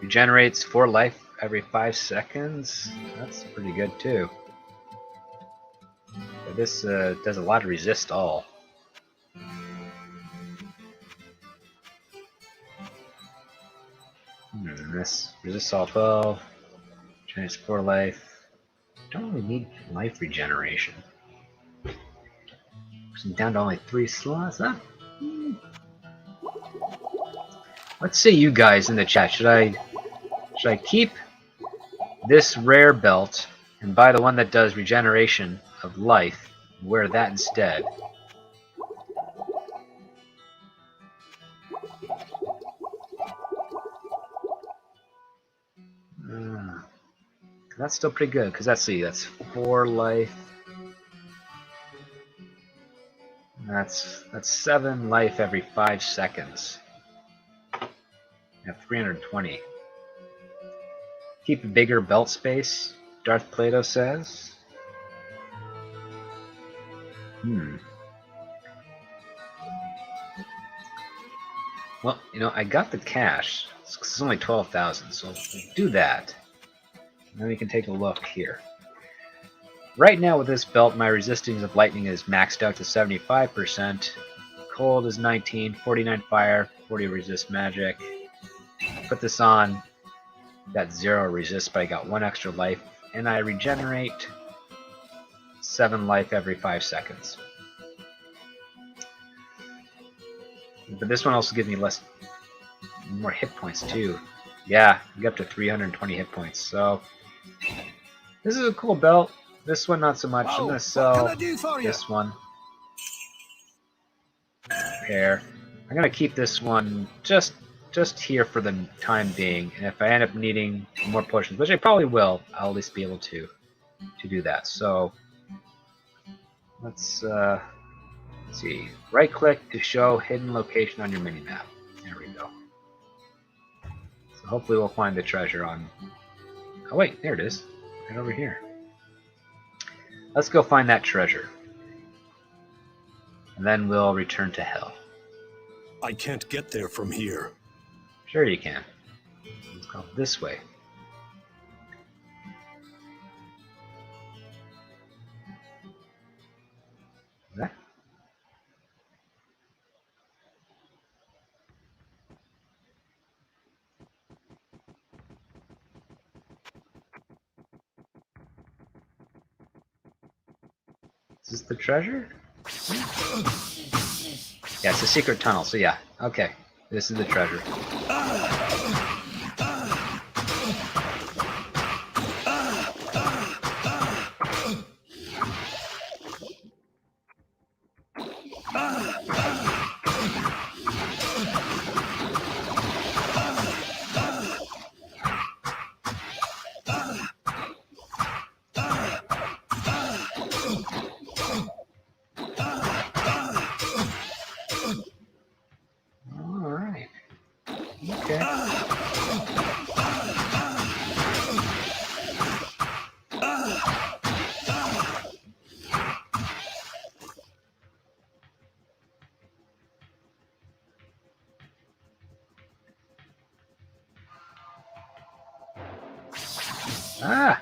regenerates 4 life every 5 seconds. That's pretty good too. But this does a lot of resist all. This resists all 12. Generates 4 life. Don't really need life regeneration. I'm down to only 3 slots, huh? Let's see you guys in the chat. Should I keep this rare belt and buy the one that does regeneration of life and wear that instead? That's still pretty good, because let's see, that's 4 life. That's 7 life every 5 seconds. I have 320. Keep a bigger belt space, Darth Plato says. Well, you know, I got the cash. It's only 12,000, so we'll do that. Then we can take a look here. Right now with this belt, my resistance of lightning is maxed out to 75%. Cold is 19, 49 fire, 40 resist magic. Put this on, got 0 resist, but I got 1 extra life, and I regenerate 7 life every 5 seconds. But this one also gives me more hit points too. Yeah, you get up to 320 hit points. So this is a cool belt. This one not so much. I'm gonna sell this one. Pair. I'm gonna keep this one just here for the time being, and if I end up needing more potions, which I probably will, I'll at least be able to do that. So let's see. Right click to show hidden location on your minimap. There we go. So hopefully we'll find the treasure on. Oh wait, there it is. Right over here. Let's go find that treasure. And then we'll return to hell. I can't get there from here. Sure you can. Let's go this way. That? Is this the treasure? Yeah, it's a secret tunnel, so yeah. Okay, this is the treasure. Alright. Okay. Ah!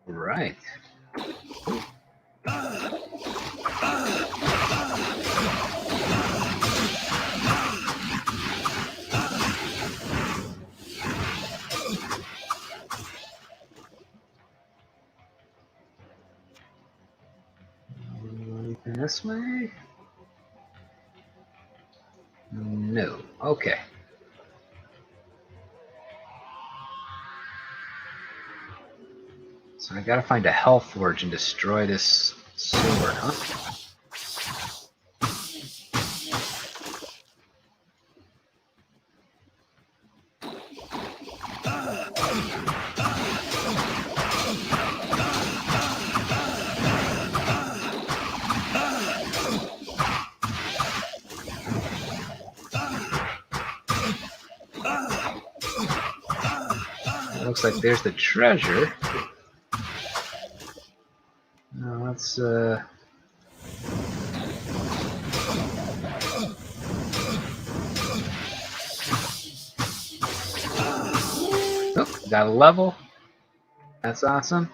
Right. Anything this way? No. Okay. So I gotta find a Hell Forge and destroy this sword, huh? Looks like there's the treasure. Now let's oh, got a level. That's awesome.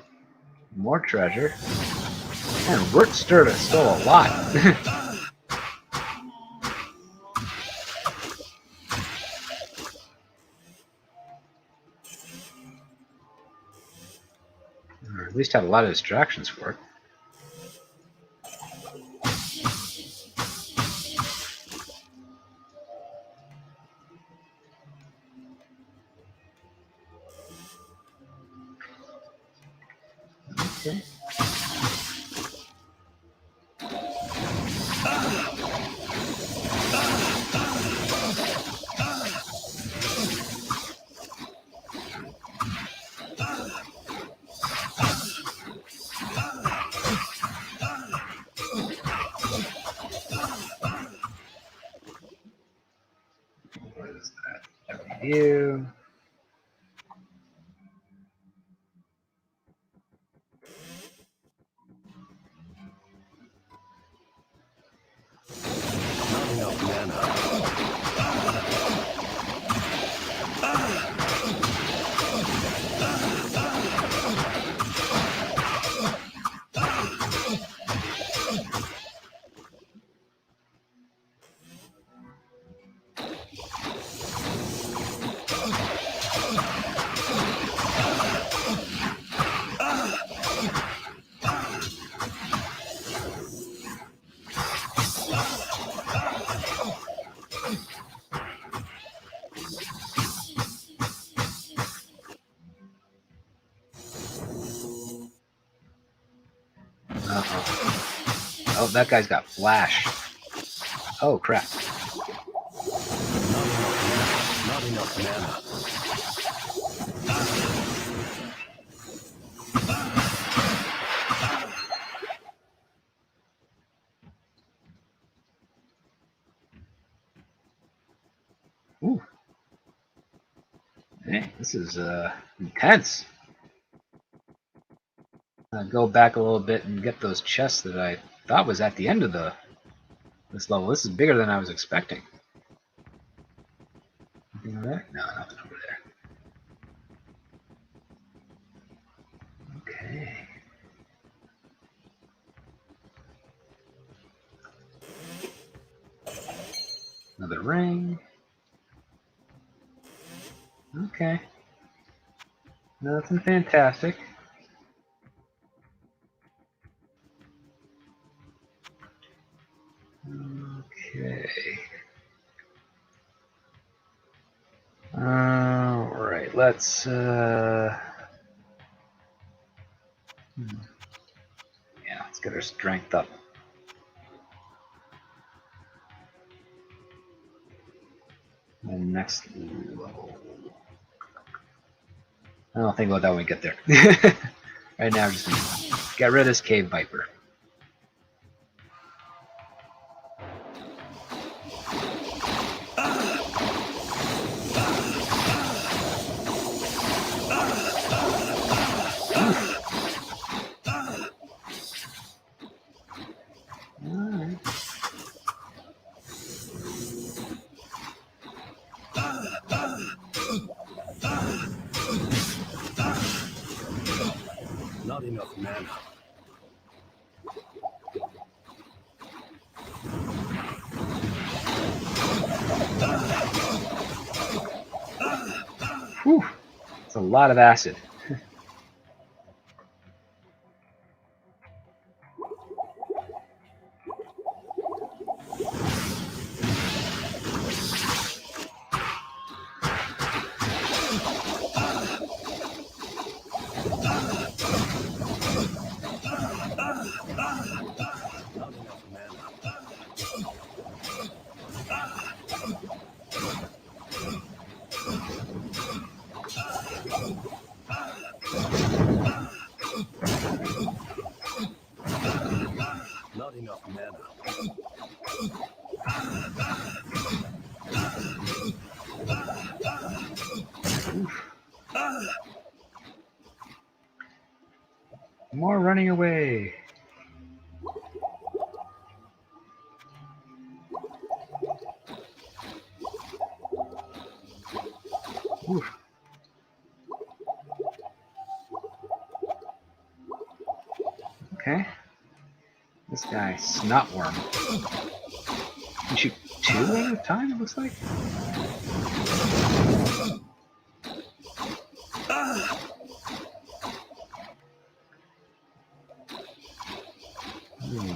More treasure. And Wurt Sturda stole a lot. Or at least had a lot of distractions for it. Okay. What is that? Review. Not enough mana. Uh-oh. Oh, that guy's got flash. Oh, crap. Not enough mana. Ooh. Hey, this is intense. Go back a little bit and get those chests that I thought was at the end of this level. This is bigger than I was expecting. Anything over there? No, nothing over there. Okay. Another ring. Okay. Nothing fantastic. Okay. Alright, let's yeah, let's get our strength up. And next level. I'll think about that when we get there. Right now, just get rid of this cave viper. Alright. Not enough mana. Whew. It's a lot of acid. Not enough mana. More running away. Oof. Okay. This guy, Snotworm. You shoot two at a time, it looks like?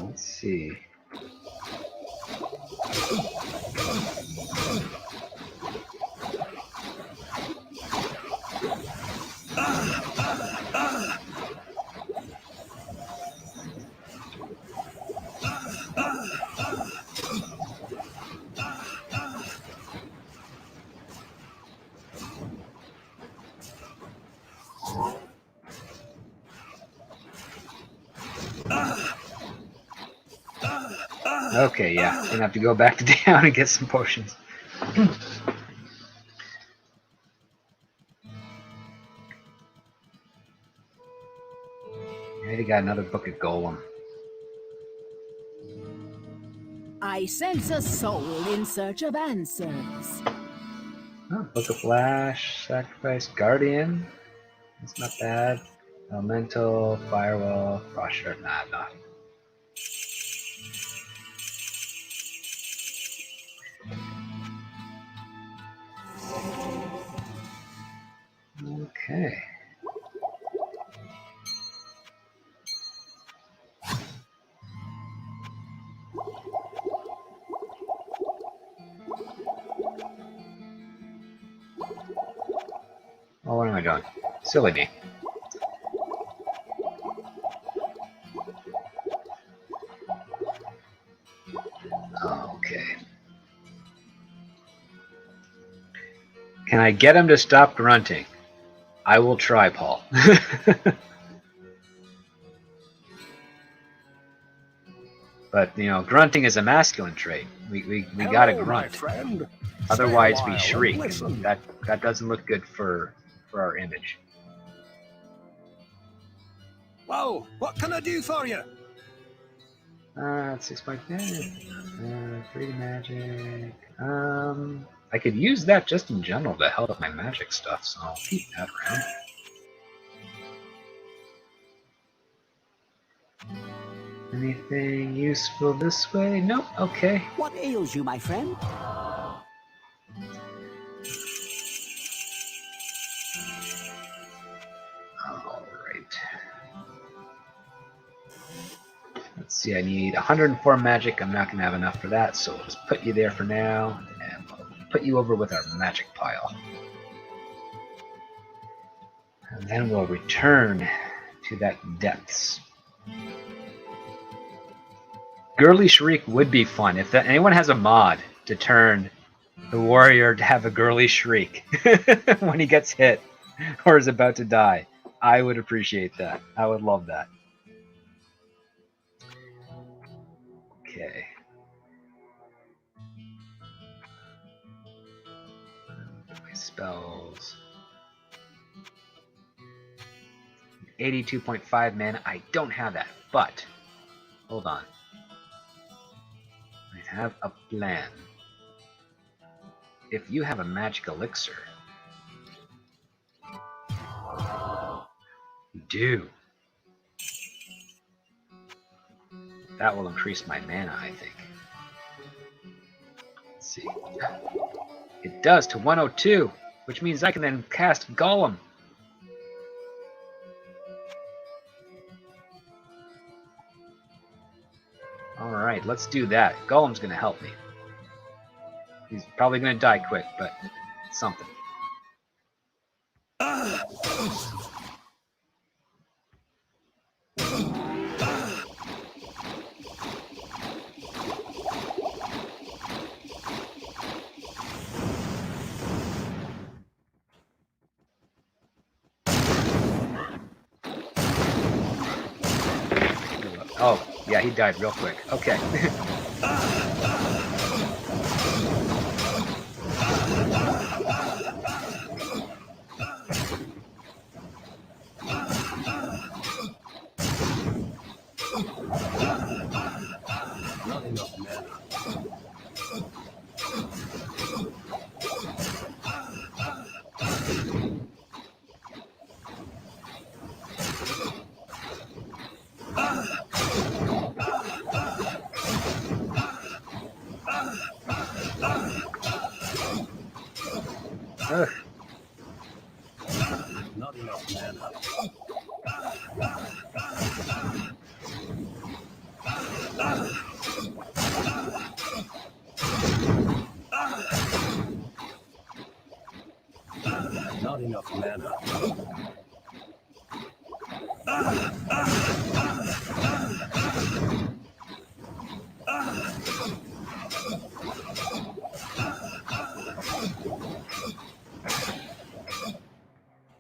Let's see. Okay, yeah. Gonna have to go back to town and get some potions. Already got another book of Golem. I sense a soul in search of answers. Oh, Book of Flash, Sacrifice, Guardian. That's not bad. Elemental, Firewall, Frost Shard. Nah, not. Okay. Oh, what am I doing? Silly me. Okay. Can I get him to stop grunting? I will try, Paul. But, you know, grunting is a masculine trait. We gotta grunt. Friend. Otherwise we shriek. And that doesn't look good for our image. Whoa, what can I do for you? 6.5. 3 magic. I could use that just in general to help with my magic stuff, so I'll keep that around. Anything useful this way? Nope. Okay. What ails you, my friend? Alright. Let's see, I need 104 magic. I'm not going to have enough for that, so we'll just put you there for now, and we'll put you over with our magic pile. And then we'll return to that depths. Girly Shriek would be fun. If anyone has a mod to turn the warrior to have a girly shriek when he gets hit or is about to die, I would appreciate that. I would love that. Okay. My spells. 82.5 mana. I don't have that, but hold on. I have a plan. If you have a magic elixir, you do. That will increase my mana, I think. Let's see. It does to 102, which means I can then cast Golem. Alright, let's do that. Golem's going to help me. He's probably going to die quick, but something. Oh, yeah, he died real quick. Okay. Not enough mana. Ugh. Not enough mana. Not enough mana.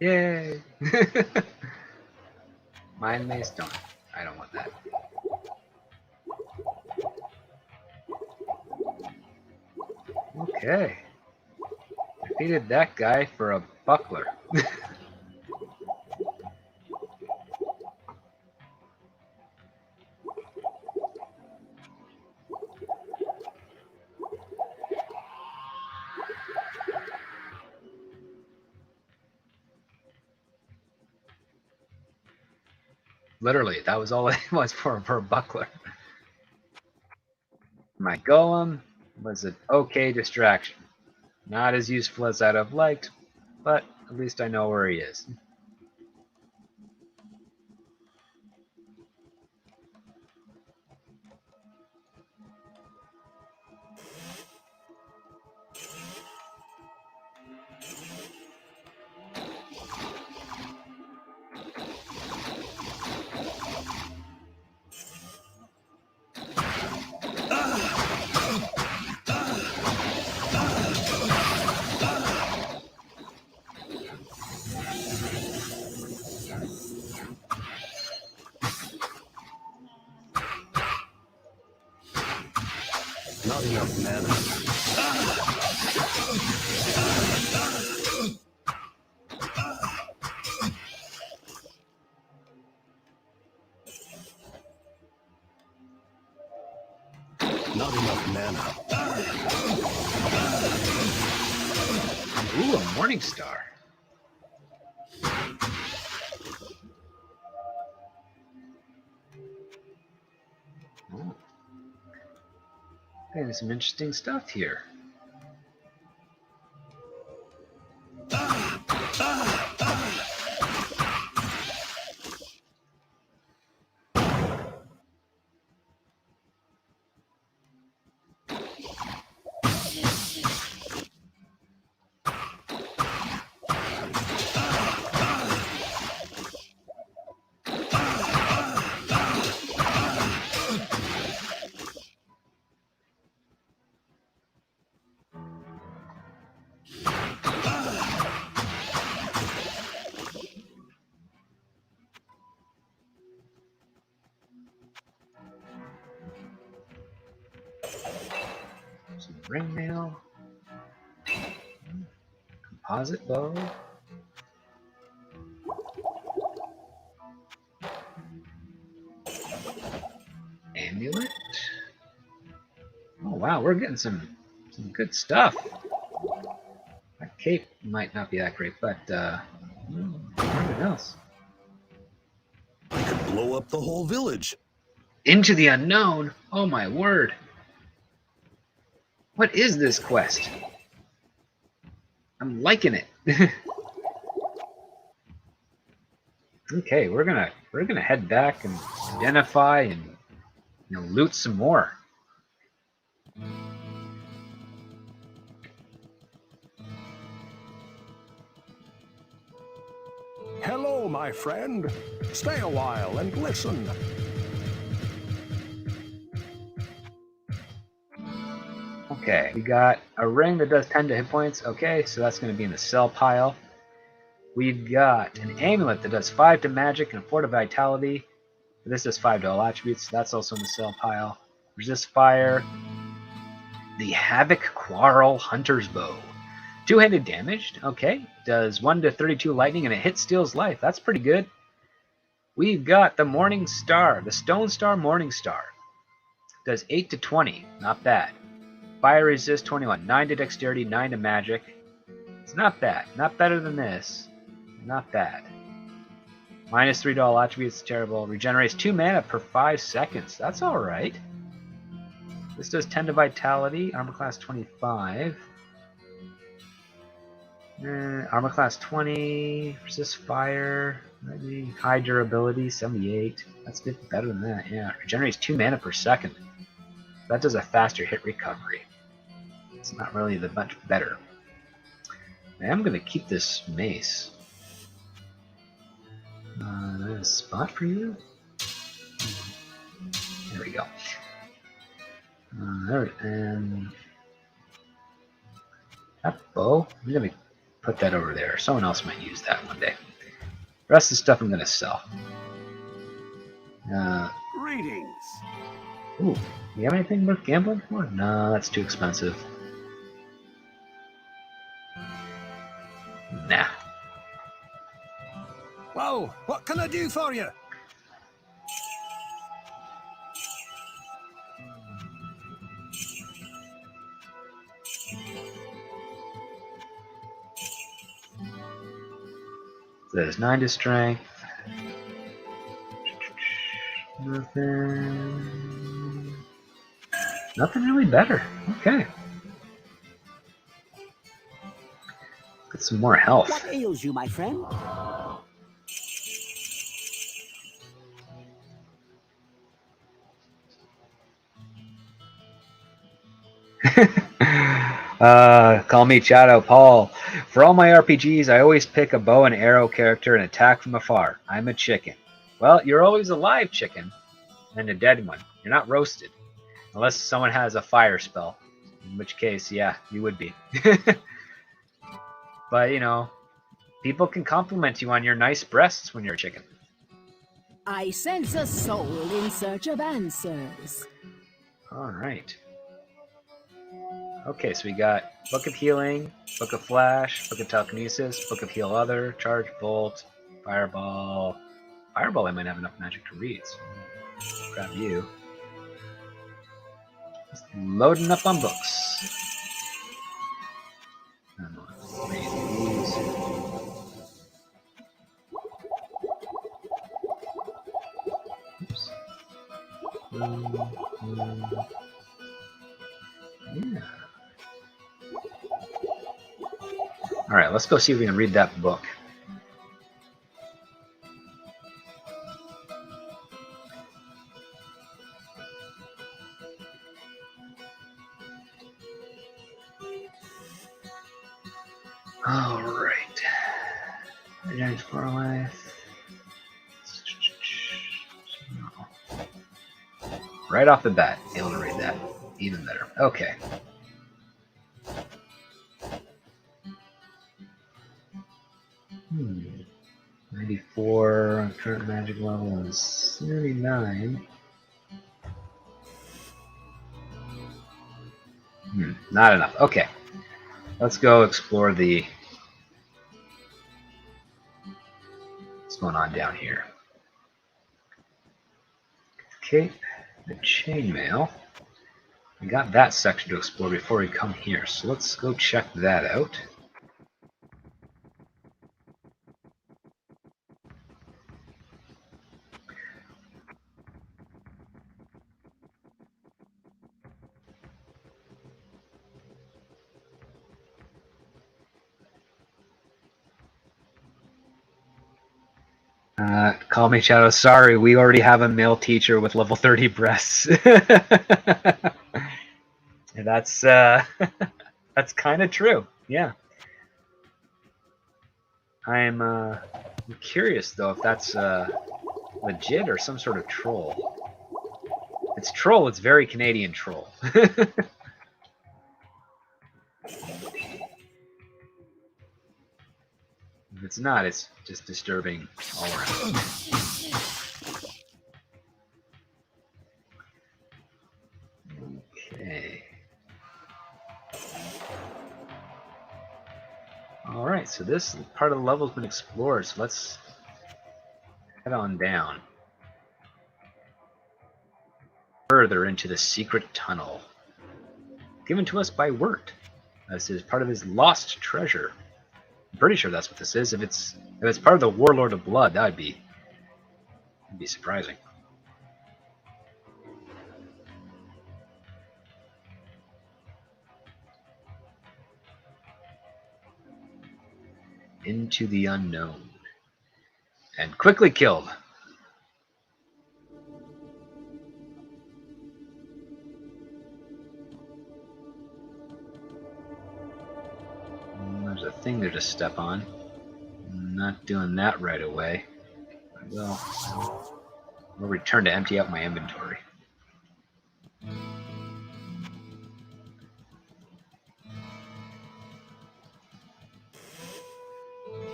Yay! Mind Maze Stone. I don't want that. Okay. Defeated that guy for a buckler. Literally, that was all it was for a buckler. My golem was an okay distraction. Not as useful as I'd have liked, but at least I know where he is. Not enough mana. Not enough mana. Ooh, a Morning Star. Oh. Getting some interesting stuff here. Some ring mail. Composite bow. Amulet. Oh wow, we're getting some good stuff. That cape might not be that great, but anything else. I could blow up the whole village. Into the unknown? Oh my word. What is this quest? I'm liking it. Okay, we're gonna head back and identify and loot some more. Hello, my friend. Stay a while and listen. Okay, we got a ring that does 10 to hit points. Okay, so that's going to be in the sell pile. We've got an amulet that does 5 to magic and 4 to vitality. This does 5 to all attributes, so that's also in the sell pile. Resist fire. The Havoc Quarrel Hunter's Bow. 2-handed damage. Okay, does 1 to 32 lightning and a hit steals life. That's pretty good. We've got the Morning Star, the Stone Star Morning Star. Does 8 to 20. Not bad. Fire resist 21. 9 to dexterity, 9 to magic. It's not bad. Not better than this. Not bad. Minus 3 to all attributes. Terrible. Regenerates 2 mana per 5 seconds. That's alright. This does 10 to vitality. Armor class 25. Armor class 20. Resist fire. Maybe high durability 78. That's a bit better than that. Yeah. Regenerates 2 mana per second. That does a faster hit recovery. It's not really that much better. I am going to keep this mace. There's a spot for you. There we go. And that bow, I'm going to put that over there. Someone else might use that one day. The rest of the stuff I'm going to sell. Greetings. Ooh, you have anything worth gambling for? No, that's too expensive. Nah. Whoa, what can I do for you? There's 9 to strength. Nothing really better. Okay. Get some more health. What ails you, my friend? Call me Shadow Paul. For all my RPGs, I always pick a bow and arrow character and attack from afar. I'm a chicken. Well, you're always a live chicken and a dead one. You're not roasted. Unless someone has a fire spell. In which case, yeah, you would be. But, you know, people can compliment you on your nice breasts when you're a chicken. I sense a soul in search of answers. Alright. Okay, so we got Book of Healing, Book of Flash, Book of Telekinesis, Book of Heal Other, Charge Bolt, Fireball. Fireball I might have enough magic to read, so grab you. Just loading up on books. I'm gonna read these. Oops. Yeah. Alright, let's go see if we can read that book. Alright. Giant Square Life. Right off the bat, able to read that. Even better. Okay. Hmm. 94, current magic level is 79. Not enough. Okay. Let's go explore the... what's going on down here. Okay, the chainmail. We got that section to explore before we come here, so let's go check that out. Call me Shadow. Sorry, we already have a male teacher with level 30 breasts. That's that's kind of true. Yeah. I'm curious though if that's legit or some sort of troll. If it's troll, it's very Canadian troll. If it's not, it's just disturbing all around. Okay. Alright, so this part of the level's been explored, so let's head on down. Further into the secret tunnel. Given to us by Wirt. This is part of his lost treasure. I'm pretty sure that's what this is. If it's part of the Warlord of Blood, that'd be surprising. Into the unknown. And quickly killed. There's a thing there to step on. I'm not doing that right away. We'll return to empty out my inventory.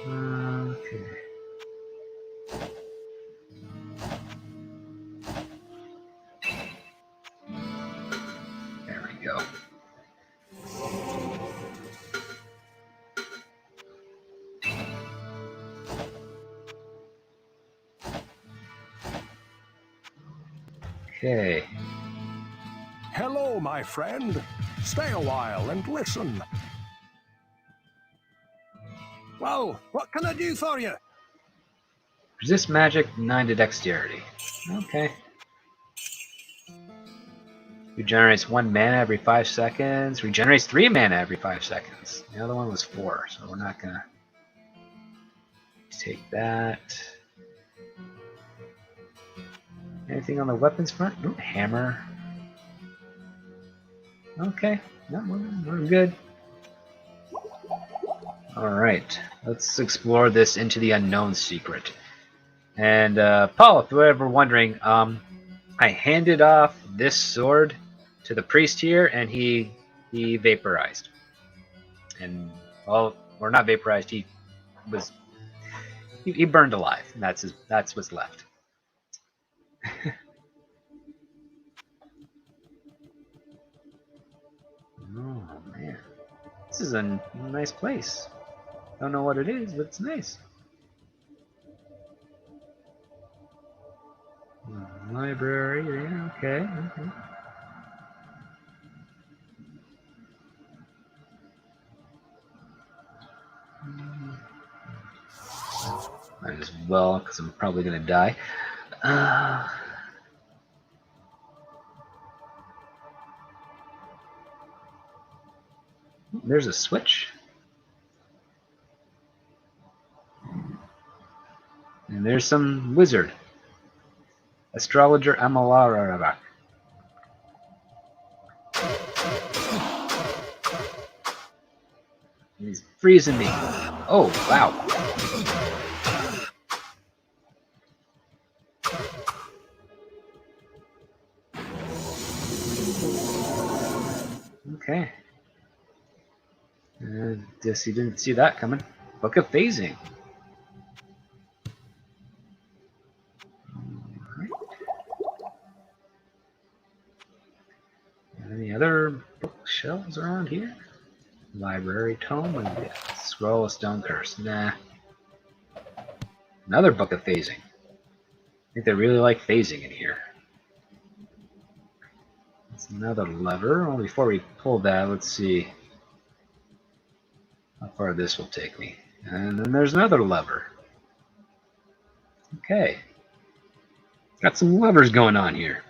Okay. There we go. Okay. Hello, my friend. Stay a while and listen. Well, what can I do for you? Resist magic, 9 to dexterity. Okay. Regenerates 1 mana every 5 seconds. Regenerates 3 mana every 5 seconds. The other one was 4, so we're not gonna take that. Anything on the weapons front? Ooh, hammer. Okay, no, we're good. Alright, let's explore this Into the Unknown secret. And Paul, if you're ever wondering, I handed off this sword to the priest here, and he vaporized. And, well, or not vaporized, he burned alive. And that's what's left. Oh man, this is a nice place. Don't know what it is, but it's nice. Library, yeah, okay. Might as well, because I'm probably gonna die. There's a switch. And there's some wizard. Astrologer Amalara. He's freezing me. Oh, wow. Okay. Guess you didn't see that coming. Book of Phasing. Any other bookshelves around here? Library tome and scroll of stone curse. Nah. Another book of phasing. I think they really like phasing in here. That's another lever. Well, before we pull that, let's see how far this will take me. And then there's another lever. Okay. Got some levers going on here.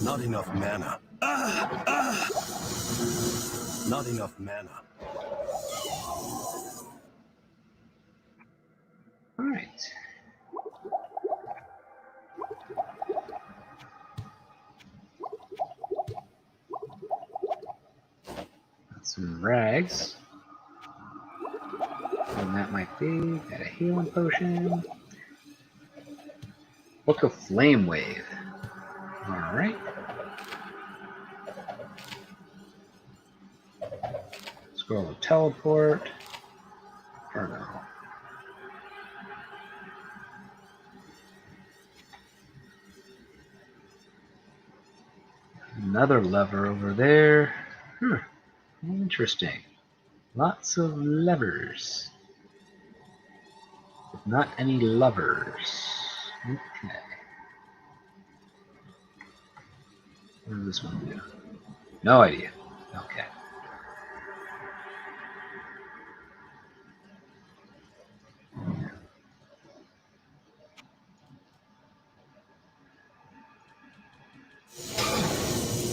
Not enough mana. Not enough mana. All right. Got some rags. And that might be. Got a healing potion. Book of Flame Wave. Alright. Scroll of Teleport. Inferno. Another lever over there. Interesting. Lots of levers. But not any lovers. Okay. What does this one do? No idea. Okay.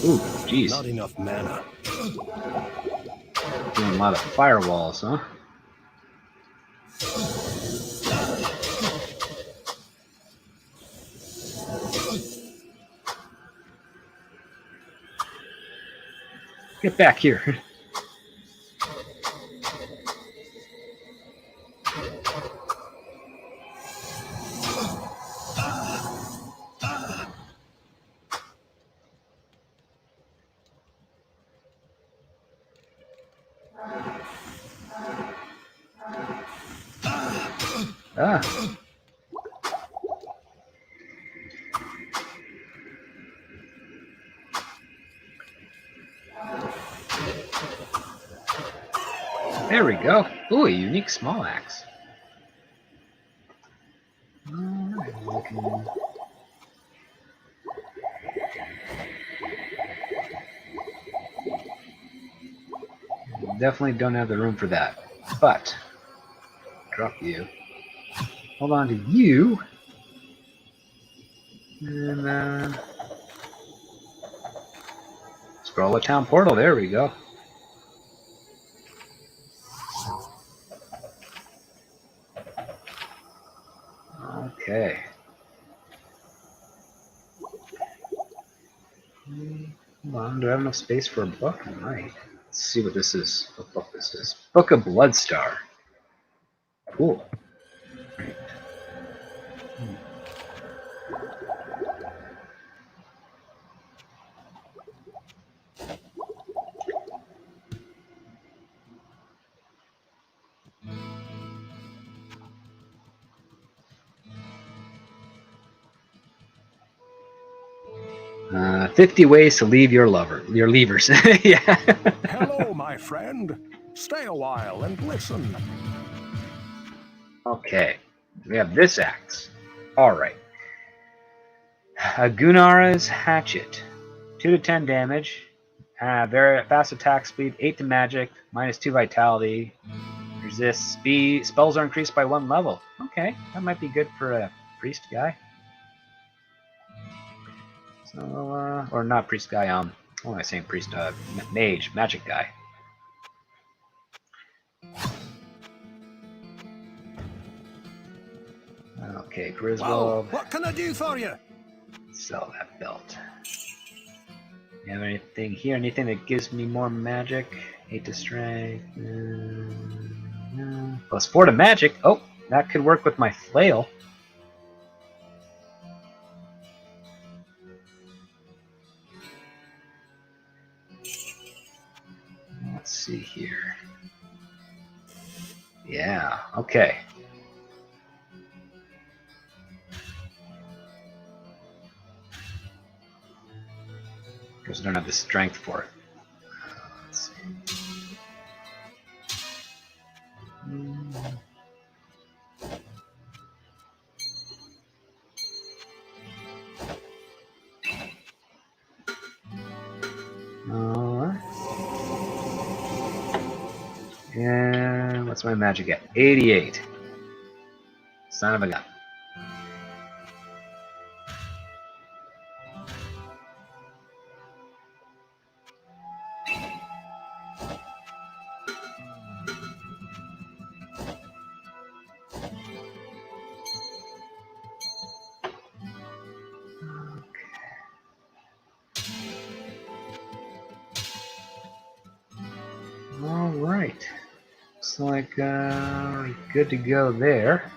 Ooh, jeez. Not enough mana. Doing a lot of firewalls, huh? Get back here. Ah. There we go. Ooh, a unique small axe. Definitely don't have the room for that. But drop you. Hold on to you. And scroll a town portal. There we go. Okay. Hold on. Do I have enough space for a book? I might. Let's see what this is. What book this is. Book of Bloodstar. Cool. 50 ways to leave your levers. Yeah. Hello, my friend. Stay a while and listen. Okay. We have this axe. Alright. Gunara's Hatchet. 2 to 10 damage. Very fast attack speed, 8 to magic, -2 vitality. Resist speed. Spells are increased by 1 level. Okay, that might be good for a priest guy. So, or not priest guy. What am I saying? Priest, mage, magic guy. Okay, Griswold. Well, what can I do for you? Sell that belt. You have anything here? Anything that gives me more magic? 8 to strength. +4 to magic. Oh, that could work with my flail. Let's see here. Yeah, okay. Because I don't have the strength for it. Let's see. Alright. And what's my magic at? 88. Son of a gun. Alright. Looks like good to go there.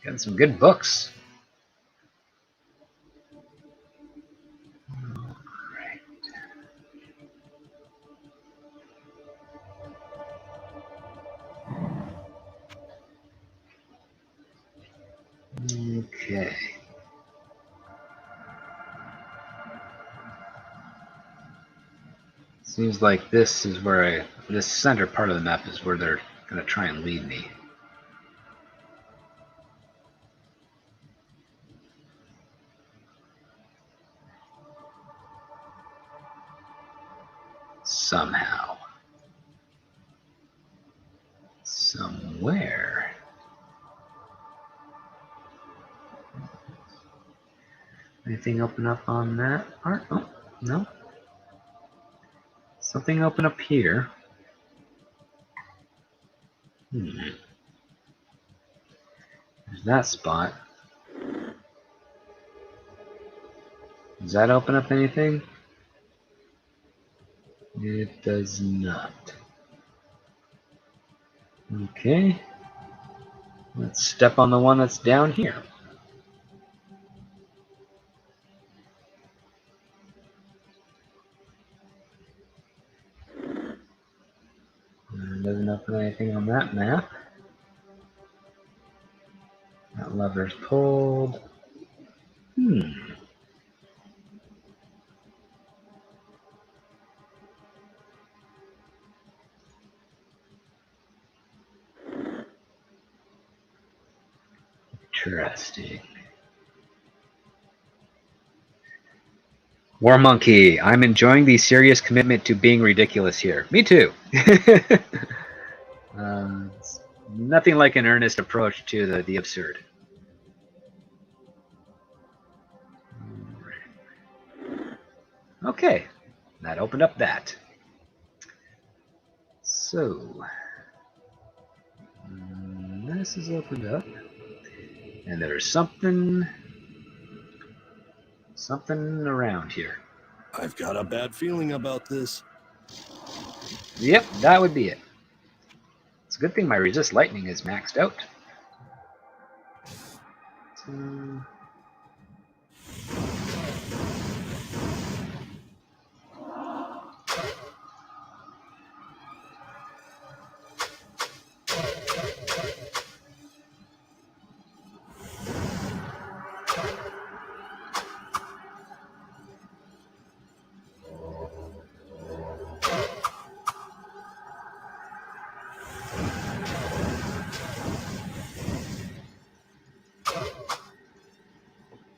Got some good books. Alright. Okay. Seems like this is where this center part of the map is where they're gonna try and lead me. Somehow. Somewhere. Anything open up on that part? Oh, no. Something open up here. There's that spot. Does that open up anything? It does not. Okay. Let's step on the one that's down here. Doesn't open anything on that map. That lever's pulled. Interesting. War Monkey, I'm enjoying the serious commitment to being ridiculous here. Me too. Nothing like an earnest approach to the absurd. Okay, that opened up that. So, this is opened up. And there's something around here. I've got a bad feeling about this. Yep, that would be it. It's a good thing my resist lightning is maxed out.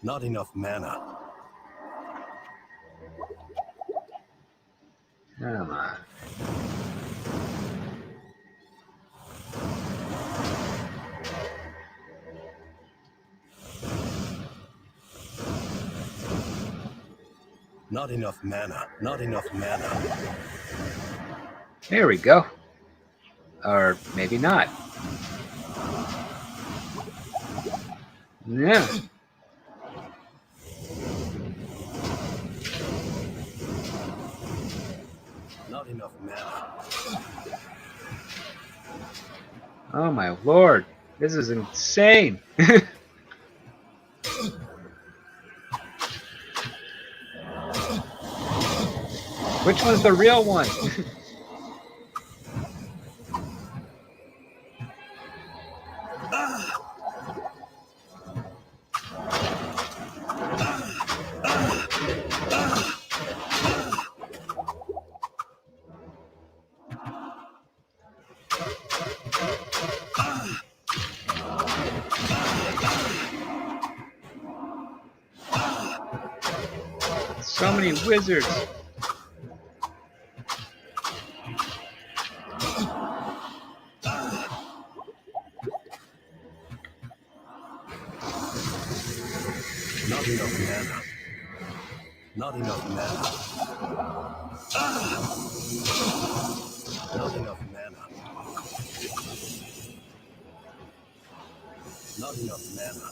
Not enough mana. Come on. Not enough mana. Not enough mana. There we go. Or maybe not. Yeah. Not enough mana. Oh my lord. This is insane. Which one's the real one? So many wizards. Not enough mana. Not enough mana. Not enough mana. Not enough mana.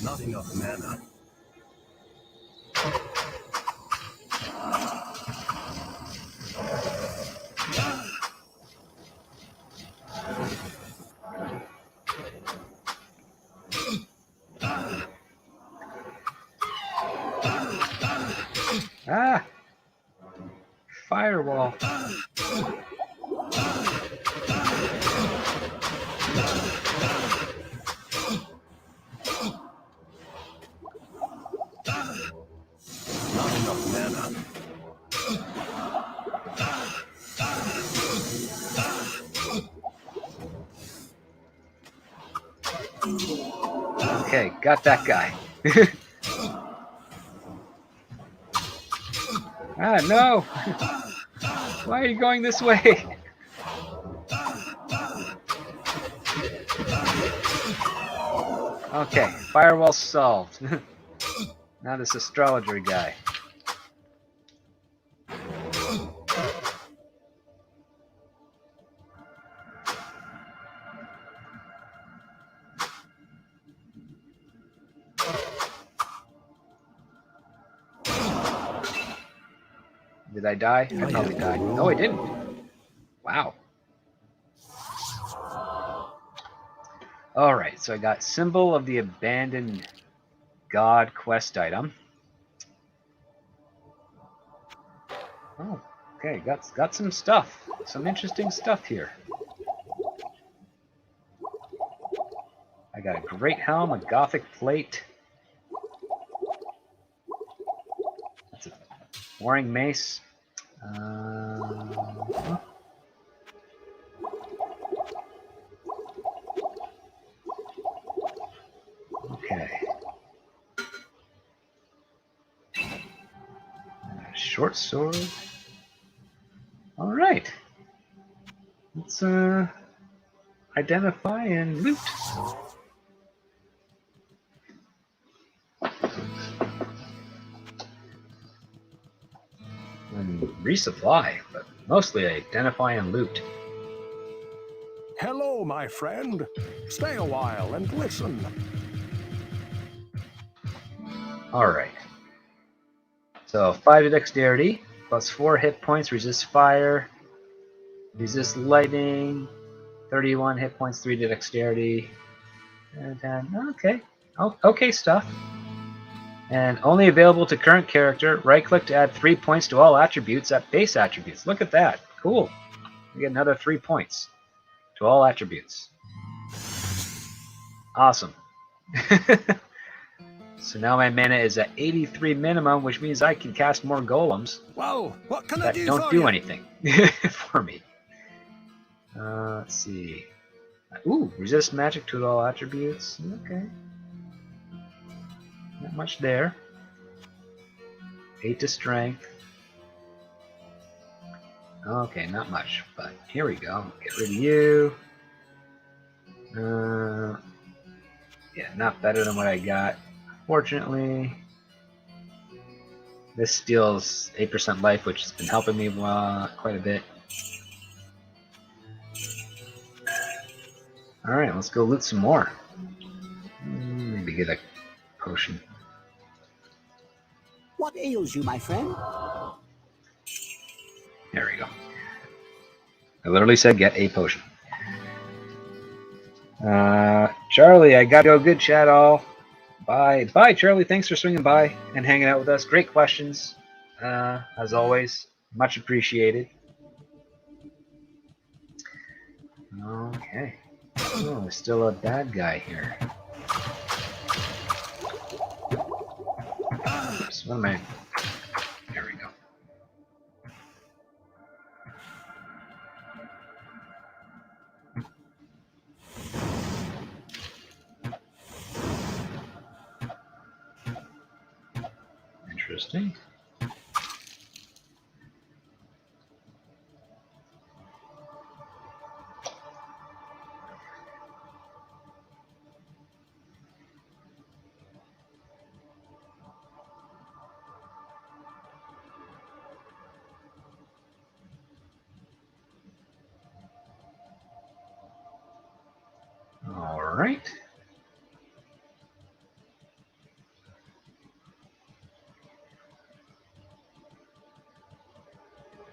Not enough mana. Ah! Firewall. Not enough mana. Okay, got that guy. Ah, no! Why are you going this way? Okay, firewall solved. Now this astrologer guy. Did I die? I probably died. No, I didn't. Wow. Alright, so I got Symbol of the Abandoned God quest item. Oh, okay, got some stuff. Some interesting stuff here. I got a great helm, a gothic plate. That's a warring mace. Okay. Short sword. All right. Let's identify and loot. And resupply, but mostly identify and loot. Hello, my friend. Stay a while and listen. All right. So 5 to dexterity, plus 4 hit points, resist fire, resist lightning, 31 hit points, 3 to dexterity, and 10. Okay. Oh, okay stuff. And only available to current character. Right click to add 3 points to all attributes at base attributes. Look at that. Cool. We get another 3 points to all attributes. Awesome. So now my mana is at 83 minimum, which means I can cast more golems. Well, what can I that do don't for do you? anything for me. Let's see. Ooh, resist magic to all attributes. Okay. Not much there. 8 to strength. Okay, not much, but here we go. Get rid of you. Yeah, not better than what I got. Fortunately, this steals 8% life, which has been helping me quite a bit. Alright, let's go loot some more. Maybe get a potion. What ails you, my friend? There we go. I literally said get a potion. Charlie, I gotta go. Good chat all. Bye. Bye, Charlie. Thanks for swinging by and hanging out with us. Great questions. As always. Much appreciated. Okay. Oh, there's still a bad guy here. Oops, what am I? There we go. Interesting. All right.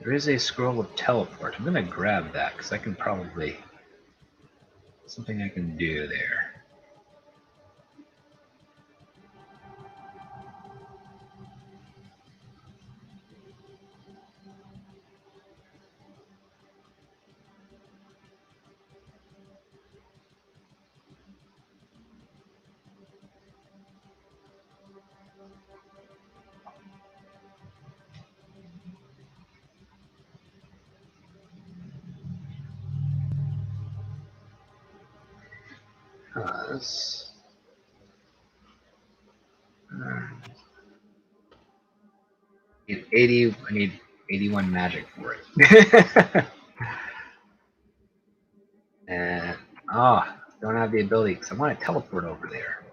There is a scroll of teleport. I'm gonna grab that because I can probably something I can do there. This, need 80. I need 81 magic for it. And don't have the ability because I want to teleport over there.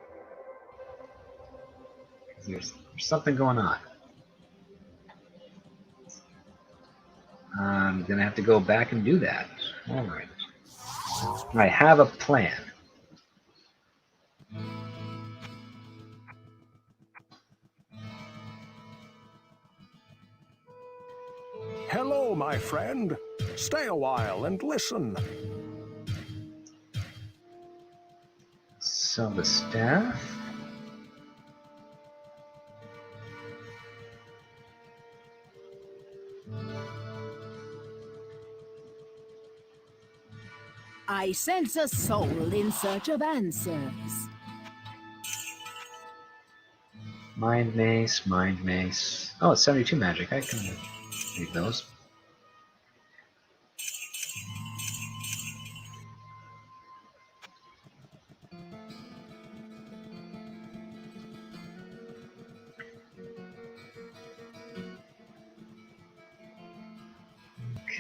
There's something going on. I'm gonna have to go back and do that. All right. I have a plan. Hello, my friend. Stay a while and listen. sell the staff. I sense a soul in search of answers. Mind mace, mind mace. Oh, it's 72 magic. I can read those.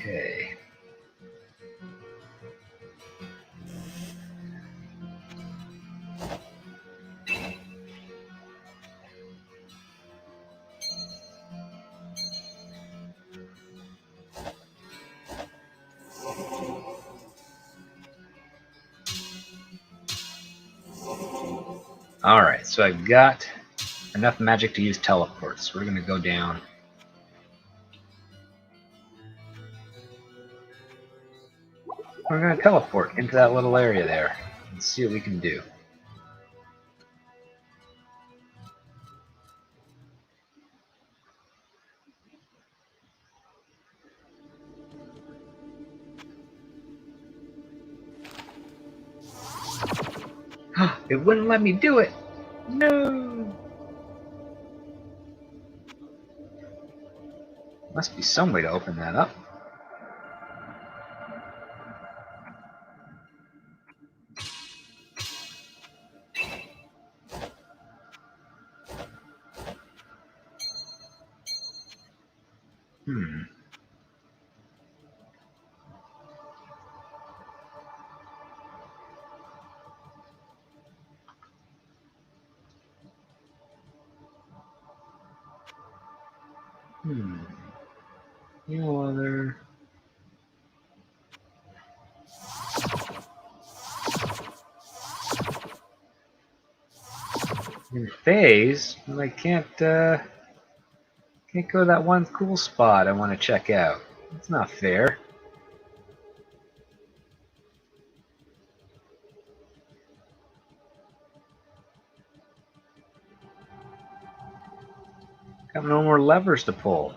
Okay. Alright, so I've got enough magic to use teleports. We're going to go down. We're going to teleport into that little area there and see what we can do. It wouldn't let me do it! No! Must be some way to open that up. Hmm. No other. In phase, I can't go to that one cool spot I want to check out. It's not fair. Got no more levers to pull.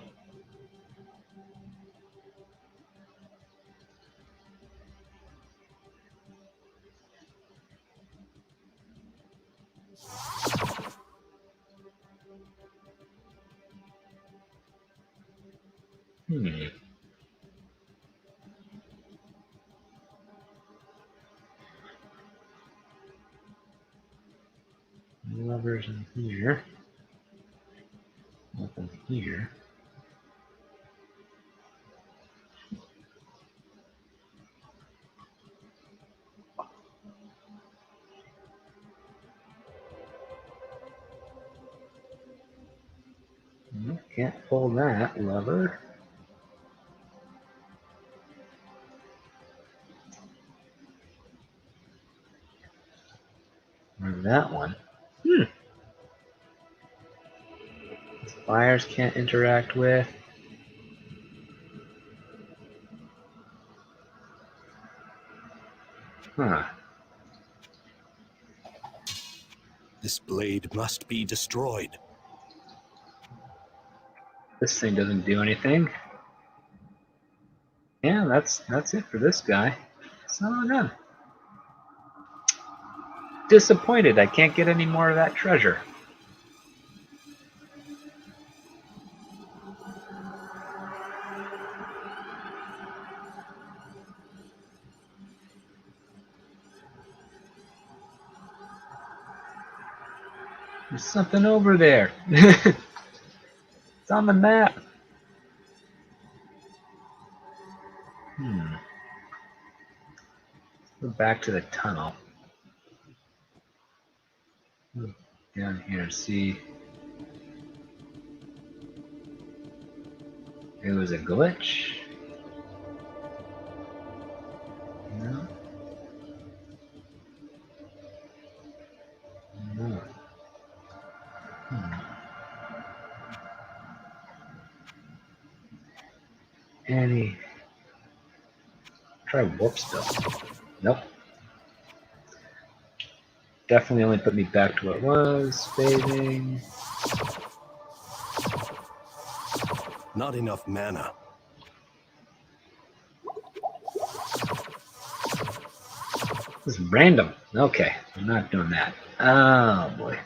Levers in here. Nothing here. Can't pull that lever. Or that one. Fires can't interact with. Huh. This blade must be destroyed. This thing doesn't do anything. Yeah, that's it for this guy. So done. Disappointed I can't get any more of that treasure. There's something over there. It's on the map. Go back to the tunnel. Down here, see. It was a glitch. No. No. Any. Try warp spell. Nope. definitely only put me back to what was. Fading. Not enough mana. This is random. Okay, I'm not doing that. Oh boy.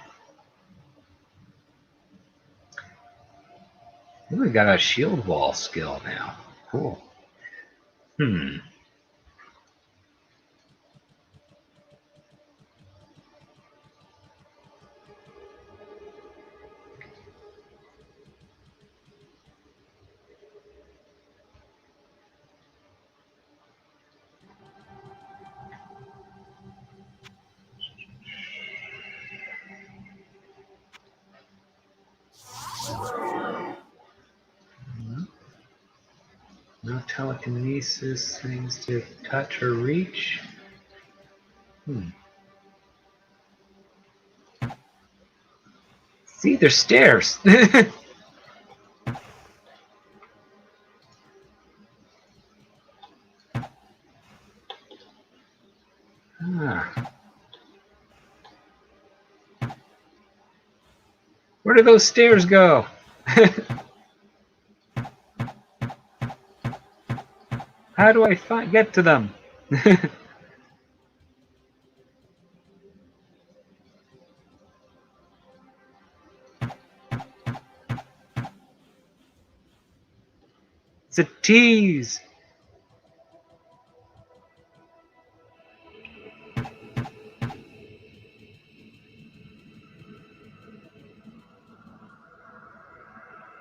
Ooh, we got a shield wall skill now. Cool. Hmm. No telekinesis things to touch or reach. Hmm. See, there's stairs. Ah. Where do those stairs go? How do I get to them? It's a tease.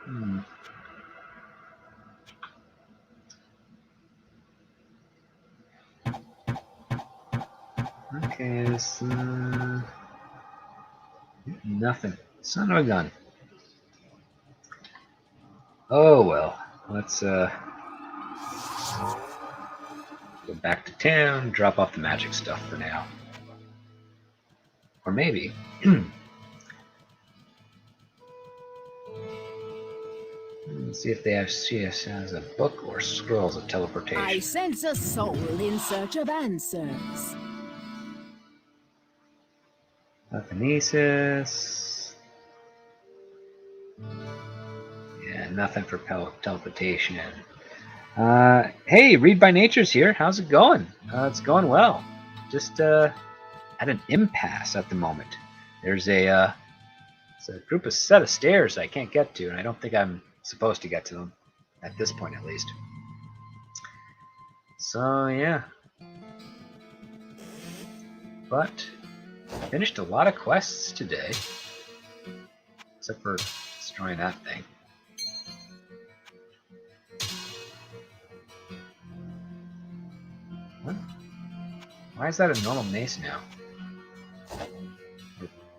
Hmm. Okay, it's nothing. Son of a gun. Oh well. Let's go back to town, drop off the magic stuff for now. Or maybe. Let's see if they have CS as a book or scrolls of teleportation. I sense a soul in search of answers. Telekinesis. Yeah, nothing for teleportation. Hey, Read by Nature's here. How's it going? It's going well. Just at an impasse at the moment. There's it's a group of set of stairs I can't get to, and I don't think I'm supposed to get to them at this point, at least. So yeah, but finished a lot of quests today, except for destroying that thing. What? Why is that a normal mace now?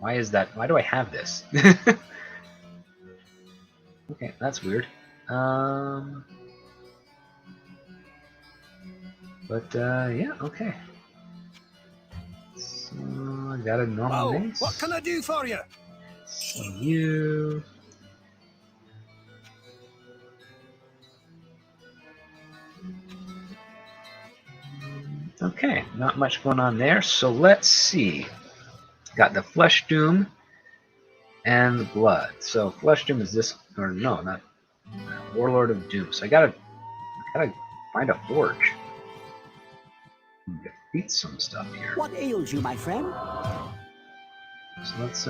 Why is that? Why do I have this? Okay, that's weird. But yeah, okay. So I got a normal Oh, mace. what can I do for you? So you. Okay, not much going on there. So let's see. Got the Flesh Doom and the Blood. So Flesh Doom is this, or no, not Warlord of Doom. So I gotta find a forge. Defeat some stuff here. What ails you, my friend? So let's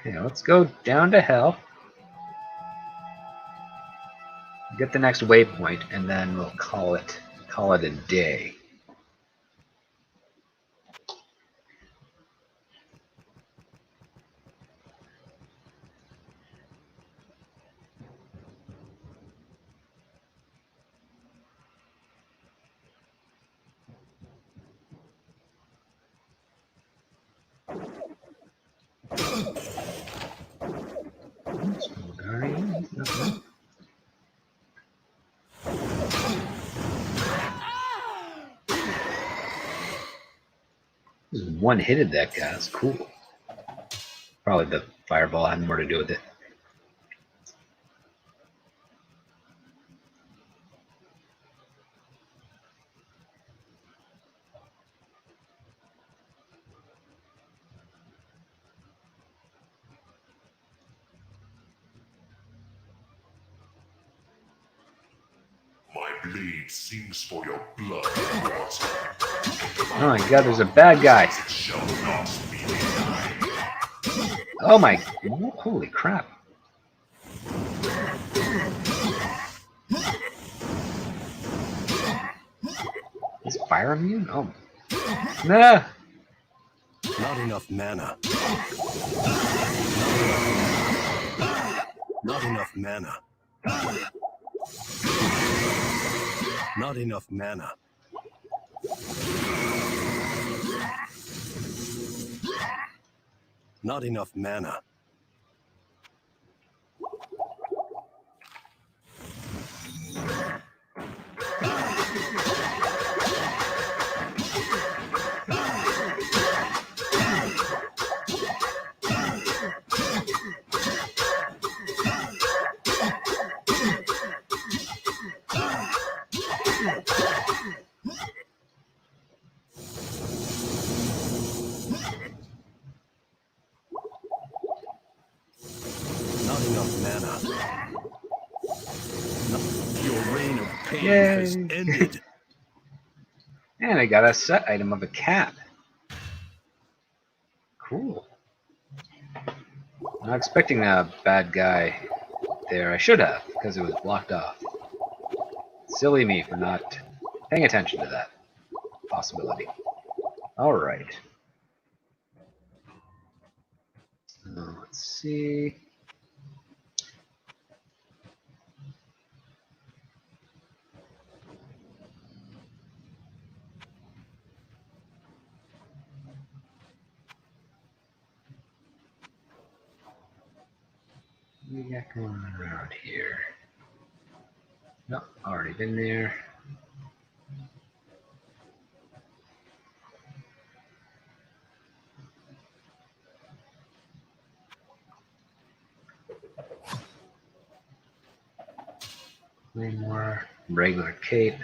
okay, let's go down to hell. Get the next waypoint, and then we'll call it a day. Just one-hitted that guy. That's cool. Probably the fireball had more to do with it. blade sings for your blood. Oh my god, there's a bad guy. It shall not be denied. Oh my, holy crap. Is fire immune? Oh. Nah. Not enough mana. Not enough mana. Not enough mana. Not enough mana. Not enough mana. Your reign of pain has Yay. ended. And I got a set item of a cat. Cool. Not expecting a bad guy there. I should have, because it was blocked off. Silly me for not paying attention to that possibility. Alright. Let's see. What do we got going on around here? Nope, already been there. Way more regular cape.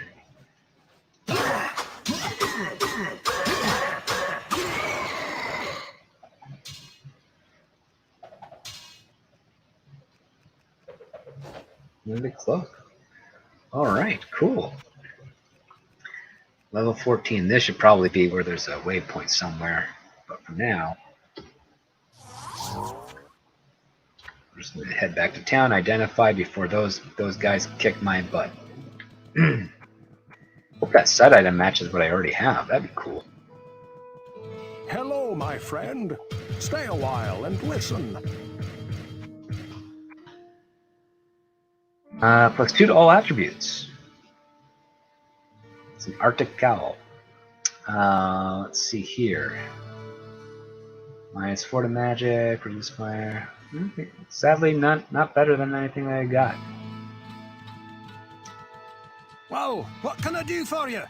Really close. Alright, cool. Level 14. This should probably be where there's a waypoint somewhere. But for now, I'm just going to head back to town, identify before those guys kick my butt. Hope that set item matches what I already have. That'd be cool. Hello, my friend. Stay a while and listen. Plus 2 to all attributes. It's an Arctic cowl. Let's see here. Minus 4 to magic, reduce fire. Sadly, not better than anything that I got. Well, what can I do for you?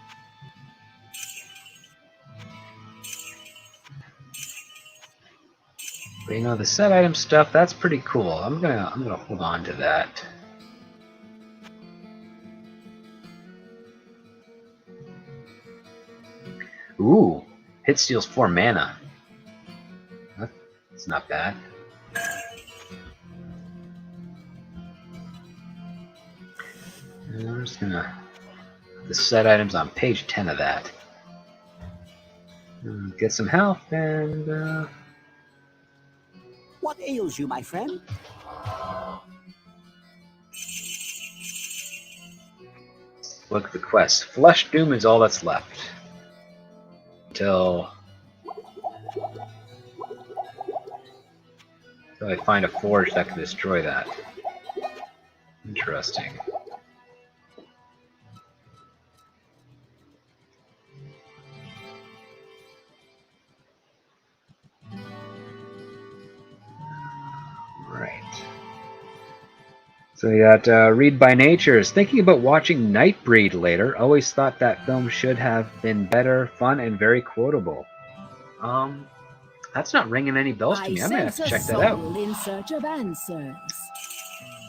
But you know, the set item stuff, that's pretty cool. I'm gonna hold on to that. Ooh, hit steals 4 mana. That's not bad. And I'm just gonna the set items on page 10 of that. Get some health and What ails you, my friend? look at the quest. Flesh Doom is all that's left. Until I find a forge that can destroy that. Interesting. Right. So we got Read by Natures. Thinking about watching Nightbreed later. Always thought that film should have been better, fun, and very quotable. That's not ringing any bells to me. I'm gonna have to check that out. In search of answers.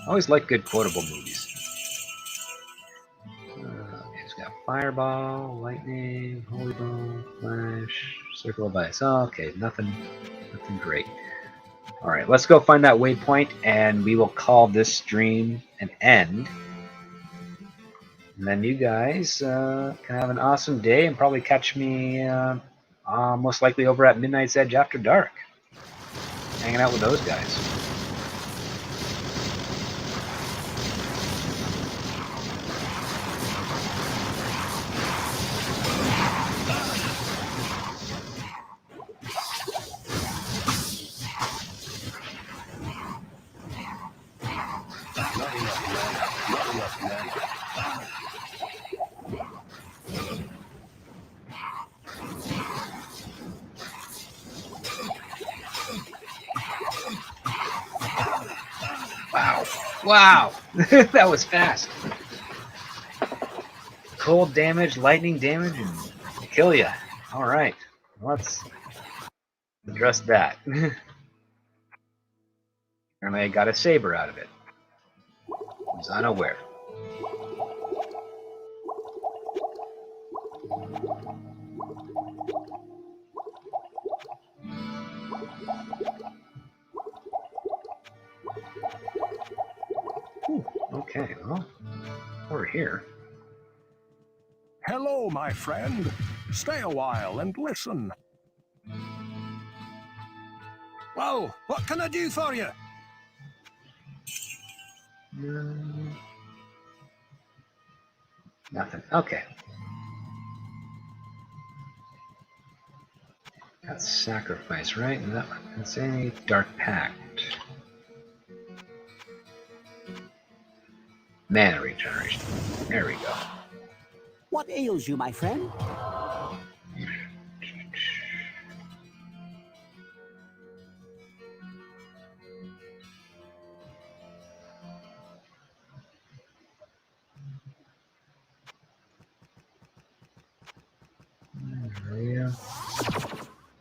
Always like good quotable movies. It's got Fireball, Lightning, Holy Ball, Flash, Circle of Ice. Oh, okay, nothing great. All right, let's go find that waypoint, and we will call this stream an end. And then you guys can have an awesome day and probably catch me most likely over at Midnight's Edge after dark, hanging out with those guys. Wow. Wow. That was fast. Cold damage, lightning damage, and kill ya. Alright. Let's address that. Apparently I got a saber out of it. I was unaware. Ooh, okay, well, we're here. Hello, my friend. Stay a while and listen. Well, what can I do for you? Nothing. Okay. That's sacrifice, right? And that's a dark pact. Mana regeneration. There we go. What ails you, my friend? Yeah.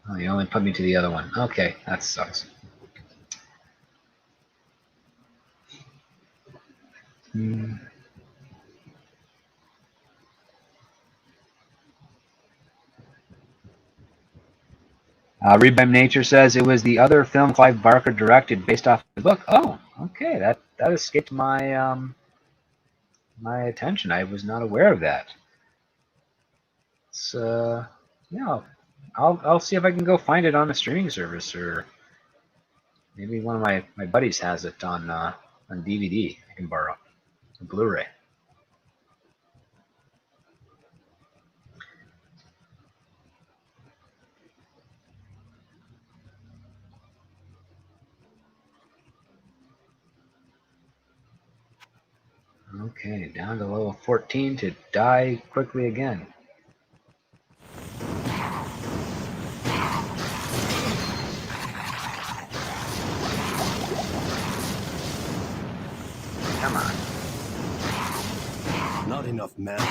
Oh, you only put me to the other one. Okay, that sucks. Read by Nature says it was the other film Clive Barker directed based off the book. Oh, okay, that escaped my my attention. I was not aware of that. It's yeah, I'll see if I can go find it on a streaming service, or maybe one of my buddies has it on DVD. I can borrow a Blu-ray. Okay, down to level 14 to die quickly again. Come on. Not enough mana.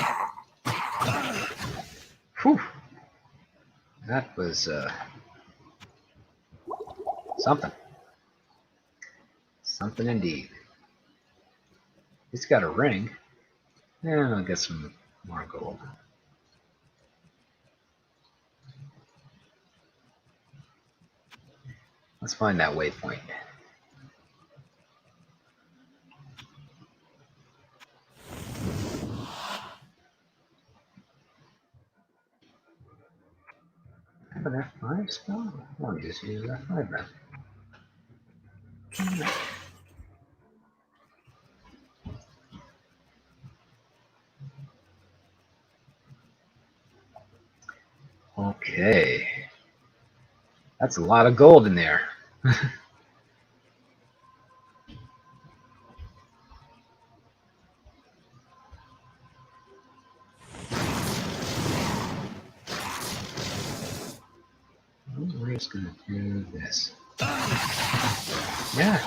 Whew. That was something. Something indeed. He's got a ring. And I'll get some more gold. Let's find that waypoint. I have an F5 spell? I'll just use F5 then. Okay. That's a lot of gold in there. We're just gonna do this. Yeah.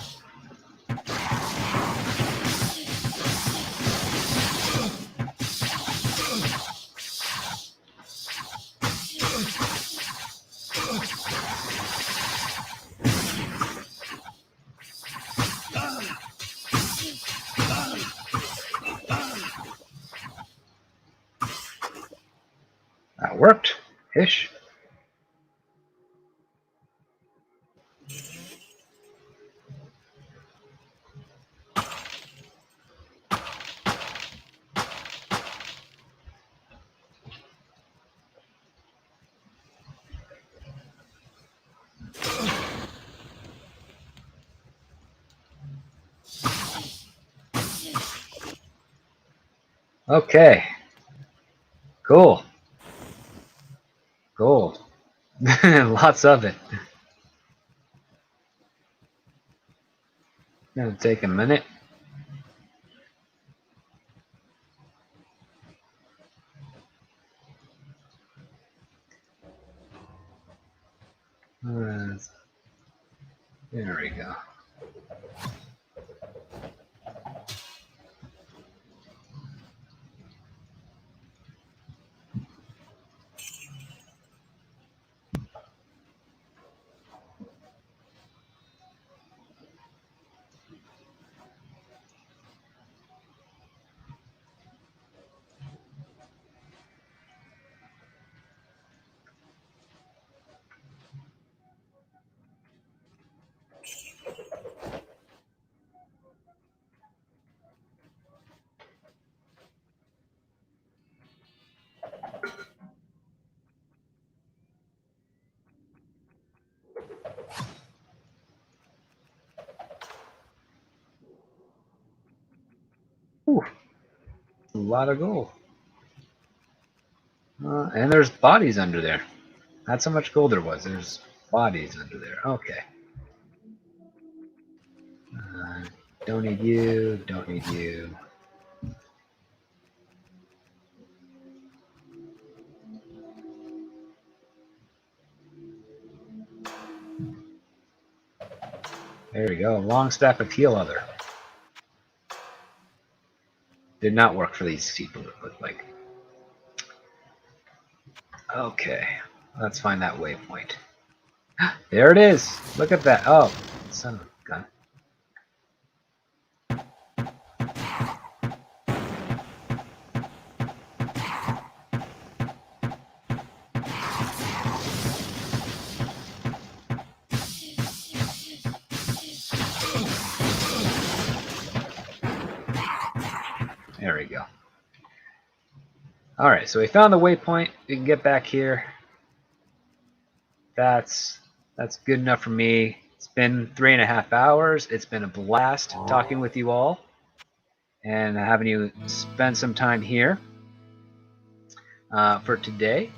That worked. Ish. Okay. Cool. Gold. Lots of it. Gonna take a minute. There we go. Ooh, a lot of gold. And there's bodies under there. That's how much gold there was. There's bodies under there. Okay. Don't need you. Don't need you. There we go. Long staff of heal other. Did not work for these people, it looked like. Okay. Let's find that waypoint. There it is. Look at that. Oh, son of a gun. There we go. Alright, so we found the waypoint. We can get back here. That's good enough for me. It's been 3.5 hours. It's been a blast talking with you all and having you spend some time here for today.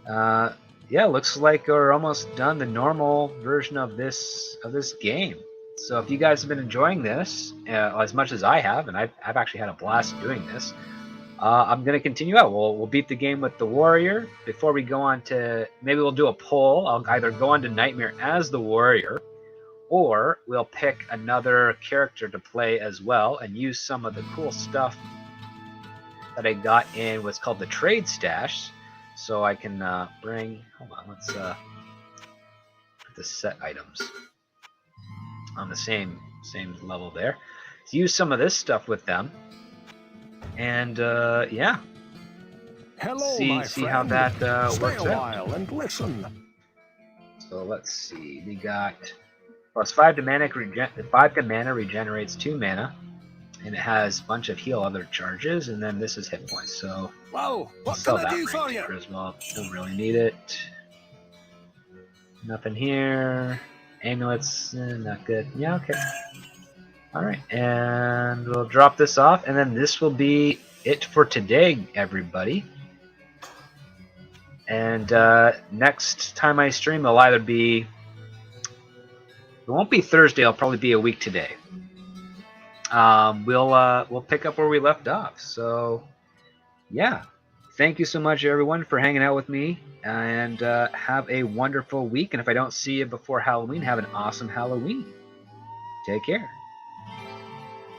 Yeah, looks like we're almost done the normal version of this game. So if you guys have been enjoying this as much as I have, and I've actually had a blast doing this, I'm going to continue out. We'll beat the game with the warrior. Before we go on to, maybe we'll do a poll. I'll either go on to Nightmare as the warrior, or we'll pick another character to play as well and use some of the cool stuff that I got in what's called the trade stash. So I can bring, hold on, let's put the set items on the same level there. So use some of this stuff with them. And yeah, Hello, see how that works out. out. And listen. So let's see, we got plus 5 to mana. 5 to mana regenerates 2 mana, and it has a bunch of heal other charges. And then this is hit points. So Whoa, what sell can I that do for you? Charisma. Don't really need it. Nothing here. Amulets, not good. Yeah, okay. Alright, and we'll drop this off, and then this will be it for today, everybody. And next time I stream, it'll either be... It won't be Thursday, it'll probably be a week today. We'll pick up where we left off. So, yeah. Thank you so much, everyone, for hanging out with me, and have a wonderful week. And if I don't see you before Halloween, have an awesome Halloween. Take care.